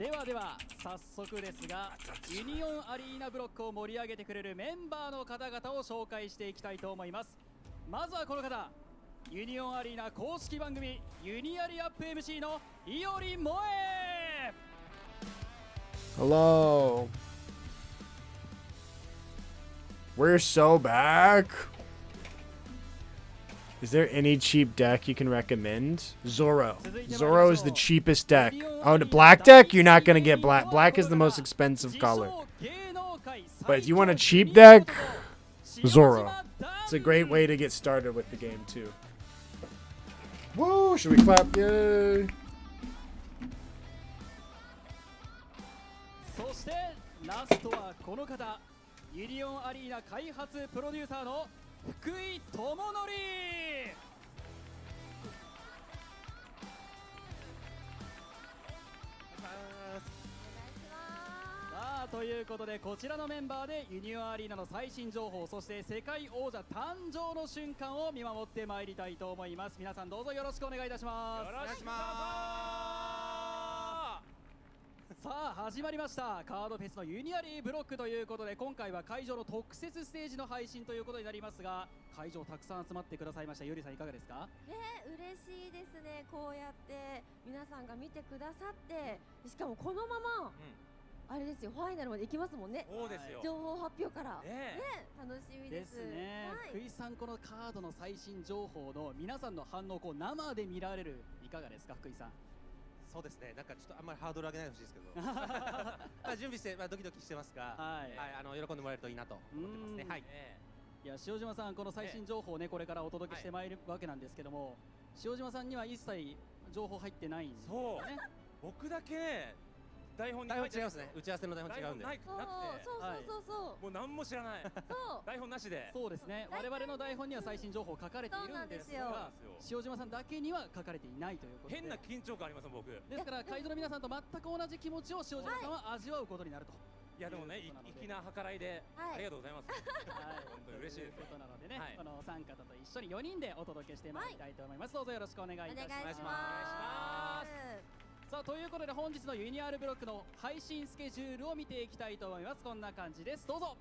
ではでは早速ですが、ユニオンアリーナブロックを盛り上げてくれるメンバーの方々を紹介していきたいと思います。まずはこの方、ユニオンアリーナ公式番組ユニアリアップ MC のいおりもえ。 Hello. We're so back. Is there any cheap deck you can recommend? Zoro. Zoro is the cheapest deck. Oh, the black deck? You're not going to get black. Black is the most expensive color. But if you want a cheap deck, Zoro. It's a great way to get started with the game, too. Woo! Should we clap? Yay! そしてラストはこの方、ユニオンアリーナ開発プロデューサーの福井智則。さあということで、こちらのメンバーでユニオンアリーナの最新情報、そして世界王者誕生の瞬間を見守ってまいりたいと思います。皆さんどうぞよろしくお願いいたします。よろしくお願いします。さあ始まりました、カードフェスのユニアリーブロックということで、今回は会場の特設ステージの配信ということになりますが、会場たくさん集まってくださいました。ゆりさんいかがですか？嬉しいですね。こうやって皆さんが見てくださって、しかもこのまま、あれですよ、ファイナルまで行きますもんね。そうですよ。情報発表から楽しみですね。福井さん、このカードの最新情報の皆さんの反応をこう生で見られる、いかがですか福井さん？そうですね、なんかちょっとあんまりハードル上げないでほしいですけど準備して、ドキドキしてますが、喜んでもらえるといいなと思ってますね。はい。いや、塩島さん、この最新情報をね、これからお届けしてまいるわけなんですけども、塩島さんには一切情報入ってないんですよね。僕だけ台本に違いますね。打ち合わせの台本違うんで。なくて、もう何も知らない。台本なしで。そうですね。我々の台本には最新情報書かれているんですが、塩島さんだけには書かれていないということで。変な緊張感あります僕。ですから会場の皆さんと全く同じ気持ちを塩島さんは味わうことになると。いやでもね、粋な計らいでありがとうございます。本当に嬉しいです。ということなのでね、このお三方と一緒に4人でお届けしてまいりたいと思います。どうぞよろしくお願いいたします。お願いします。さあということで、本日のユニアルブロックの配信スケジュールを見ていきたいと思います。こんな感じです。どうぞ。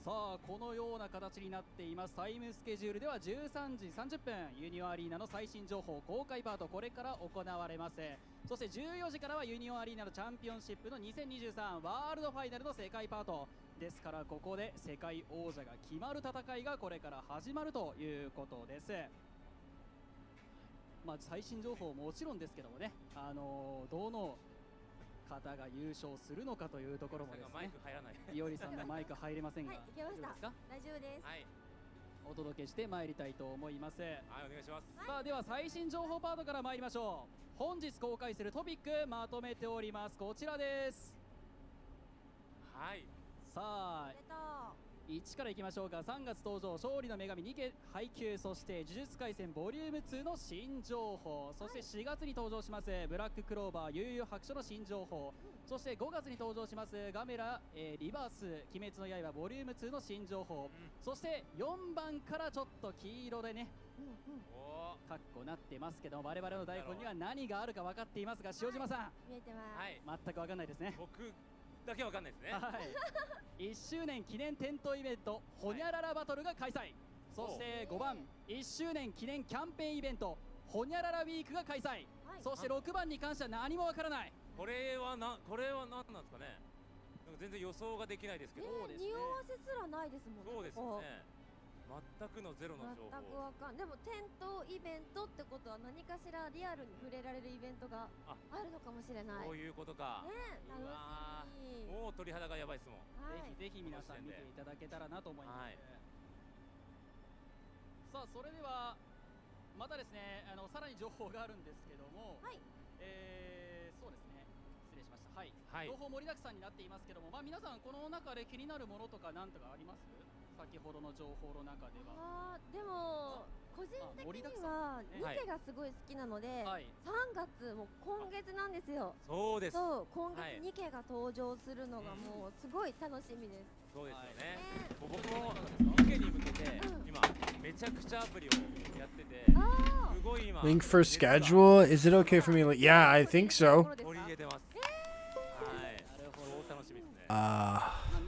さあこのような形になっています。タイムスケジュールでは13時30分、ユニオンアリーナの最新情報公開パート、これから行われます。そして14時からはユニオンアリーナのチャンピオンシップの2023ワールドファイナルの世界パートですから、ここで世界王者が決まる戦いがこれから始まるということです。まあ最新情報もちろんですけどもね、どの方が優勝するのかというところもですね、いおりさんのマイク入れませんが、いけました。大丈夫です。お届けしてまいりたいと思います。はい、お願いします。さあでは最新情報パートから参りましょう。本日公開するトピックまとめております。こちらです。はい。さあ1からいきましょうか。3月登場、勝利の女神2期配給、そして呪術廻戦ボリューム2の新情報、そして4月に登場しますブラッククローバー悠々白書の新情報、そして5月に登場しますガメラ、リバース鬼滅の刃ボリューム2の新情報、そして4番からちょっと黄色でねカッコなってますけど、我々の台本には何があるか分かっていますが、塩島さん、見えてます。全く分かんないですね。僕だけわかんないですね。はい。1周年記念店頭イベントホニャララバトルが開催。そして5番1周年記念キャンペーンイベントホニャララウィークが開催。そして6番に関しては何もわからない。これは何なんですかね。なんか全然予想ができないですけど。匂わせすらないですもんね。そうですよね。全くのゼロの情報。全くわかん。でも店頭イベントってことは何かしらリアルに触れられるイベントがあるのかもしれない。そういうことか。ね、楽しみ。もう鳥肌がやばいですもん。ぜひ皆さん見ていただけたらなと思います。さあそれではまたですね、さらに情報があるんですけども、そうですね、失礼しました。はい。情報盛りだくさんになっていますけども、まあ皆さんこの中で気になるものとかなんとかあります？先ほどの情報の中では。でも個人的にはニケがすごい好きなので、3月も今月なんですよ。そうです。そう、今月ニケが登場するのがもうすごい楽しみです。そうですよね。僕もニケに向けて今めちゃくちゃアプリをやってて、すごい今。Link for schedule? Is it okay for me? Yeah, I think so. 取り入れてます。はい。なるほど。楽しみですね。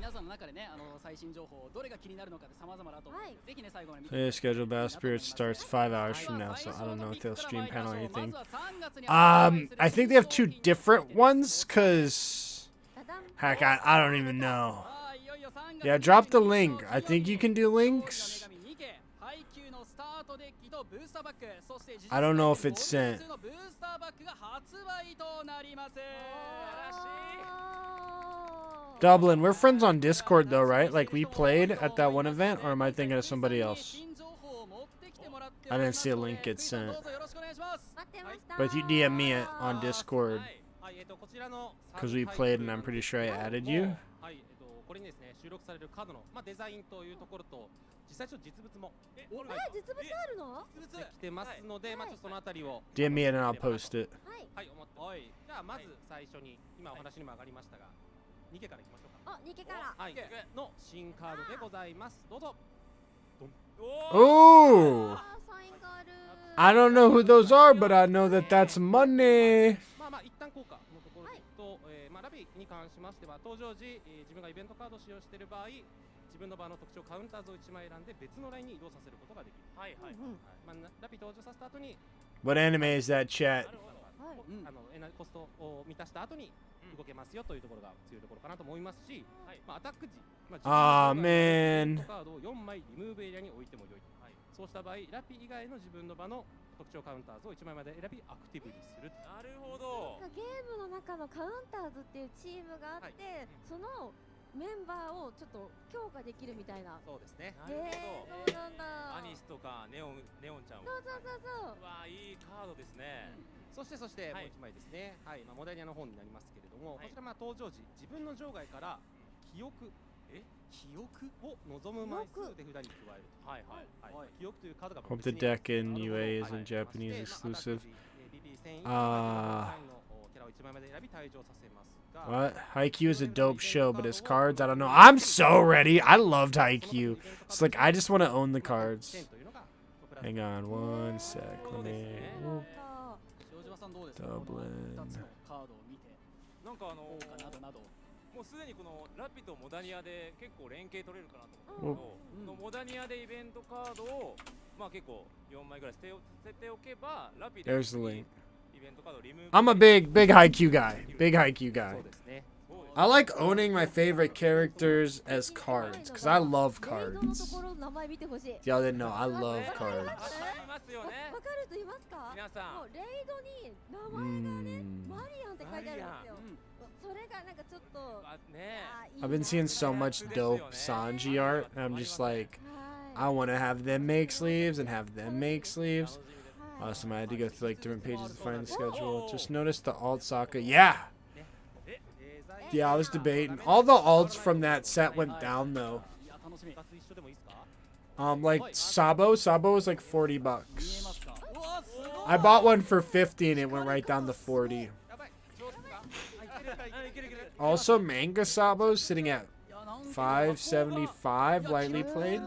皆さんの中でね、最新情報どれが気になるのかで様々だと思うので、ぜひね最後まで見て。Today's schedule Battle Spirit starts 5 hours from now, so I don't know if they'll stream panel or anything. I think they have 2 different ones, cause heck, I don't even know. Yeah, drop the link. I think you can do links. I don't know if it's sent. Dublin, we're friends on Discord though, right? Like we played at that one event, or am I thinking of somebody else? I didn't see a link get sent. But if you DM me on Discord, because we played and I'm pretty sure I added you. これにですね収録されるカードのデザインというところと実際ちょっと実物も実物あるの？来てますので、まあちょっとそのあたりを DM me and I'll post it. はい思ってます。じゃあまず最初に今お話にも上がりましたが、ニケからいきましょうか。ニケから。はい。の新カードでございます。どうぞ。Oh! I don't know who those are, but I know that that's money. まあ一旦効果のところでいくと、ラビに関しましては登場時、自分がイベントカードを使用している場合、自分の場の特徴カウンターズを1枚選んで別のラインに移動させることができる。はいはい。ラビ登場させた後に What anime is that, chat? コストを満たした後に動けますよというところが強いところかなと思いますし、アタック時、man. カードを4枚リムーブエリアに置いても良い。そうした場合、ラピ以外の自分の場の特徴カウンターズを1枚まで選びアクティブにする。なるほど。ゲームの中のカウンターズっていうチームがあって、そのメンバーをちょっと強化できるみたいな。そうですね。なるほど。そうなんだ。アニスとかネオンちゃんを。そう。わあ、いいカードですね。そしてもう1枚ですね。はい、モダニアの方になりますけれども、こちら登場時自分の場外から記憶を望む枚数手札に加える。はいはい。記憶というカードが。Hope the deck in UA isn't Japanese exclusive. What? Haikyuu is a dope show, but his cards, I don't know. I'm so ready. I loved Haikyuu. It's like I just want to own the cards. Hang on one sec. Let me. Dublin. なんかもうすでにこのラピとモダニアで結構連携取れるかなと思うんですけど、モダニアでイベントカードをまあ結構4枚ぐらい捨てておけば、ラピでイベントカードをリムーブ。 I'm a big Haikyuu guy. Big Haikyuu guy. I like owning my favorite characters as cards because I love cards. Y'all didn't know I love cards. わかる人いますか？皆さん。レイドに名前がね、マリアンって書いてあるんですよ。それがなんかちょっと。I've been seeing so much dope Sanji art, and I'm just like, I want to have them make sleeves and have them make sleeves. Awesome, I had to go through like different pages to find the schedule. Just noticed the alt Sokka. Yeah, I was debating. All the alts from that set went down though. Like Sabo was like $40. I bought one for 50 and it went right down to 40. Also, Manga Sabo's sitting at 575, lightly played.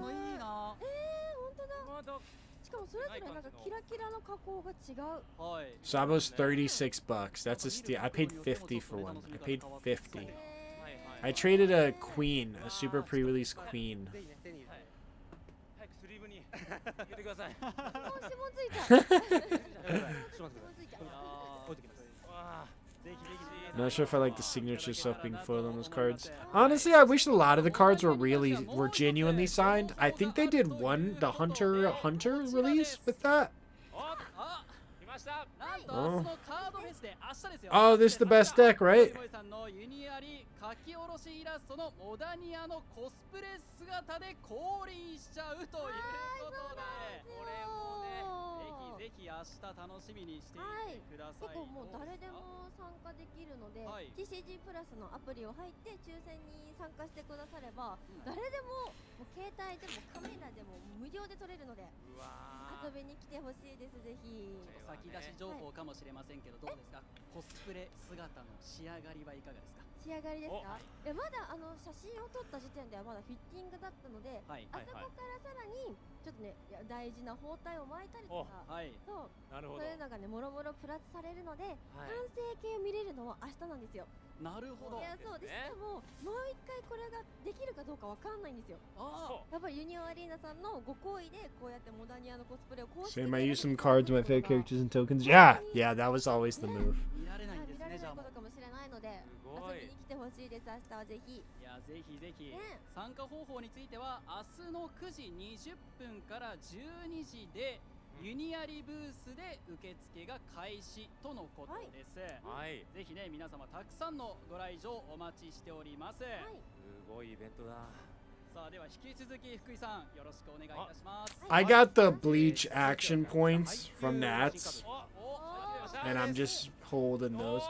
Sabo's $36. That's a steal. I paid 50 for one. I paid 50. I traded a queen, a super pre-release queen. Not sure if I like the signature stuff being foiled on those cards. Honestly, I wish a lot of the cards were genuinely signed. I think they did the Hunter release with that. Oh, this is the best deck, right? ぜひ明日楽しみにしていてください。結構もう誰でも参加できるので、TCG プラスのアプリを入って抽選に参加してくだされば、誰でも携帯でもカメラでも無料で撮れるので遊びに来てほしいです。ぜひ先出し情報かもしれませんけど、どうですか、コスプレ姿の仕上がりはいかがですか？仕上がりですか？まだ写真を撮った時点ではまだフィッティングだったので、あそこからさらにちょっとね大事な包帯を巻いたりとか、そういうのがねもろもろプラスされるので、完成形を見れるのは明日なんですよ。なるほど。いやそうで、しかももう一回これができるかどうかわかんないんですよ。やっぱりユニオンアリーナさんのご好意でこうやってモダニアのコスプレを公式で Same, I use some cards, my favorite characters and tokens. Yeah, that was always the move. 見られないことかもしれないので、遊びに来てほしいです。明日はぜひ。いやぜひぜひ、参加方法については明日の9時20分から12時でユニアリブースで受付が開始とのことです。はい、ぜひね皆様たくさんのご来場お待ちしております。すごいイベントだ。さあでは引き続き福井さんよろしくお願いいたします。I got the bleach action points from Nats, and I'm just holding those.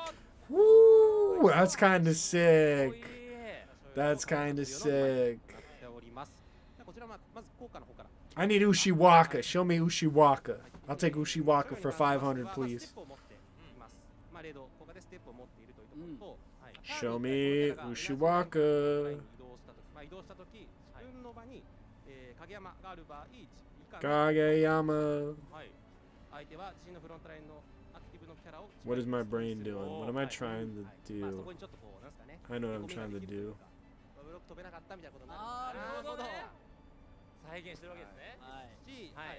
Woo! That's kind of sick. That's kind of sick. I need Ushiwaka. Show me Ushiwaka. I'll take Ushiwaka for 500, please. Show me Ushiwaka. Kageyama. What is my brain doing? What am I trying to do? I know what I'm trying to do. 再現してるわけですね。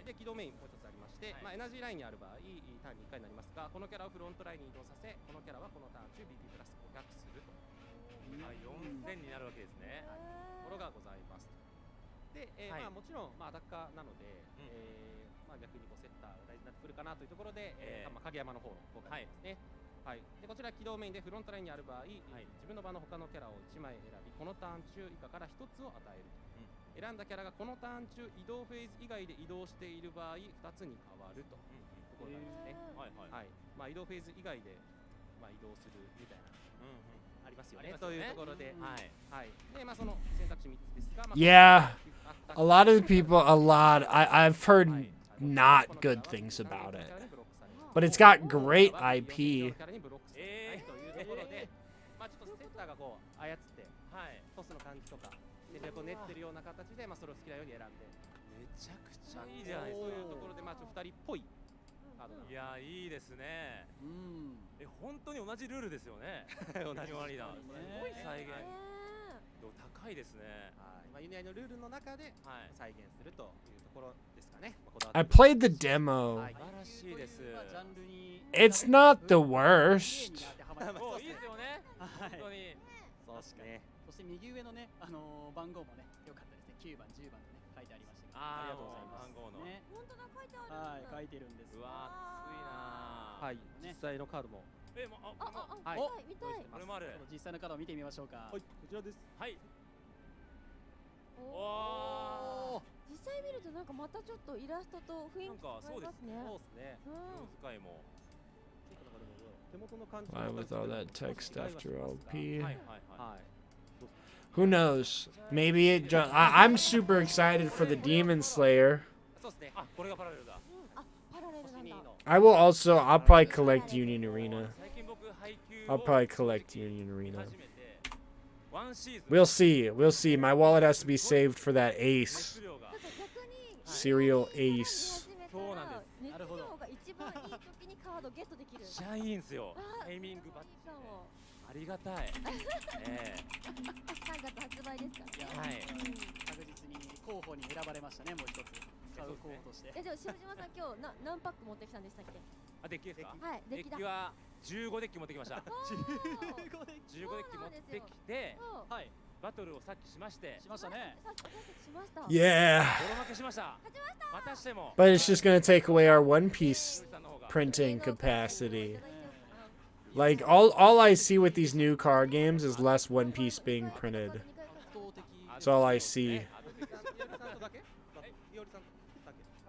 で起動メインもう一つありまして、エナジーラインにある場合ターンに1回になりますが、このキャラをフロントラインに移動させ、このキャラはこのターン中 BP プラス500すると。4000になるわけですね。ところがございます。で、もちろんアタッカーなので、逆にセッターが大事になってくるかなというところで、影山の方の効果ですね。でこちら起動メインでフロントラインにある場合、自分の場の他のキャラを1枚選び、このターン中以下から1つを与えると。選んだキャラがこのターン中移動フェーズ以外で移動している場合2つに変わるというところなんですね。移動フェーズ以外で移動するみたいなありますよね。というところで、でその選択肢3つですが、Yeah, a lot of people, I've heard not good things about it, but it's got great IP. というところで、ちょっとセッターがこう操ってトスの感じとか。練ってるような形で、それを好きなように選んで、めちゃくちゃいいじゃないですか。そういうところで2人っぽいカード。いやいいですね。本当に同じルールですよね。同じアリーナ。すごい再現度高いですね。ユニアのルールの中で再現するというところですかね。I played the demo. 素晴らしいです。It's not the worst. いいですよね。本当に。そうですね。そして右上のね、番号もね、良かったですね。9番、10番でね、書いてありました。ありがとうございます。番号の。本当だ、書いてある。書いてるんです。うわ、熱いな。実際のカードも。見たい。これもある。実際のカードを見てみましょうか。はい、こちらです。はい。おお。実際見るとなんかまたちょっとイラストと雰囲気違いますね。そうですね。使いも。Why with all that text after LP? Who knows? Maybe it. I'm super excited for the Demon Slayer. I will also. I'll probably collect Union Arena. I'll probably collect Union Arena. We'll see. We'll see. My wallet has to be saved for that Ace. Serial Ace. めっちゃいいんすよ。ネーミングバッジ。ありがたい。3月発売ですか。はい。確実に候補に選ばれましたね。もう一つ買う候補として。でも塩島さん今日何パック持ってきたんでしたっけ？デッキですか？はい。デッキは15デッキ持ってきました。15デッキ持ってきて、はい。バトルをさっきしまして。しましたね。Yeah. But it's just gonna take away our One Piece printing capacity. Like all I see with these new card games is less One Piece being printed. That's all I see.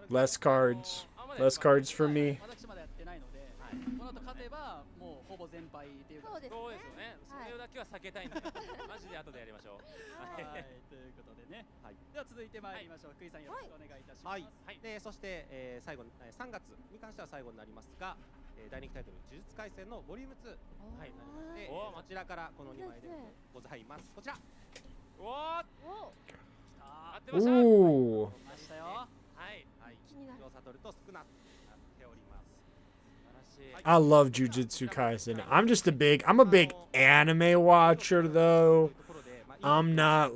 Less cards. Less cards for me. 私まだやってないので、この後勝てばもうほぼ全敗っていうか。そうですよね。それだけは避けたいんだから。マジで後でやりましょう。はい、ということでね。では続いて参りましょう。福井さんよろしくお願いいたします。はい。でそして最後3月に関しては最後になりますが、大人気タイトル呪術廻戦のボリューム2はいなりまして、こちらからこの2枚でございます。こちら。おお。合ってました。Ooh. ましたよ。はい。気になる。サトルと少なくなっております。 I love Jujutsu Kaisen. I'm a big anime watcher though. I'm not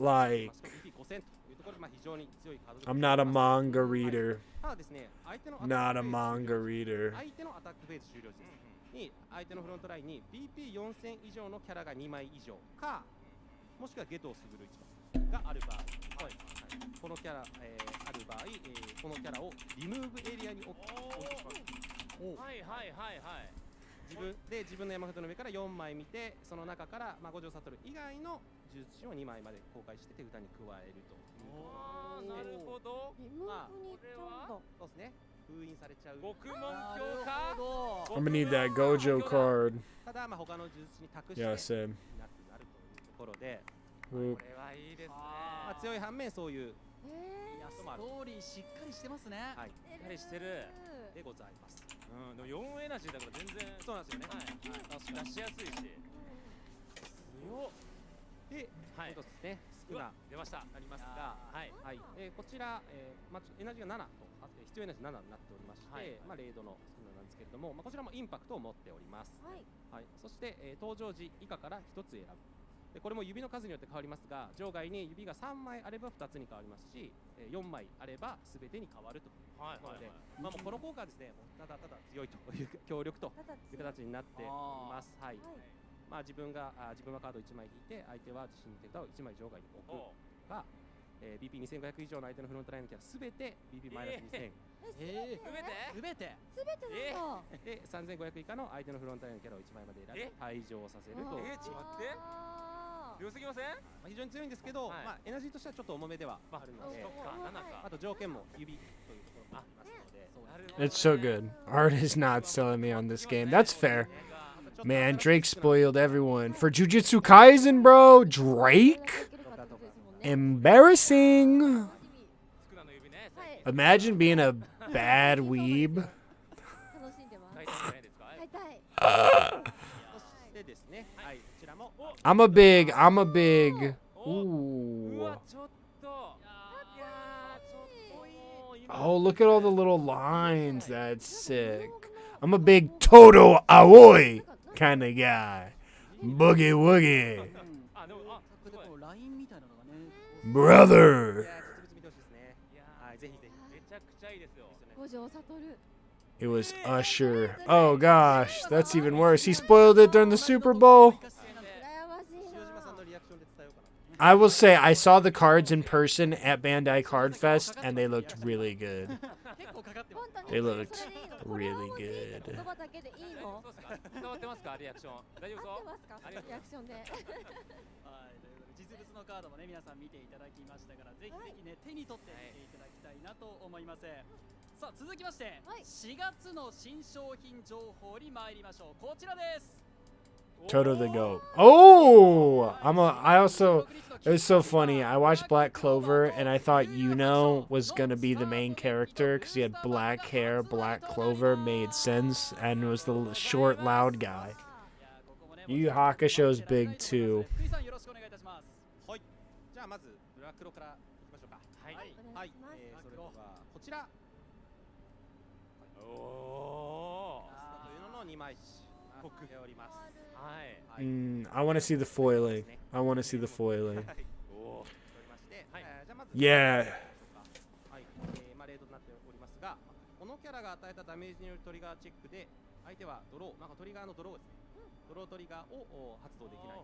a manga reader. Not a manga reader. 相手のアタックフェーズ終了時に相手のフロントラインに BP4000 以上のキャラが2枚以上か、もしくはゲトをすぐる1番がある場合、このキャラ、ある場合、このキャラをリムーブエリアに置きします。はいはいはいはい。自分の山札の上から4枚見て、その中から五条悟以外の呪術師を2枚まで公開して手札に加えるということです。なるほど。まあこれはそうですね。封印されちゃう。獄門教か。I'm gonna need that Gojo card. ただ他の呪術師に託して Yeah, same. なくなるというところで、こ Oop. れはいいですね。強い反面そういうストーリーしっかりしてますね。はい。しっかりしてるでございます。うん、でも4エナジーだから全然そうなんですよね。はい。出しやすいし。強っ。で、はい。ですね。少な出ました。ありますが、はい。はい。こちらエナジーが7と必要エナジー7になっておりまして、まあレードの少ななんですけれども、こちらもインパクトを持っております。はい。はい。そして登場時以下から1つ選ぶ。でこれも指の数によって変わりますが、場外に指が3枚あれば2つに変わりますし、4枚あれば全てに変わるということで、もうこの効果はですね、ただただ強いという強力という形になっております。はい。まあ自分はカード1枚引いて、相手は自身の手札を1枚場外に置くが、BP2500 以上の相手のフロントラインのキャラ全て BP マイナス2000。全てで3500以下の相手のフロントラインのキャラを1枚まで選び退場させると。ちょっと待って。強すぎません？非常に強いんですけど、エナジーとしてはちょっと重めではあるので、あと条件も指というところがありますので。 It's so good. Art is not selling me on this game. That's fair. Man, Drake spoiled everyone. For Jujutsu Kaisen, bro? Drake? Embarrassing. Imagine being a bad weeb. I'm a big. Ooh. Oh, look at all the little lines. That's sick. I'm a big Toto Aoi kind of guy. Boogie woogie. Brother. It was Usher. Oh gosh, that's even worse. He spoiled it during the Super Bowl. I will say I saw the cards in person at Bandai Card Fest and they looked really good. They looked really good. 実物のカードもね皆さん見ていただきましたから、ぜひぜひね手に取って見ていただきたいなと思います。さあ続きまして4月の新商品情報に参りましょう。こちらです。 Toto the Goat. Oh, it was so funny. I watched Black Clover and I thought Yuno was gonna be the main character because he had black hair. Black Clover made sense and was the short, loud guy. Yu Yu Hakusho's big too. はい。じゃあまずブラックロからいきましょうか。はい。はい。それではこちら。おお。というのの2枚送っております。はい。I want to see the foiling. I want to see the foiling. Yeah. はい。まあレードになっておりますが、このキャラが与えたダメージによるトリガーチェックで、相手はドロー、トリガーのドローですね。ドロートリガーを発動できない。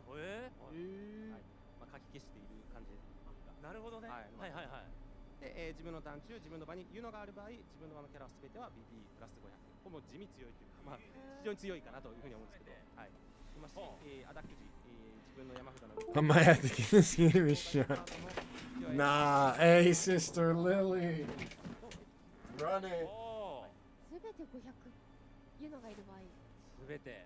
書き消している感じです。なるほどね。はいはいはい。で、自分のターン中、自分の場にユノがある場合、自分の場のキャラすべては BP プラス500。これも地味強いというか、まあ非常に強いかなというふうに思うんですけど、はい。まして、アタック時、自分の山札の。I might have to give this game a shot. Nah, hey sister Lily. Run it. て500いうのがいる場合。すべて。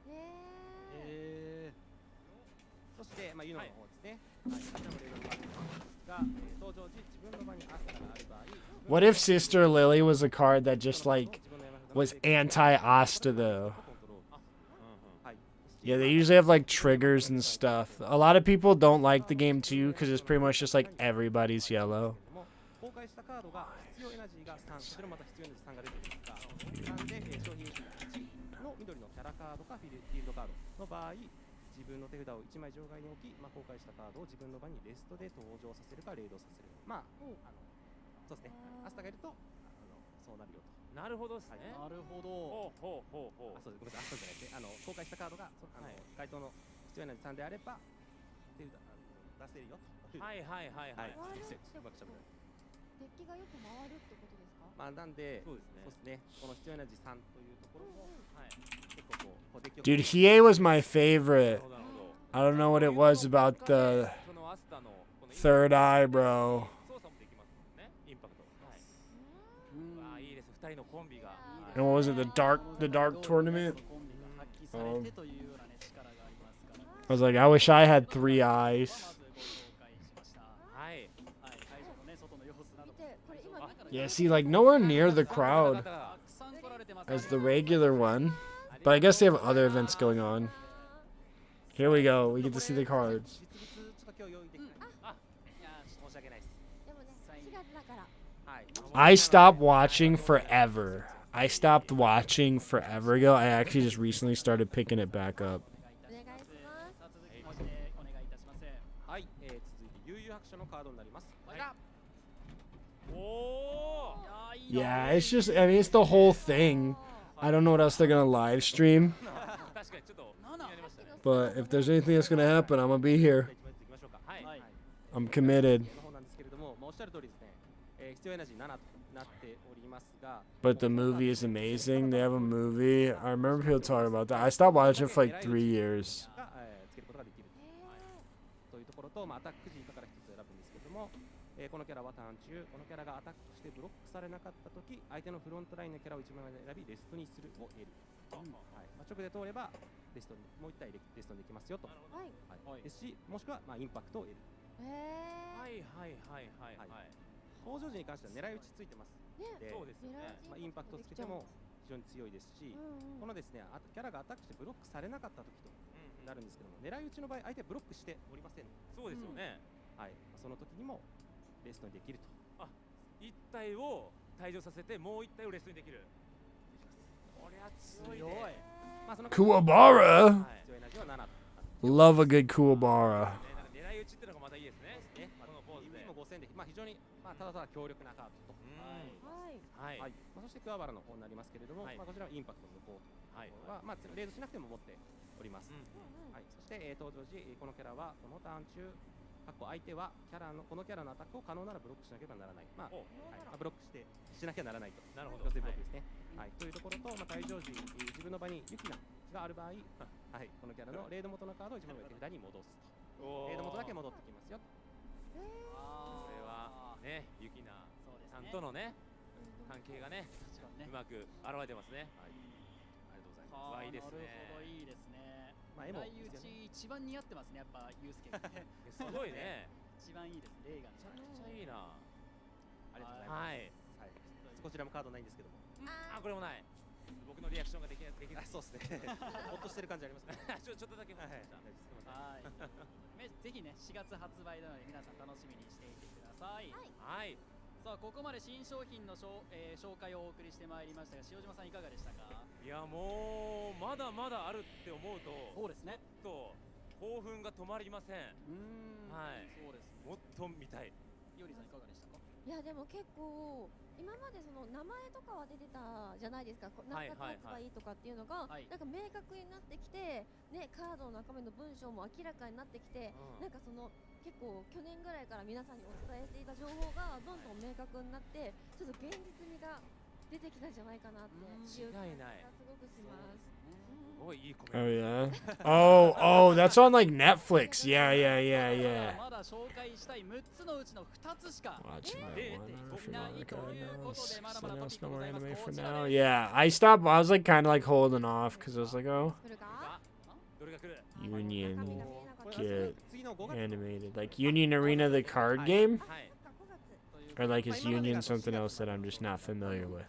そして、ユノの方ですね。こちらもレードのカードですが、登場時自分の場にアスタがある場合。What if Sister Lily was a card that just like was anti-Asta though? Yeah, they usually have like triggers and stuff. A lot of people don't like the game too because it's pretty much just like everybody's yellow. 公開したカードが必要エナジーが3、それもまた必要エナジー3が出てきますが、なんで商品1の緑のキャラカードかフィールドカードの場合、自分の手札を1枚場外に置き、公開したカードを自分の場にレストで登場させるかレイドさせる。そうですね。アスタがいるとそうなるよと。なるほどですね。なるほど。そうです。ごめんなさい。アスタじゃないですね。公開したカードが該当の必要エナジー3であれば手札出せるよと。はいはいはいはい。うまくしゃべる。デッキがよく回るってことですか？なんで、そうですね。この必要エナジー3というところも、結構こうデッキを。Dude, Hiei was my favorite. I don't know what it was about the third eye, bro. And what was it? The dark tournament? I was like, I wish I had 3 eyes. Yeah, see, like nowhere near the crowd as the regular one, but I guess they have other events going on. Here we go. We get to see the cards. I stopped watching forever. I stopped watching forever ago. I actually just recently started picking it back up. Yeah, it's just, I mean, it's the whole thing. I don't know what else they're going to live stream. But if there's anything that's going to happen, I'm going to be here. I'm committed. But the movie is amazing. They have a movie. I remember people talking about that. I stopped watching it for like 3 years. このキャラはターン中、このキャラがアタックしてブロックされなかったとき、相手のフロントラインのキャラを1枚選び、レストにするを得る。直で通れば、レストに、もう1体レストにできますよと。ですし、もしくはインパクトを得る。登場時に関しては狙い撃ちついてます。そうですね。インパクトつけても非常に強いですし、このですね、キャラがアタックしてブロックされなかったときとなるんですけども、狙い撃ちの場合、相手はブロックしておりません。そうですよね。その時にもレストにできると。1体を退場させてもう1体をレストにできる。これは強いね。Kuwabara? Love a good Kuwabara. 狙い撃ちってのがまたいいですね。このポーズで。5000で、非常にただただ強力なカードと。そしてクワバラの方になりますけれども、こちらはインパクトの向こうはレードしなくても持っております。そして登場時このキャラはこのターン中相手はこのキャラのアタックを可能ならブロックしなければならない。ブロックしなきゃならないと。なるほど。ブロックですね。というところと、退場時自分の場にユキナがある場合、このキャラのレード元のカードを一番上手札に戻すと。レード元だけ戻ってきますよ。これはね、ユキナさんとのね関係がねうまく現れてますね。ありがとうございます。いいですね。なるほど、いいですね。狙い撃ち一番似合ってますね、やっぱユースケがね。すごいね。一番いいです、レイガン。めちゃくちゃいいな。ありがとうございます。こちらもカードないんですけども。これもない。僕のリアクションができない。そうですね。ほっとしてる感じありますね。ちょっとだけ。ぜひね、4月発売なので皆さん楽しみにしていてください。はい。さあ、ここまで新商品の紹介をお送りしてまいりましたが、塩島さんいかがでしたか？いや、もうまだまだあるって思うと、そうですね。興奮が止まりません。はい。そうです。もっと見たい。よりさんいかがでしたか？いや、でも結構今までその名前とかは出てたじゃないですか。何月発売とかっていうのがなんか明確になってきて、ね、カードの中身の文章も明らかになってきて、なんかその結構去年ぐらいから皆さんにお伝えしていた情報がどんどん明確になって、ちょっと現実味が出てきたんじゃないかなっていう感じがすごくします。Oh yeah. Oh, that's on like Netflix. Yeah. Watching that one. If you want to something else, no more anime for now. Yeah, I stopped. I was like kind of like holding off because I was like, oh, Union get animated. Like Union Arena, the card game, or like is Union something else that I'm just not familiar with?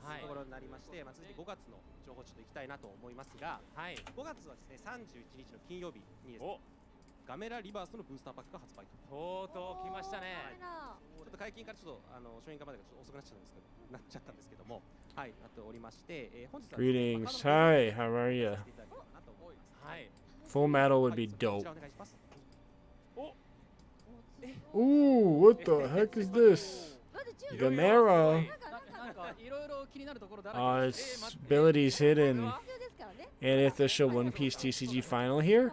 たいなと思いますが、5月はですね31日の金曜日にですねガメラリバースのブースターパックが発売と。とうとう来ましたね。ちょっと解禁からちょっと初演化までがちょっと遅くなっちゃったんですけども、はい、なっておりまして、本日は Greetings. Hi, how are you? Full metal would be dope. Ooh, what the heck is this? Gamera. Its abilities hidden. Unofficial One Piece TCG final here.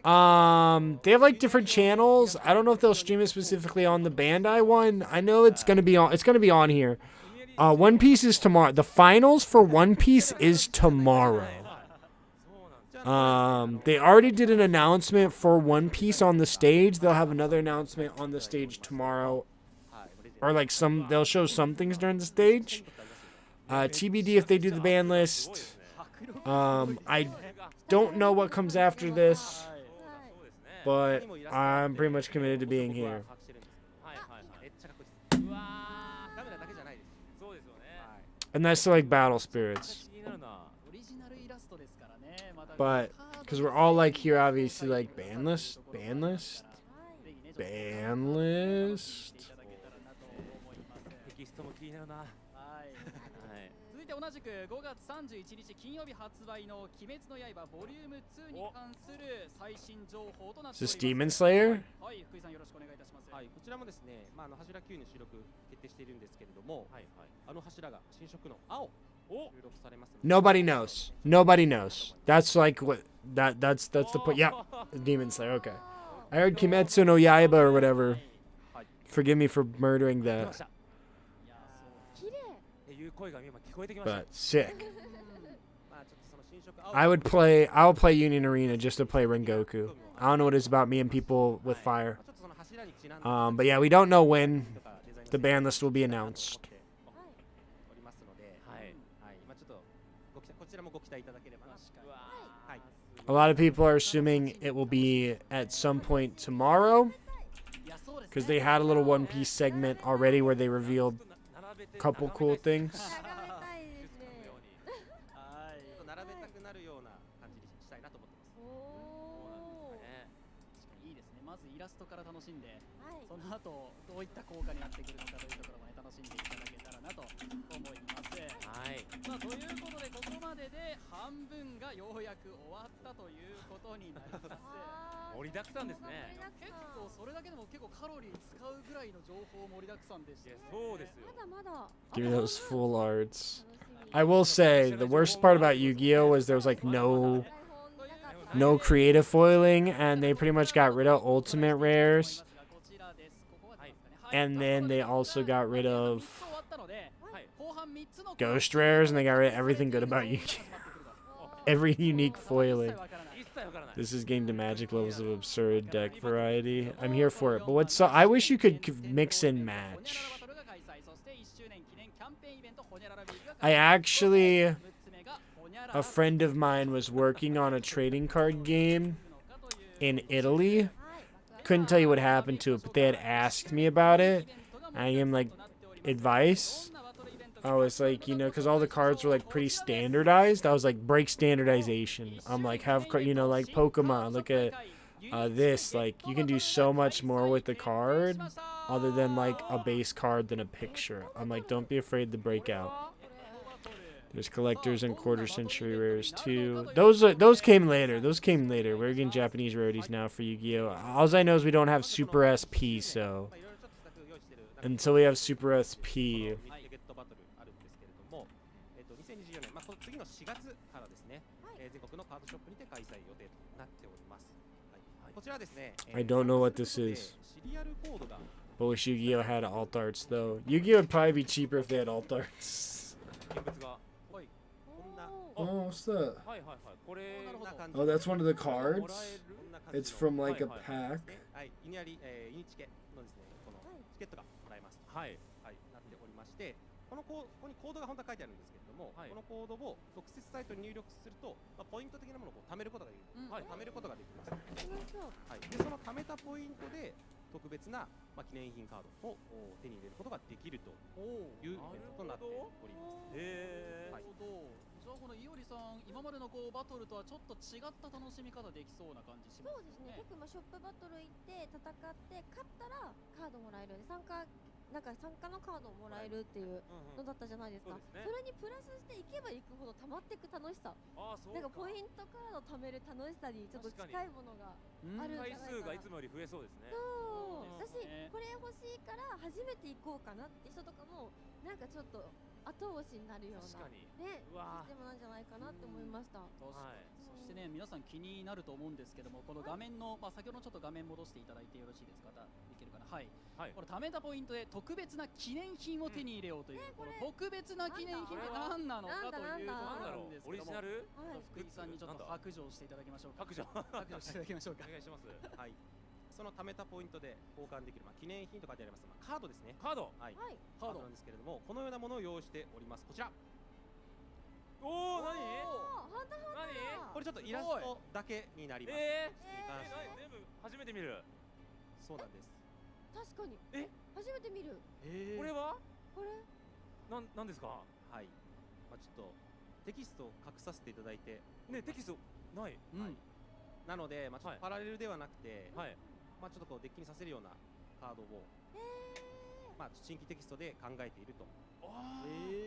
They have like different channels. I don't know if they'll stream it specifically on the Bandai one. I know it's gonna be on. It's gonna be on here. One Piece is tomorrow. The finals for One Piece is tomorrow. They already did an announcement for One Piece on the stage. They'll have another announcement on the stage tomorrow. Or like they'll show some things during the stage. TBD if they do the ban list. I don't know what comes after this, but I'm pretty much committed to being here. And that's like battle spirits. But because we're all like here, obviously like ban list. 同じく5月31日金曜日発売の「鬼滅の刃ボリューム2」に関する最新情報となっております。Is this Demon Slayer? はい、福井さんよろしくお願いいたします。はい、こちらもですね、柱9の収録決定しているんですけれども、柱が新色の青収録されます。Nobody knows. Nobody knows. That's like what that's the point. Yeah, Demon Slayer. Okay. I heard Kimetsu no Yaiba or whatever. Forgive me for murdering that. But sick. I'll play Union Arena just to play Rengoku. I don't know what it is about me and people with fire. But yeah, we don't know when the ban list will be announced. A lot of people are assuming it will be at some point tomorrow, because they had a little One Piece segment already where they revealed a couple cool things. Give me those full arts. I will say the worst part about Yu-Gi-Oh was there was like no creative foiling, and they pretty much got rid of ultimate rares, and then they also got rid of ghost rares, and they got rid of everything good about Yu-Gi-Oh. Every unique foiling. This is getting to magic levels of absurd deck variety. I'm here for it, but I wish you could mix and match. A friend of mine was working on a trading card game in Italy. Couldn't tell you what happened to it, but they had asked me about it. I gave him like advice. I was like, you know, because all the cards were like pretty standardized. I was like, break standardization. I'm like, have, you know, like Pokemon. Look at this. Like, you can do so much more with the card other than like a base card than a picture. I'm like, don't be afraid to break out. There's collectors and quarter century rares too. Those came later. We're getting Japanese rarities now for Yu-Gi-Oh. All I know is we don't have Super SP, so until we have Super SP. I don't know what this is. But wish Yu-Gi-Oh had alt arts though. Yu-Gi-Oh would probably be cheaper if they had alt arts. 人物が。はい。こんな。Oh, what's that? はいはいはい。これ。Oh, that's one of the cards? It's from like a pack? はい。ユニチケのですね、このチケットがもらえます。はい。はい。なっておりまして、ここにコードが本当は書いてあるんですけれども、このコードを特設サイトに入力すると、ポイント的なものを貯めることができる。貯めることができます。はい。で、その貯めたポイントで特別な記念品カードを手に入れることができるというイベントとなっております。へえ。なるほど。じゃあこのいおりさん、今までのバトルとはちょっと違った楽しみ方できそうな感じしますね。そうですね。結構ショップバトル行って戦って勝ったらカードもらえる。参加のカードをもらえるっていうのだったじゃないですか。それにプラスしていけばいくほど溜まっていく楽しさ。なんかポイントカード貯める楽しさにちょっと近いものがあるんじゃないかな。回数がいつもより増えそうですね。そう。私これ欲しいから初めて行こうかなって人とかもなんかちょっと後押しになるようなねシステムなんじゃないかなって思いました。そしてね、皆さん気になると思うんですけども、この画面の先ほどちょっと画面戻していただいてよろしいですか。いけるかな。はい。これ貯めたポイントで特別な記念品を手に入れようという、この特別な記念品って何なのかというところなんですけども、オリジナル？福井さんにちょっと白状していただきましょうか。白状していただきましょうか。お願いします。はい。その貯めたポイントで交換できる記念品と書いてありますカードですね。カード。はい。カードなんですけれども、このようなものを用意しております。こちら。おお、何？これちょっとイラストだけになります。全部初めて見る。そうなんです。確かに。初めて見る。これは？これ？なんですか？はい。ちょっとテキストを隠させていただいて。ね、テキストない。なので、ちょっとパラレルではなくて、ちょっとデッキにさせるようなカードを、新規テキストで考えていると。ご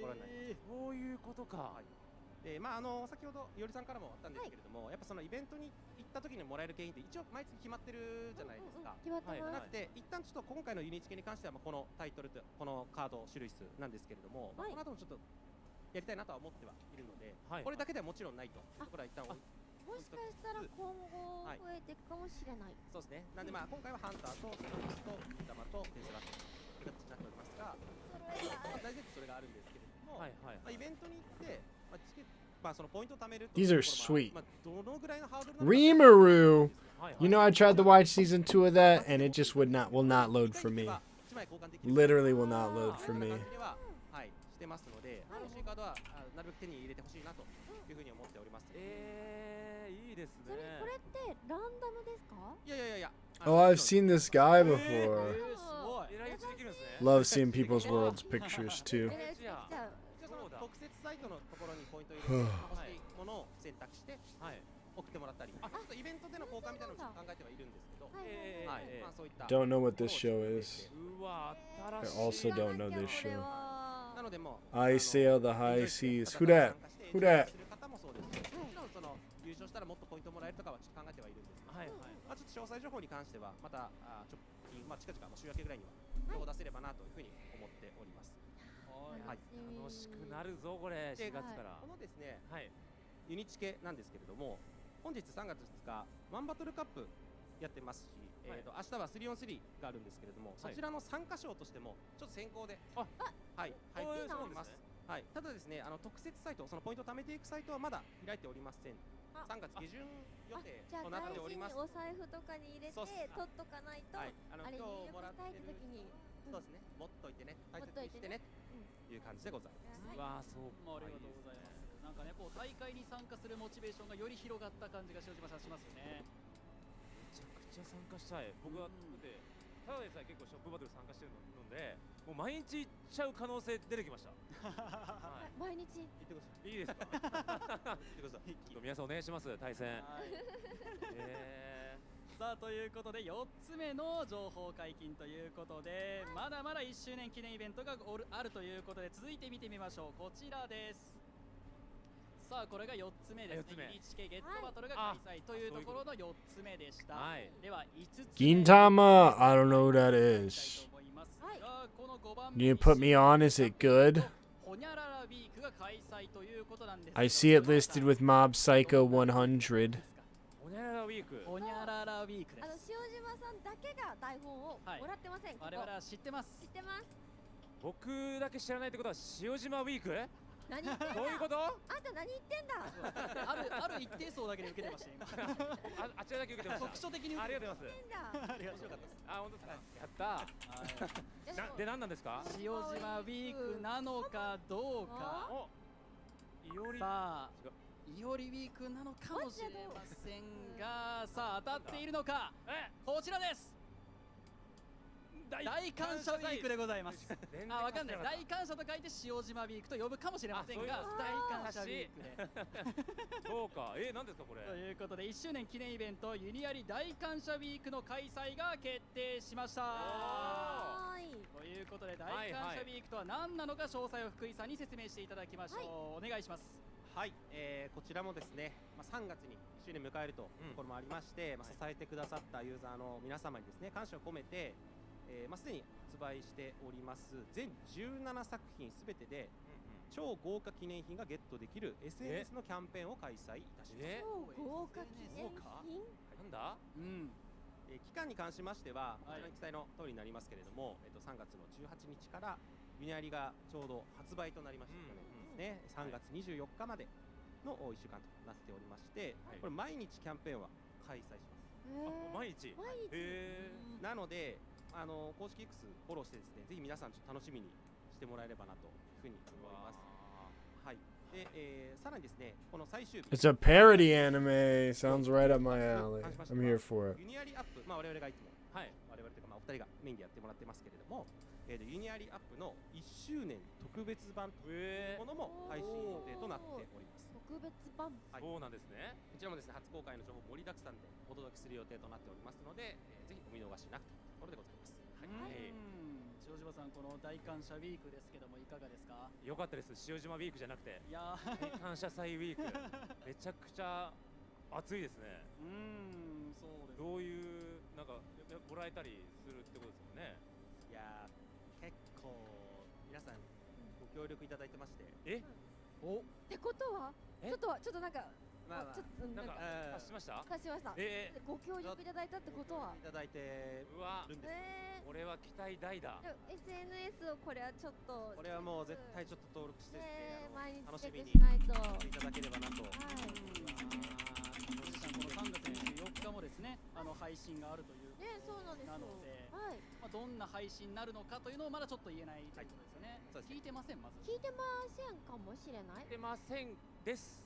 覧になります。そういうことか。で、先ほどいおりさんからもあったんですけれども、やっぱそのイベントに行った時にもらえる景品って一応毎月決まってるじゃないですか。決まってます。なくて、一旦ちょっと今回のユニチケに関してはこのタイトルとこのカード種類数なんですけれども、この後もちょっとやりたいなとは思ってはいるので、これだけではもちろんないというところは一旦もしかしたら今後増えていくかもしれない。そうですね。なんで今回はハンターとセロリスとダマとテスラという形になっておりますが、大体それがあるんですけれども、イベントに行ってチケットそのポイントを貯める。These are sweet. どのぐらいのハードルなのか。Rimuru. You know, I tried to watch season 2 of that, and it just will not load for me. Literally will not load for me. はい、してますので、欲しいカードはなるべく手に入れてほしいなというふうに思っております。いいですね。これってランダムですか？いや。Oh, I've seen this guy before. Love seeing people's worlds pictures too. 特設サイトのところにポイントを入れて欲しいものを選択して送ってもらったり、ちょっとイベントでの交換みたいなのを考えてはいるんですけど、そういった。Don't know what this show is. I also don't know this show. なのでも I sail the high seas. Who that? Who that? 優勝したらもっとポイントもらえるとかはちょっと考えてはいるんですけど、ちょっと詳細情報に関してはまた近々週明けぐらいには情報を出せればなというふうに思っております。楽しくなるぞこれ。4月から。このですね、ユニチケなんですけれども、本日3月2日ワンバトルカップやってますし、明日は 3on3 があるんですけれども、そちらの参加賞としてもちょっと先行で入っております。ただですね、特設サイト、そのポイントを貯めていくサイトはまだ開いておりません。3月下旬予定となっております。お財布とかに入れて取っとかないと、あれ入力したい時に。そうですね、持っといてね、大切にしてねという感じでございます。そう、ありがとうございます。なんかね、大会に参加するモチベーションがより広がった感じがしますよね。めちゃくちゃ参加したい。僕はただでさえ結構ショップバトル参加してるので、もう毎日行っちゃう可能性出てきました。毎日行ってください。いいですか？行ってください。皆さんお願いします。対戦。さあということで4つ目の情報解禁ということで、まだまだ1周年記念イベントがあるということで、続いて見てみましょう。こちらです。さあこれが4つ目ですね。ユニチケゲットバトルが開催というところの4つ目でした。では5つ目。Gintama, I don't know who that is. Can you put me on? Is it good? I see it listed with Mob Psycho 100. ホニャララウィーク。ホニャララウィークです。塩島さんだけが台本をもらってません。我々は知ってます。知ってます。僕だけ知らないってことは塩島ウィーク？何言ってんだ。どういうこと？あんた何言ってんだ。ある一定層だけで受けてました今。あちらだけ受けてました。特徴的に受けてます。ありがとうございます。面白かったです。あ、本当ですか。やった。で、何なんですか？塩島ウィークなのかどうか。いおり。さあ、いおりウィークなのかもしれませんが、さあ当たっているのか。こちらです。大感謝ウィークでございます。あ、わかんない。大感謝と書いて塩島ウィークと呼ぶかもしれませんが、大感謝ウィークで。そうか。何ですかこれ。ということで1周年記念イベントユニアリ大感謝ウィークの開催が決定しました。ということで大感謝ウィークとは何なのか詳細を福井さんに説明していただきましょう。お願いします。はい、こちらもですね、3月に1周年迎えるというところもありまして、支えてくださったユーザーの皆様にですね感謝を込めて、すでに発売しております全17作品すべてで超豪華記念品がゲットできる SNS のキャンペーンを開催いたします。超豪華記念品？なんだ？期間に関しましては、こちらの記載の通りになりますけれども、3月の18日からユニアリがちょうど発売となりましたですね、3月24日までの1週間となっておりまして、これ毎日キャンペーンは開催します。毎日？なので公式 X フォローしてですね、ぜひ皆さんちょっと楽しみにしてもらえればなというふうに思います。はい。で、さらにですね、この最終日。It's a parody anime. Sounds right up my alley. I'm here for it. ユニアリアップ、我々がいつも、我々というかお二人がメインでやってもらってますけれども、ユニアリアップの1周年特別版というものも配信予定となっております。特別版。そうなんですね。こちらもですね、初公開の情報盛りだくさんでお届けする予定となっておりますので、ぜひお見逃しなくというところでございます。塩島さん、この大感謝ウィークですけどもいかがですか？よかったです。塩島ウィークじゃなくて、いや感謝祭ウィークめちゃくちゃ暑いですね。そうです。どういうなんかもらえたりするってことですよね。いや結構皆さんご協力いただいてまして。おってことはちょっとなんかなんか達しました？達しました。ご協力いただいたってことは？いただいてるんです。これは期待大だ。SNS をこれはちょっと。これはもう絶対ちょっと登録してですね、楽しみにしないといただければなと。この3月24日もですね、配信があるというそうなんですよ。なので、どんな配信になるのかというのをまだちょっと言えないということですよね。聞いてませんまず。聞いてませんかもしれない。聞いてませんです。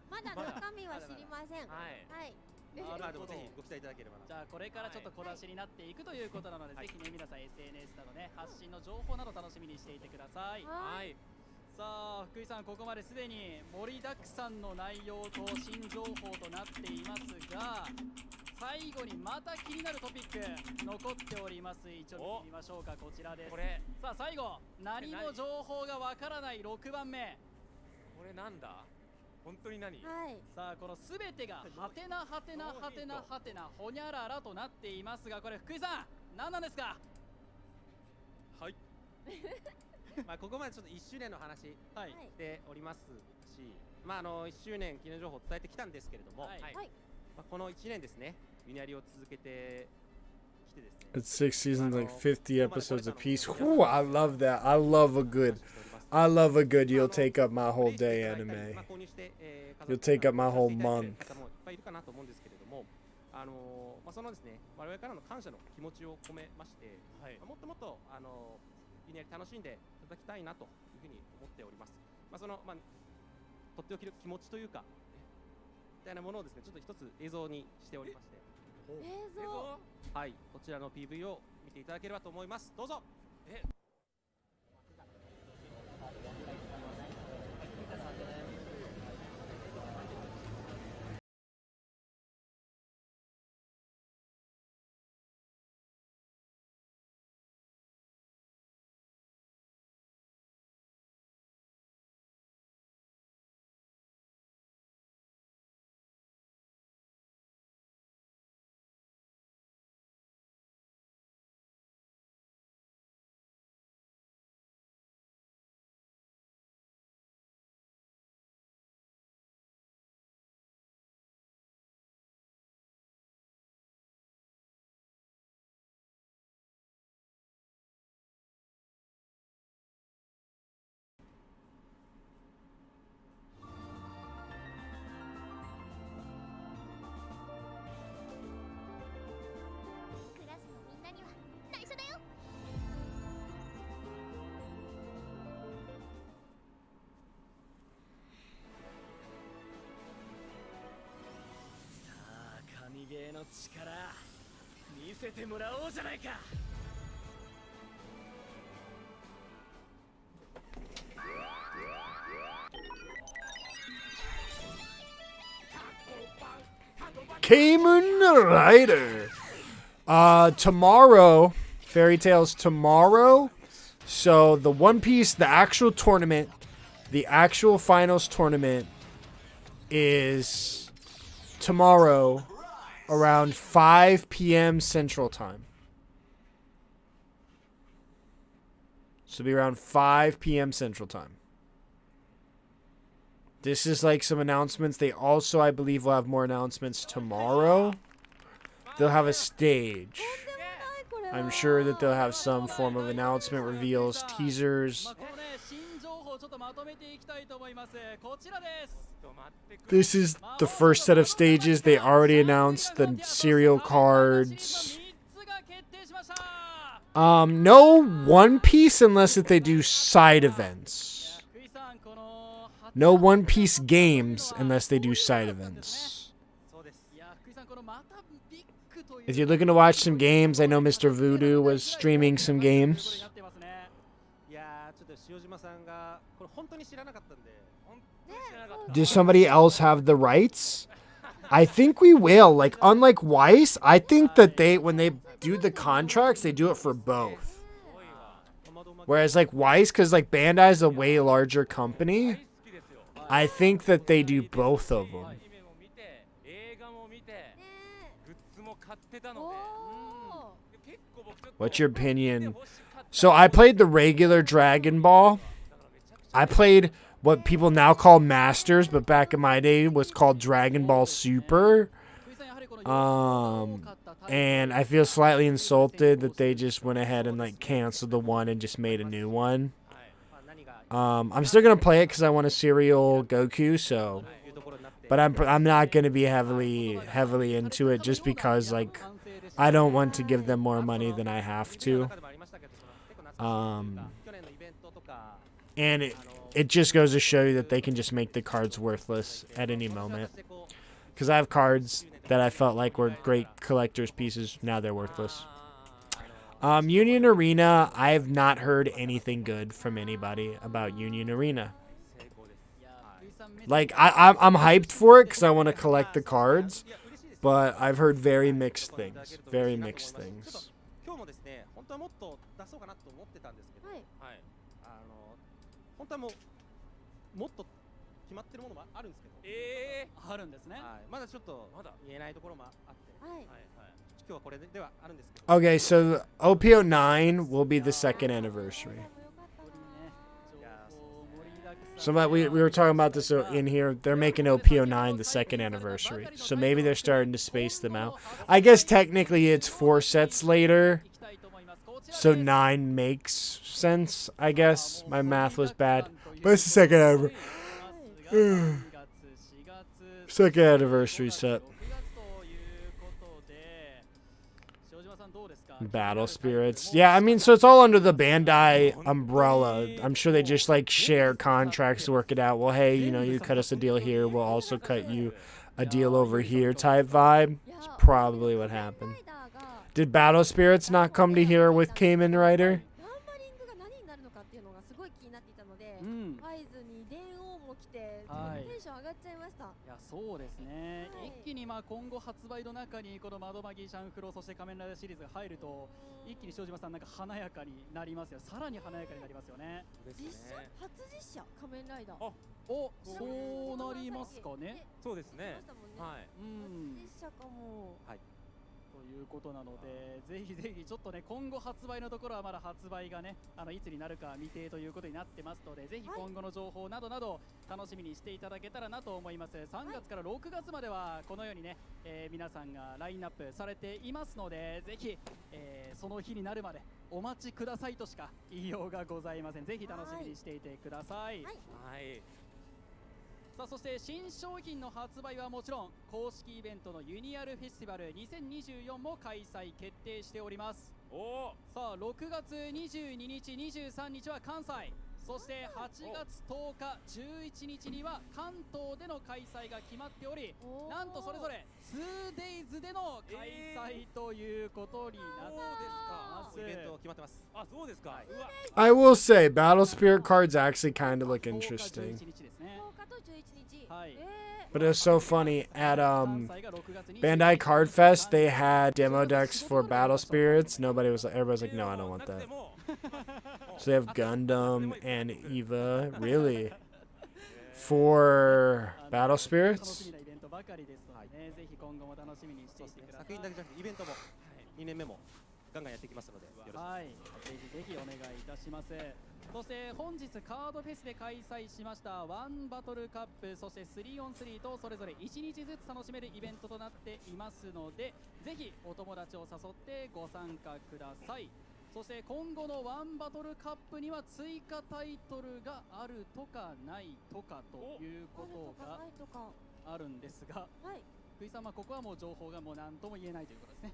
まだ中身は知りません。はい。でもぜひご期待いただければな。じゃあこれからちょっと小出しになっていくということなので、ぜひね皆さん SNS などね発信の情報など楽しみにしていてください。さあ福井さん、ここまですでに盛りだくさんの内容と新情報となっていますが、最後にまた気になるトピック残っております。一応見てみましょうか。こちらです。さあ最後、何も情報がわからない6番目。これなんだ？本当に何？さあこのすべてがハテナハテナハテナハテナホニャララとなっていますが、これ福井さん何なんですか？はい。ここまでちょっと1周年の話しておりますし、1周年記念情報を伝えてきたんですけれども、この1年ですね、ユニアリを続けてきてですね。It's 6 seasons, like 50 episodes apiece. Whew, I love that. I love a good you'll take up my whole day anime. You'll take up my whole month. 方もいっぱいいるかなと思うんですけれども、そのですね、我々からの感謝の気持ちを込めまして、もっともっとユニアリ楽しんでいただきたいなというふうに思っております。とっておきの気持ちというか、みたいなものをですね、ちょっと一つ映像にしておりまして、映像？はい、こちらの PV を見ていただければと思います。どうぞ。の力見せてもらおうじゃないか。Kamen Rider. Tomorrow, Fairy Tales tomorrow. So the One Piece, the actual tournament, the actual finals tournament is tomorrow around 5 p.m. Central Time. So it'll be around 5 p.m. Central Time. This is like some announcements. They also, I believe, will have more announcements tomorrow. They'll have a stage. I'm sure that they'll have some form of announcement, reveals, teasers. This is the first set of stages. They already announced the serial cards. No One Piece unless if they do side events. No One Piece games unless they do side events. If you're looking to watch some games, I know Mr. Voodoo was streaming some games. Does somebody else have the rights? I think we will. Like, unlike Weiss, I think that when they do the contracts, they do it for both. Whereas, like, Weiss, because, like, Bandai is a way larger company, I think that they do both of them. What's your opinion? So I played the regular Dragon Ball. I played what people now call Masters, but back in my day was called Dragon Ball Super. And I feel slightly insulted that they just went ahead and like canceled the one and just made a new one. I'm still gonna play it because I want a serial Goku. So, but I'm not gonna be heavily into it just because like I don't want to give them more money than I have to. And it just goes to show you that they can just make the cards worthless at any moment. Because I have cards that I felt like were great collector's pieces. Now they're worthless. Union Arena, I have not heard anything good from anybody about Union Arena. Like, I'm hyped for it because I want to collect the cards. But I've heard very mixed things. Very mixed things. Okay, so OPO9 will be the second anniversary. So we were talking about this in here. They're making OPO9 the second anniversary. So maybe they're starting to space them out. I guess technically it's 4 sets later. So 9 makes sense, I guess. My math was bad. But it's the second anniversary. Second anniversary set. Battle Spirits. Yeah, I mean, so it's all under the Bandai umbrella. I'm sure they just, like, share contracts to work it out. Well, hey, you know, you cut us a deal here. We'll also cut you a deal over here type vibe. It's probably what happened. Did Battle Spirits not come to here with Kamen Rider?ということなので、ぜひぜひちょっとね、今後発売のところはまだ発売がね、いつになるか未定ということになってますので、ぜひ今後の情報などなど楽しみにしていただけたらなと思います。3月から6月まではこのようにね、皆さんがラインナップされていますので、ぜひ、その日になるまでお待ちくださいとしか言いようがございません。ぜひ楽しみにしていてください。はい。さあそして新商品の発売はもちろん公式イベントのユニアルフェスティバル2024も開催決定しております。さあ6月22日23日は関西、そして8月10日11日には関東での開催が決まっており、なんとそれぞれ 2days での開催ということになってます。イベント決まってます。あ、そうですか。うわ。 I will say, Battle Spirit cards actually kind of look interesting. 10日と11日。はい。But it was so funny at Bandai Card Fest. They had demo decks for Battle Spirits. Everybody's like, no, I don't want that. So they have Gundam and Eva, really, for Battle Spirits. 作品だけじゃなくてイベントも2年目もガンガンやっていきますので、よろしくお願いします。ぜひぜひお願いいたします。そして本日カードフェスで開催しましたワンバトルカップ、そして 3on3 とそれぞれ1日ずつ楽しめるイベントとなっていますので、ぜひお友達を誘ってご参加ください。そして今後のワンバトルカップには追加タイトルがあるとかないとかということがあるんですが、福井さん、ここはもう情報がもう何とも言えないということですね。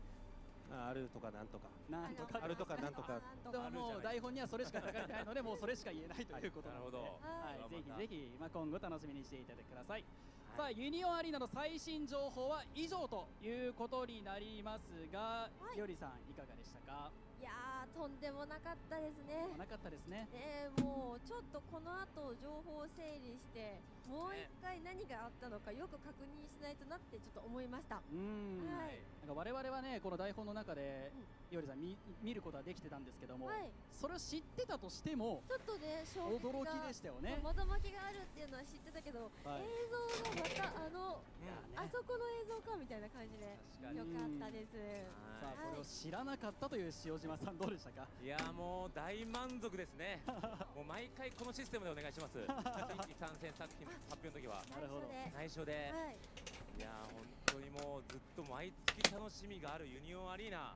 あるとかなんとか。なんとか。あるとかなんとか。でももう台本にはそれしか書かれてないので、もうそれしか言えないということなので、ぜひぜひ今後楽しみにしていただいてください。さあ、ユニオンアリーナの最新情報は以上ということになりますが、いおりさんいかがでしたか？いやー、とんでもなかったですね。なかったですね。もうちょっとこの後情報を整理してもう一回何があったのかよく確認しないとなってちょっと思いました。なんか我々はね、この台本の中でいおりさん見ることはできてたんですけども、それを知ってたとしてもちょっとね、驚きでしたよね。窓巻きがあるっていうのは知ってたけど、映像がまたあそこの映像かみたいな感じでよかったです。さあ、それを知らなかったという塩島さん、どうでしたか？いやもう大満足ですね。もう毎回このシステムでお願いします。新規参戦作品発表の時は内緒で、いや本当にもうずっと毎月楽しみがあるユニオンアリーナ、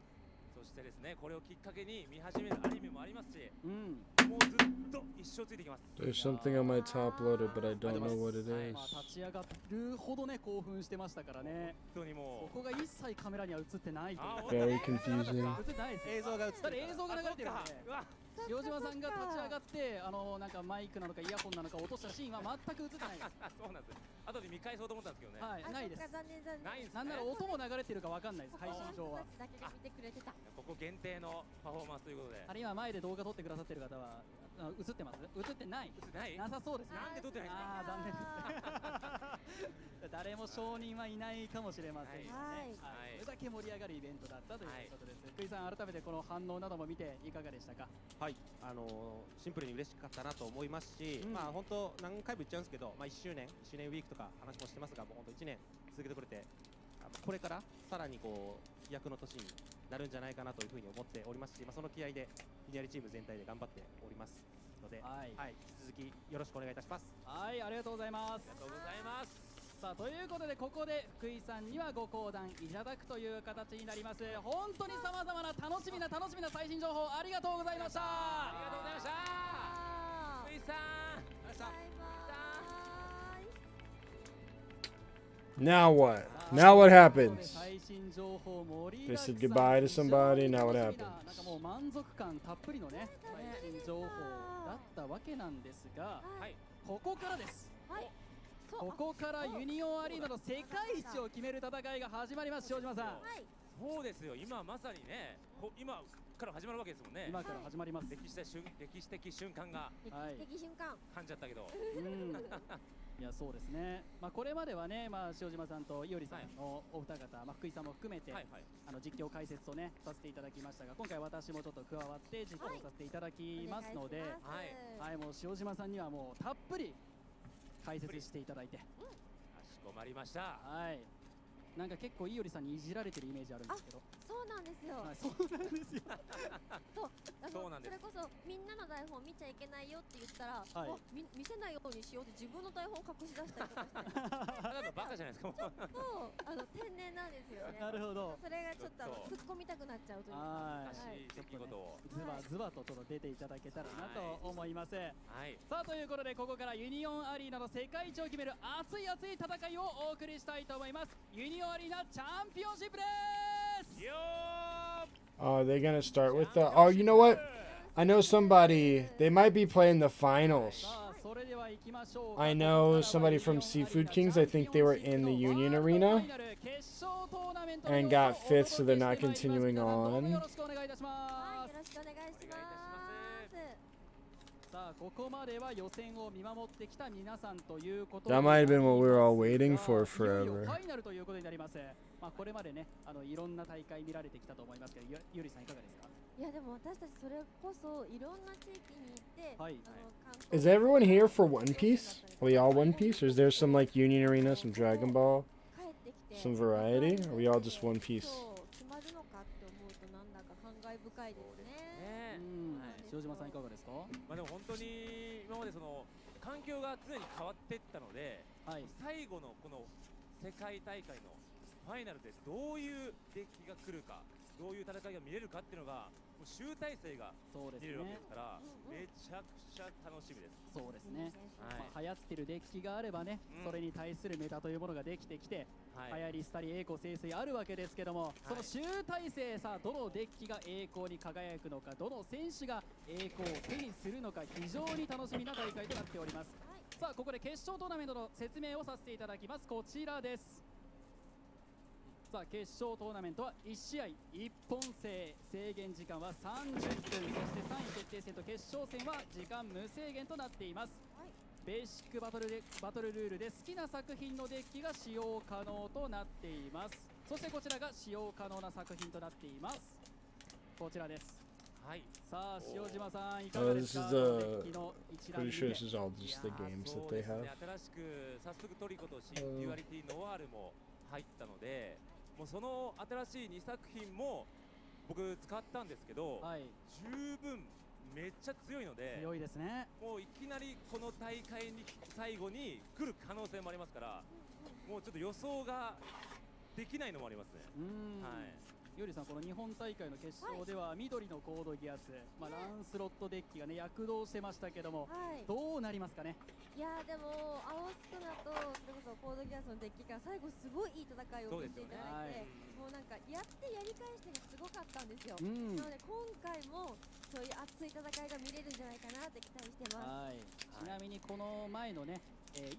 そしてですね、これをきっかけに見始めるアニメもありますし、もうずっと一生ついてきます。There's something on my top loader, but I don't know what it is. 立ち上がるほどね興奮してましたからね。本当にもうここが一切カメラには映ってないという。Very confusing. 映ってないです。映像が映が流れてるんで。塩島さんが立ち上がってなんかマイクなのかイヤホンなのか落としたシーンは全く映ってないです。そうなんです。後で見返そうと思ったんですけどね。はい、ないです。残念。なんなら音も流れてるかわかんないです。配信上は。だけが見てくれてた。ここ限定のパフォーマンスということで。あれ今前で動画撮ってくださってる方は映ってます？映ってない？なさそうですね。なんで撮ってないんですか？ああ、残念ですね。誰も承認はいないかもしれませんよね。それだけ盛り上がるイベントだったということです。福井さん、改めてこの反応なども見ていかがでしたか？はい、シンプルに嬉しかったなと思いますし、本当何回も言っちゃうんですけど、1周年ウィークとか話もしてますが、もう本当1年続けてくれて、これからさらに飛躍の年になるんじゃないかなというふうに思っておりますし、その気合でユニアリチーム全体で頑張っておりますので、引き続きよろしくお願いいたします。はい、ありがとうございます。ありがとうございます。さあ、ということでここで福井さんにはご講談いただくという形になります。本当にさまざまな楽しみな最新情報ありがとうございました。ありがとうございました。福井さん、Now what? Now what happens? They said goodbye to somebody. Now what happens? なんかもう満足感たっぷりのね最新情報だったわけなんですが、ここからです。ここからユニオンアリーナの世界一を決める戦いが始まります。塩島さん。そうですよ。今まさにね、今から始まるわけですもんね。今から始まります。歴史的瞬間が。歴史瞬間。噛んじゃったけど。いや、そうですね。これまではね、塩島さんといおりさんのお二方、福井さんも含めて実況解説をねさせていただきましたが、今回私もちょっと加わって実況させていただきますので、もう塩島さんにはもうたっぷり解説していただいて。かしこまりました。なんか結構いおりさんにいじられてるイメージあるんですけど。そうなんですよ。そうなんですよ。そうそれこそみんなの台本見ちゃいけないよって言ったら、見せないようにしようって自分の台本隠し出したりとかして。バカじゃないですか。ちょっと天然なんですよね。なるほど。それがちょっと突っ込みたくなっちゃうというか。出来事をズバとちょっと出ていただけたらなと思います。さあ、ということでここからユニオンアリーナの世界一を決める熱い戦いをお送りしたいと思います。ユニオンアリーナチャンピオンシップです。They're gonna start with the. Oh, you know what? I know somebody, they might be playing the finals. I know somebody from Seafood Kings, I think they were in the Union Arena and got 5th, so they're not continuing on. That might have been what we were all waiting for forever. これまでね、いろんな大会見られてきたと思いますけど、ゆりさんいかがですか？いやでも私たちそれこそいろんな地域に行って、Is everyone here for One Piece? Are we all One Piece? Or is there some like Union Arena, some Dragon Ball, some variety? Or are we all just One Piece? 決まるのかって思うとなんだか感慨深いですね。塩島さんいかがですか？まあでも本当に今までその環境が常に変わっていったので、最後のこの世界大会のファイナルでどういうデッキが来るか、どういう戦いが見れるかっていうのがもう集大成が見れるわけですから、めちゃくちゃ楽しみです。そうですね。流行ってるデッキがあればね、それに対するメタというものができてきて、流行り廃り栄光盛衰あるわけですけども、その集大成さ、どのデッキが栄光に輝くのか、どの選手が栄光を手にするのか、非常に楽しみな大会となっております。さあここで決勝トーナメントの説明をさせていただきます。こちらです。さあ決勝トーナメントは1試合1本制、制限時間は30分、そして3位決定戦と決勝戦は時間無制限となっています。ベーシックバトルルールで好きな作品のデッキが使用可能となっています。そしてこちらが使用可能な作品となっています。こちらです。はい、さあ塩島さんいかがですか？デッキの一覧に。Pretty sure this is all just the games that they have. 新しく早速トリコとシンギュアリティノワールも入ったので、もうその新しい2作品も僕使ったんですけど、十分めっちゃ強いので、強いですね。もういきなりこの大会に最後に来る可能性もありますから、もうちょっと予想ができないのもありますね。はい。ゆりさん、この日本大会の決勝では緑のコードギアス、ランスロットデッキがね躍動してましたけども、どうなりますかね？いやでも青スクナとそれこそコードギアスのデッキが最後すごいいい戦いを見せていただいて、もうなんかやってやり返してがすごかったんですよ。なので今回もそういう熱い戦いが見れるんじゃないかなって期待してます。ちなみにこの前のね、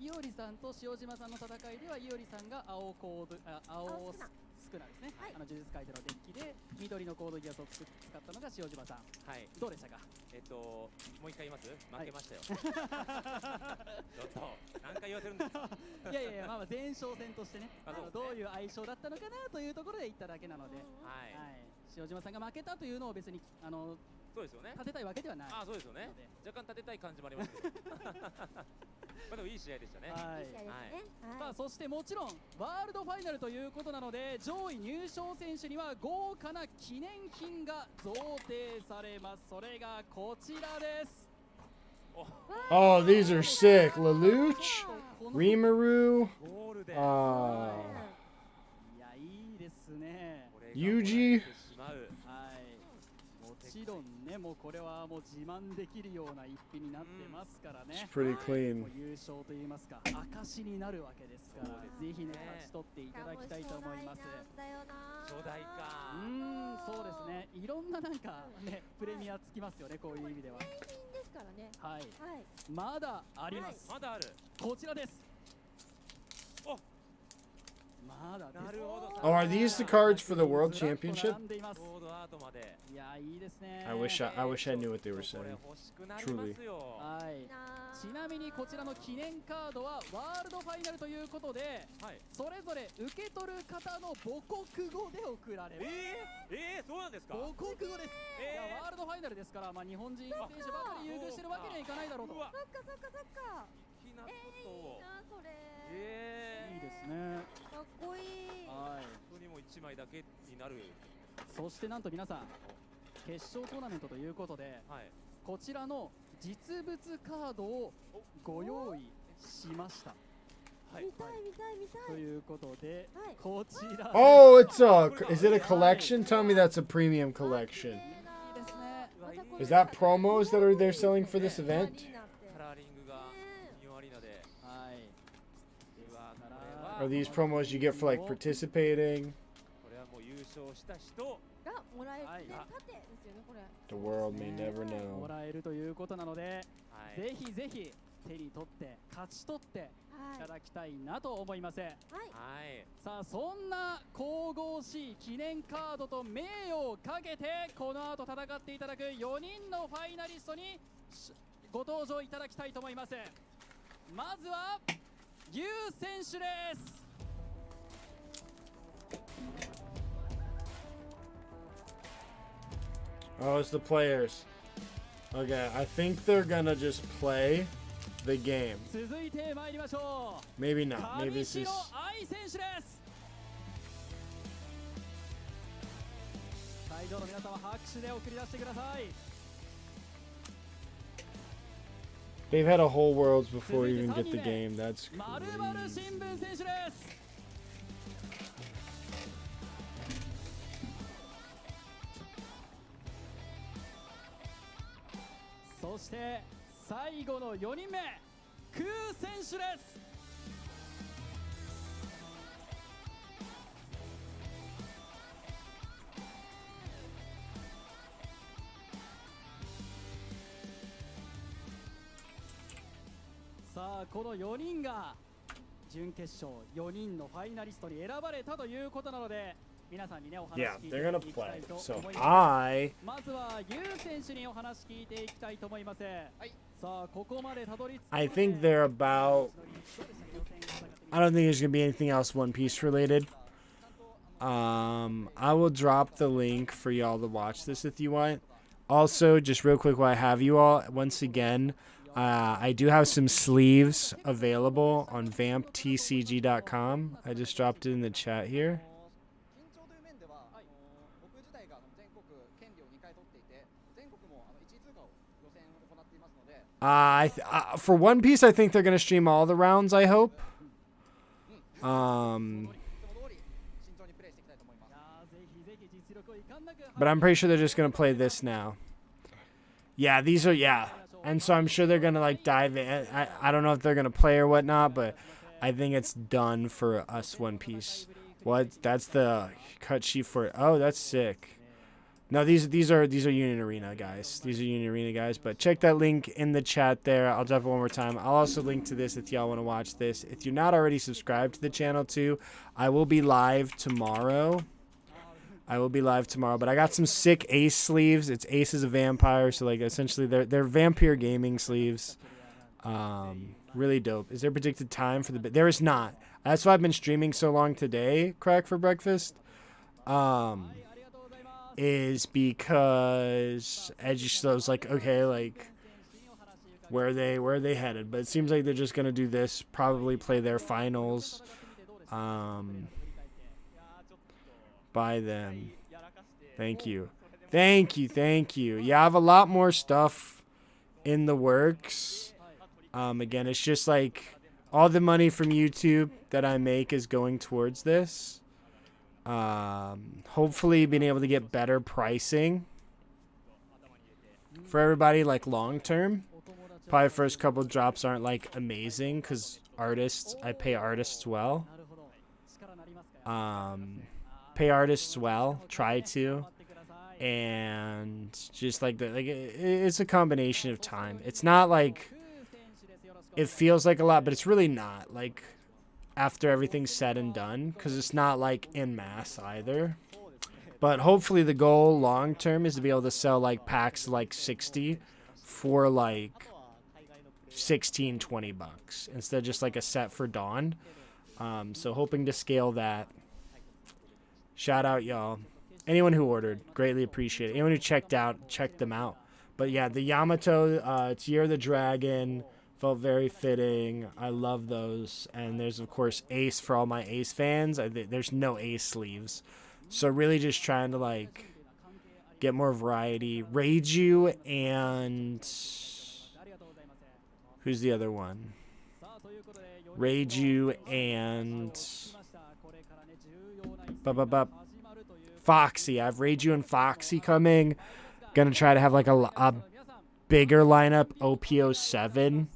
いおりさんと塩島さんの戦いでは、いおりさんが青スクナですね。呪術廻戦のデッキで緑のコードギアスを使ったのが塩島さん。どうでしたか？もう一回言います？負けましたよ。ちょっと何回言わせるんですか？いやいや、まあ前哨戦としてね、どういう相性だったのかなというところで言っただけなので、塩島さんが負けたというのを別にそうですよね。立てたいわけではない。そうですよね。若干立てたい感じもありますけど。まあでもいい試合でしたね。さあそしてもちろんワールドファイナルということなので、上位入賞選手には豪華な記念品が贈呈されます。それがこちらです。Oh, these are sick. Lelouch, Rimuru, いやいいですね。Yuji. もちろんね、もうこれはもう自慢できるような一品になってますからね。It's pretty clean. 優勝といいますか、証になるわけですから、ぜひね勝ち取っていただきたいと思います。初代か。そうですね。いろんななんかねプレミアつきますよね、こういう意味では。ですからね。はい。まだあります。まだある。こちらです。まだです。なるほど。Oh, are these the cards for the World Championship? いやいいですね。I wish I knew what they were saying. Truly. ちなみにこちらの記念カードはワールドファイナルということで、それぞれ受け取る方の母国語で送られます。そうなんですか？母国語です。いやワールドファイナルですから、日本人選手ばかり優遇してるわけにはいかないだろうと。そっか。いいなそれ。いいですね。かっこいい。本当にもう1枚だけになる。そしてなんと皆さん、決勝トーナメントということで、こちらの実物カードをご用意しました。見たい。ということで、こちら。Oh, is it a collection? Tell me that's a premium collection. Is that promos that they're selling for this event? Are these promos you get for like participating? もらえる、で盾ですよねこれ。 The world may never も know. らえるということなので、ぜひぜひ手に取って勝ち取っていただきたいなと思います。はい。さあそんな神々しい記念カードと名誉をかけてこの後戦っていただく4人のファイナリストにご登場いただきたいと思います。まずはユウ選手です。Oh, it's the players. Okay, I think they're gonna just play the game. 続いて参りましょう。 Maybe not. Maybe this is. 上白愛選手です。会場の皆様拍手で送り出してください。 They've had a whole Worlds before you even get the game. That's まるまる新聞選手です。 そして最後の4人目クー選手です。さあこの4人が準決勝4人のファイナリストに選ばれたということなので、皆さんにねお話聞いていきたいと思います。まずはユウ選手にお話聞いていきたいと思います。さあここまでたどり着く。 I think they're about. I don't think there's gonna be anything else One Piece related. I will drop the link for y'all to watch this if you want. Also, just real quick while I have you all, once again, I do have some sleeves available on vamptcg.com. I just dropped it in the chat here. For One Piece, I think they're going to stream all the rounds, I hope. But I'm pretty sure they're just going to play this now. Yeah, these are, yeah. And so I'm sure they're going to, like, dive in. I don't know if they're going to play or whatnot, but I think it's done for us, One Piece. What? That's the cut sheet for it. Oh, that's sick. No, these are Union Arena guys. These are Union Arena guys. But check that link in the chat there. I'll drop it one more time. I'll also link to this if y'all want to watch this. If you're not already subscribed to the channel too, I will be live tomorrow. But I got some sick Ace sleeves. It's Ace is a vampire, so like essentially they're vampire gaming sleeves. Really dope. Is there predicted time for the? There is not. That's why I've been streaming so long today. Crack for breakfast. Is because I just was like, okay, like where are they headed? But it seems like they're just gonna do this, probably play their finals by them. Thank you. Yeah, I have a lot more stuff in the works. Again, it's just like all the money from YouTube that I make is going towards this. Hopefully being able to get better pricing for everybody, like long term. Probably first couple drops aren't like amazing because I pay artists well. Try to, and just like it's a combination of time. It's not like it feels like a lot, but it's really not like. After everything's said and done, because it's not like in mass either. But hopefully the goal long term is to be able to sell like packs like 60 for like 16-20 bucks instead of just like a set for Dawn. So hoping to scale that. Shout out y'all. Anyone who ordered, greatly appreciate it. Anyone who checked them out. But yeah, the Yamato, it's Year of the Dragon. Felt very fitting. I love those. And there's, of course, Ace for all my Ace fans. There's no Ace sleeves. So really just trying to, like, get more variety. Reiju and... Who's the other one? Reiju and... Foxy. I have Reiju and Foxy coming. Gonna try to have, like, a bigger lineup. OPO7.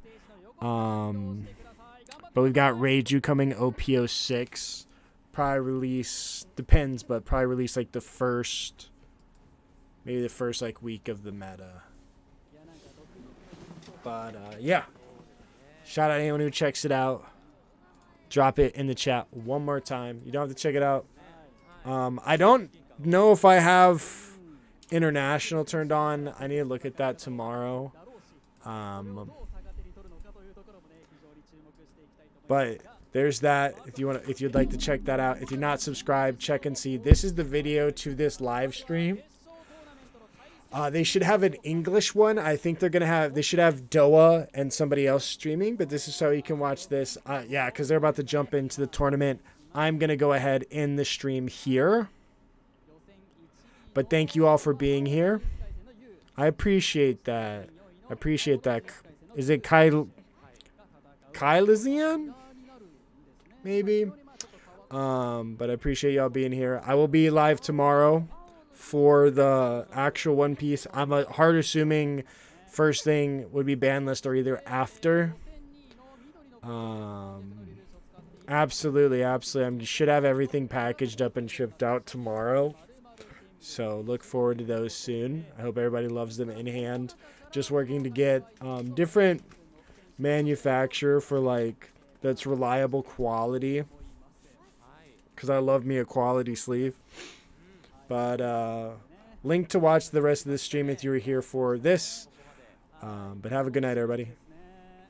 But we've got Reiju coming OPO6. Probably release, depends, but probably release like the first maybe the first like week of the meta. But yeah, shout out anyone who checks it out. Drop it in the chat one more time. You don't have to check it out. I don't know if I have international turned on. I need to look at that tomorrow. But there's that. If you'd like to check that out. If you're not subscribed, check and see. This is the video to this live stream. They should have an English one. I think they should have Doa and somebody else streaming, but this is so you can watch this. Yeah, because they're about to jump into the tournament. I'm going to go ahead in the stream here. But thank you all for being here. I appreciate that. I appreciate that. Is it Kylizian? Maybe. But I appreciate y'all being here. I will be live tomorrow for the actual One Piece. I'm hard assuming first thing would be ban list or either after. Absolutely. I should have everything packaged up and shipped out tomorrow. So look forward to those soon. I hope everybody loves them in hand. Just working to get different manufacturer for like that's reliable quality. Because I love me a quality sleeve. But link to watch the rest of the stream if you were here for this. But have a good night, everybody.